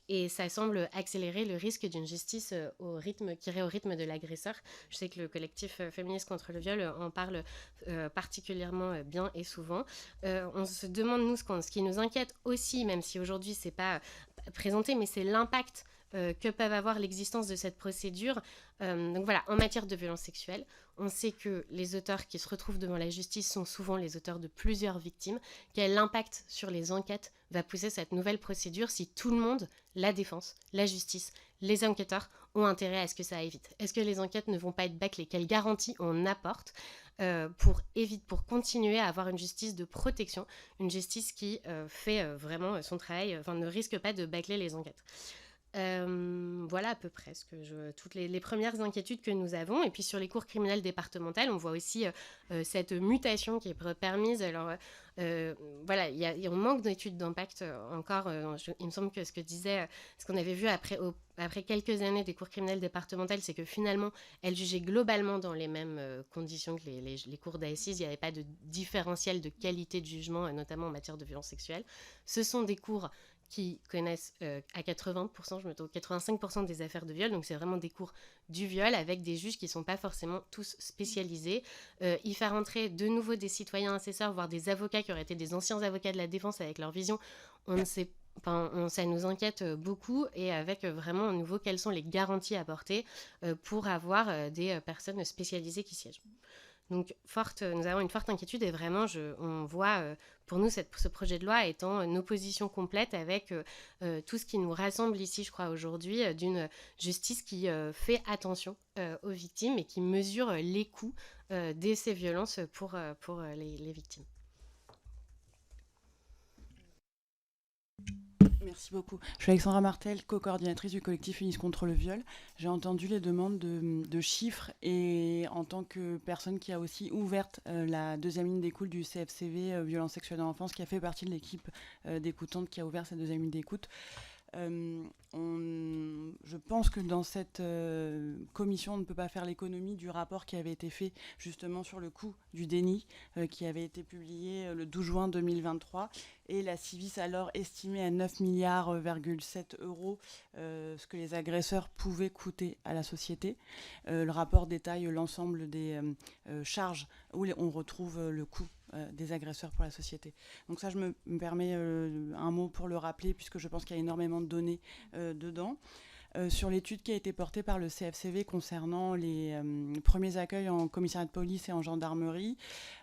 Et ça semble accélérer le risque d'une justice qui irait au rythme de l'agresseur. Je sais que le collectif féministe contre le viol en parle particulièrement bien et souvent. On se demande, nous, ce qui nous inquiète aussi, même si aujourd'hui c'est pas présenté, mais c'est l'impact que peuvent avoir l'existence de cette procédure. Donc voilà, en matière de violence sexuelle, on sait que les auteurs qui se retrouvent devant la justice sont souvent les auteurs de plusieurs victimes. Quel impact sur les enquêtes va pousser cette nouvelle procédure si tout le monde, la défense, la justice, les enquêteurs, ont intérêt à ce que ça aille vite? Est-ce que les enquêtes ne vont pas être bâclées? Quelles garanties on apporte pour continuer à avoir une justice de protection, une justice qui fait vraiment son travail, ne risque pas de bâcler les enquêtes? Voilà à peu près toutes les premières inquiétudes que nous avons. Et puis sur les cours criminelles départementales, on voit aussi cette mutation qui est permise. Alors on manque d'études d'impact encore. Il me semble que ce qu'on avait vu après quelques années des cours criminelles départementales, c'est que finalement elles jugeaient globalement dans les mêmes conditions que les cours d'assises. Il n'y avait pas de différentiel de qualité de jugement, notamment en matière de violence sexuelle. Ce sont des cours qui connaissent à 80%, 85% des affaires de viol. Donc c'est vraiment des cours du viol avec des juges qui ne sont pas forcément tous spécialisés. Y faire entrer de nouveau des citoyens assesseurs, voire des avocats qui auraient été des anciens avocats de la défense avec leur vision, ça nous inquiète beaucoup. Et avec vraiment à nouveau quelles sont les garanties apportées pour avoir des personnes spécialisées qui siègent. Donc nous avons une forte inquiétude et vraiment on voit pour nous ce projet de loi étant une opposition complète avec tout ce qui nous rassemble ici, je crois, aujourd'hui, d'une justice qui fait attention aux victimes et qui mesure les coûts de ces violences pour les victimes. Merci beaucoup. Je suis Alexandra Martel, co-coordinatrice du collectif Féministes contre le viol. J'ai entendu les demandes de chiffres et en tant que personne qui a aussi ouvert la deuxième ligne d'écoute du CFCV violence sexuelle dans l'enfance, qui a fait partie de l'équipe d'écoutantes qui a ouvert cette deuxième ligne d'écoute. Je pense que dans cette commission, on ne peut pas faire l'économie du rapport qui avait été fait justement sur le coût du déni, qui avait été publié le 12 juin 2023. Et la Civis alors estimait à 9,7 milliards euros ce que les agresseurs pouvaient coûter à la société. Le rapport détaille l'ensemble des charges où on retrouve le coût des agresseurs pour la société. Donc ça, je me permets un mot pour le rappeler, puisque je pense qu'il y a énormément de données dedans. sur l'étude qui a été portée par le CFCV concernant les premiers accueils en commissariat de police et en gendarmerie.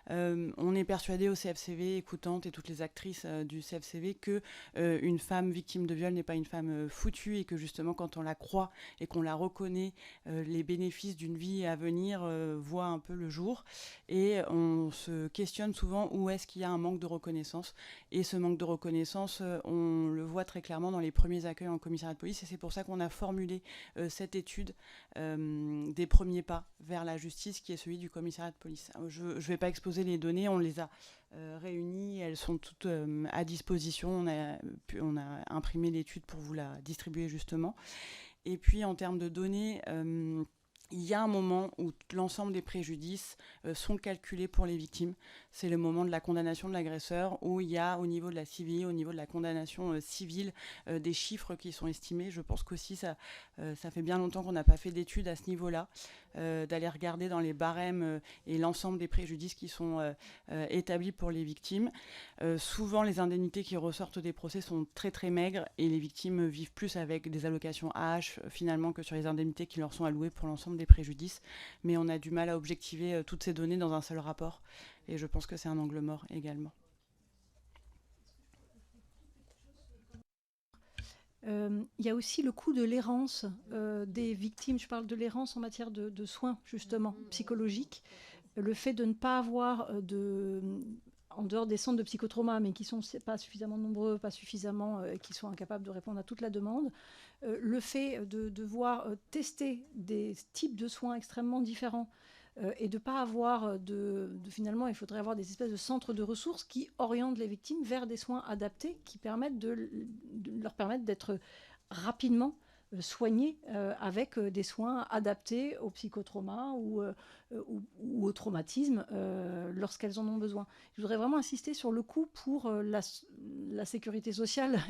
On est persuadé au CFCV, écoutantes et toutes les actrices du CFCV, que une femme victime de viol n'est pas une femme foutue et que justement quand on la croit et qu'on la reconnaît, les bénéfices d'une vie à venir voient un peu le jour. Et on se questionne souvent où est-ce qu'il y a un manque de reconnaissance. Et ce manque de reconnaissance, on le voit très clairement dans les premiers accueils en commissariat de police. Et c'est pour ça qu'on a formulé cette étude des premiers pas vers la justice, qui est celui du commissariat de police. Je ne vais pas exposer les données, on les a réunies, elles sont toutes à disposition. On a imprimé l'étude pour vous la distribuer justement. Et puis en termes de données, il y a un moment où l'ensemble des préjudices sont calculés pour les victimes. C'est le moment de la condamnation de l'agresseur, où il y a au niveau de la CIVI, au niveau de la condamnation civile, des chiffres qui sont estimés. Je pense qu'aussi ça fait bien longtemps qu'on n'a pas fait d'études à ce niveau-là, d'aller regarder dans les barèmes et l'ensemble des préjudices qui sont établis pour les victimes. Souvent, les indemnités qui ressortent des procès sont très très maigres et les victimes vivent plus avec des allocations AH finalement que sur les indemnités qui leur sont allouées pour l'ensemble des préjudices. Mais on a du mal à objectiver toutes ces données dans un seul rapport et je pense que c'est un angle mort également. Il y a aussi le coût de l'errance des victimes. Je parle de l'errance en matière de soins, justement, psychologiques. Le fait de ne pas avoir en dehors des centres de psychotrauma, mais qui ne sont pas suffisamment nombreux, pas suffisamment, qui sont incapables de répondre à toute la demande. Le fait de devoir tester des types de soins extrêmement différents et de ne pas avoir finalement, il faudrait avoir des espèces de centres de ressources qui orientent les victimes vers des soins adaptés qui permettent de leur permettre d'être rapidement soignées avec des soins adaptés au psychotrauma ou au traumatisme lorsqu'elles en ont besoin. Je voudrais vraiment insister sur le coût pour la sécurité sociale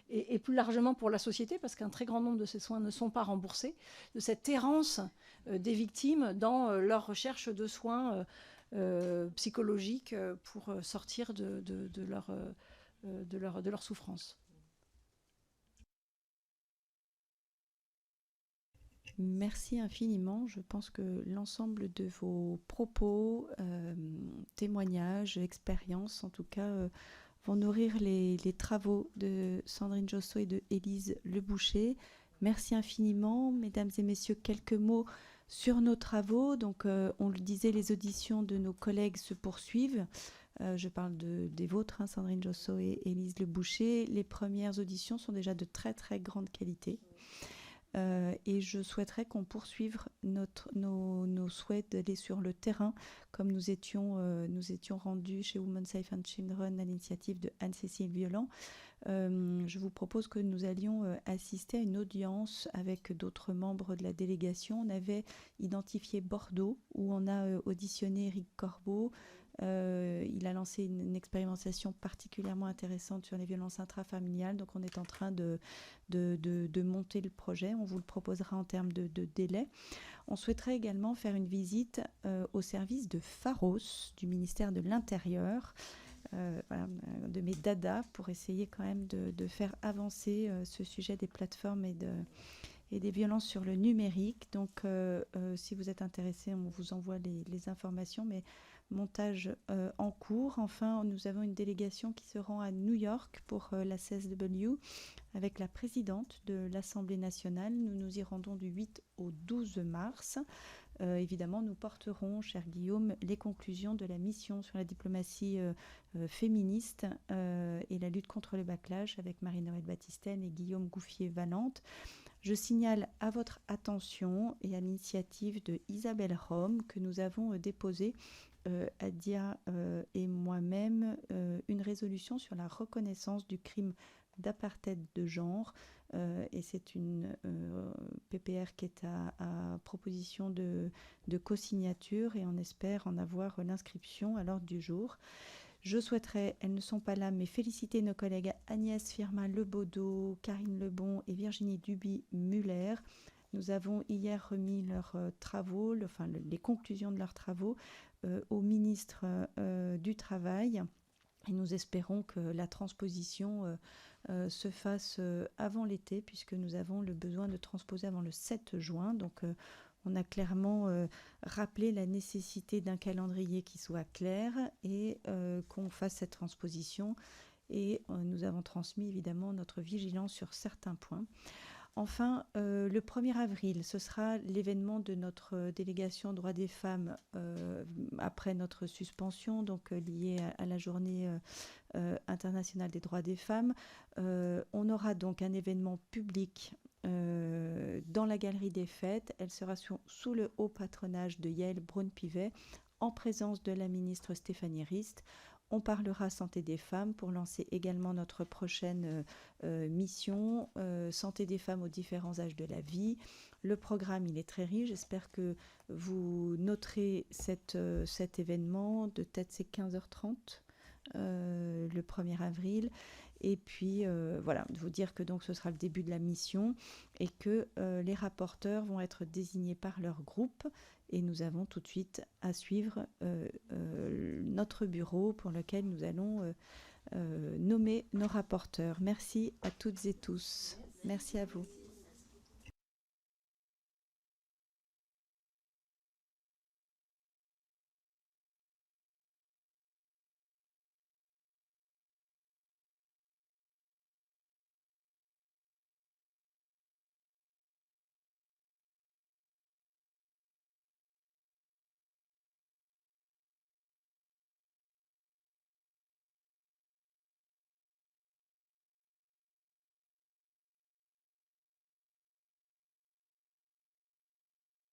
et plus largement pour la société, parce qu'un très grand nombre de ces soins ne sont pas remboursés, de cette errance des victimes dans leur recherche de soins psychologiques pour sortir de leur souffrance. Merci infiniment. Je pense que l'ensemble de vos propos, témoignages, expériences, en tout cas, vont nourrir les travaux de Sandrine Josso et de Élise Leboucher. Merci infiniment. Mesdames et messieurs, quelques mots sur nos travaux. Donc, on le disait, les auditions de nos collègues se poursuivent. Je parle des vôtres, hein, Sandrine Josso et Élise Leboucher. Les premières auditions sont déjà de très, très grande qualité. Et je souhaiterais qu'on poursuive nos souhaits d'aller sur le terrain, comme nous étions rendus chez Women Safe and Children à l'initiative de Anne-Cécile Violent. Je vous propose que nous allions assister à une audience avec d'autres membres de la délégation. On avait identifié Bordeaux, où on a auditionné Eric Corbeau. Il a lancé une expérimentation particulièrement intéressante sur les violences intrafamiliales, donc on est en train de monter le projet. On vous le proposera en termes de délai. On souhaiterait également faire une visite au service de Pharos du ministère de l'Intérieur, voilà, de mes dadas, pour essayer quand même de faire avancer ce sujet des plateformes et des violences sur le numérique. Donc si vous êtes intéressés, on vous envoie les informations, mais montage en cours. Enfin, nous avons une délégation qui se rend à New York pour la CSW avec la présidente de l'Assemblée nationale. Nous nous y rendons du 8 au 12 mars. Évidemment, nous porterons, cher Guillaume, les conclusions de la mission sur la diplomatie féministe et la lutte contre le backlash avec Marie-Noëlle Battistène et Guillaume Gouffier-Valente. Je signale à votre attention et à l'initiative de Isabelle Rome que nous avons déposé Adia et moi-même une résolution sur la reconnaissance du crime d'apartheid de genre et c'est une PPR qui est à proposition de co-signature et on espère en avoir l'inscription à l'ordre du jour. Je souhaiterais, elles ne sont pas là, mais féliciter nos collègues Agnès Firmin-Lebaudot, Karine Lebon et Virginie Duby-Muller. Nous avons hier remis leurs travaux, les conclusions de leurs travaux au ministre du Travail Et nous espérons que la transposition se fasse avant l'été, puisque nous avons le besoin de transposer avant le 7 juin. Donc, on a clairement rappelé la nécessité d'un calendrier qui soit clair et qu'on fasse cette transposition. Et nous avons transmis évidemment notre vigilance sur certains points. Enfin, le 1er avril, ce sera l'événement de notre délégation droits des femmes après notre suspension, donc liée à la journée internationale des droits des femmes. On aura donc un événement public dans la galerie des fêtes. Elle sera sous le haut patronage de Yael Braun-Pivet, en présence de la ministre Stéphanie Rist. On parlera santé des femmes pour lancer également notre prochaine mission, santé des femmes aux différents âges de la vie. Le programme, il est très riche. J'espère que vous noterez cet événement. De tête, c'est 15h30 le 1er avril. Et puis, voilà, de vous dire que donc ce sera le début de la mission et que les rapporteurs vont être désignés par leur groupe. Et nous avons tout de suite à suivre notre bureau pour lequel nous allons nommer nos rapporteurs. Merci à toutes et tous. Merci à vous.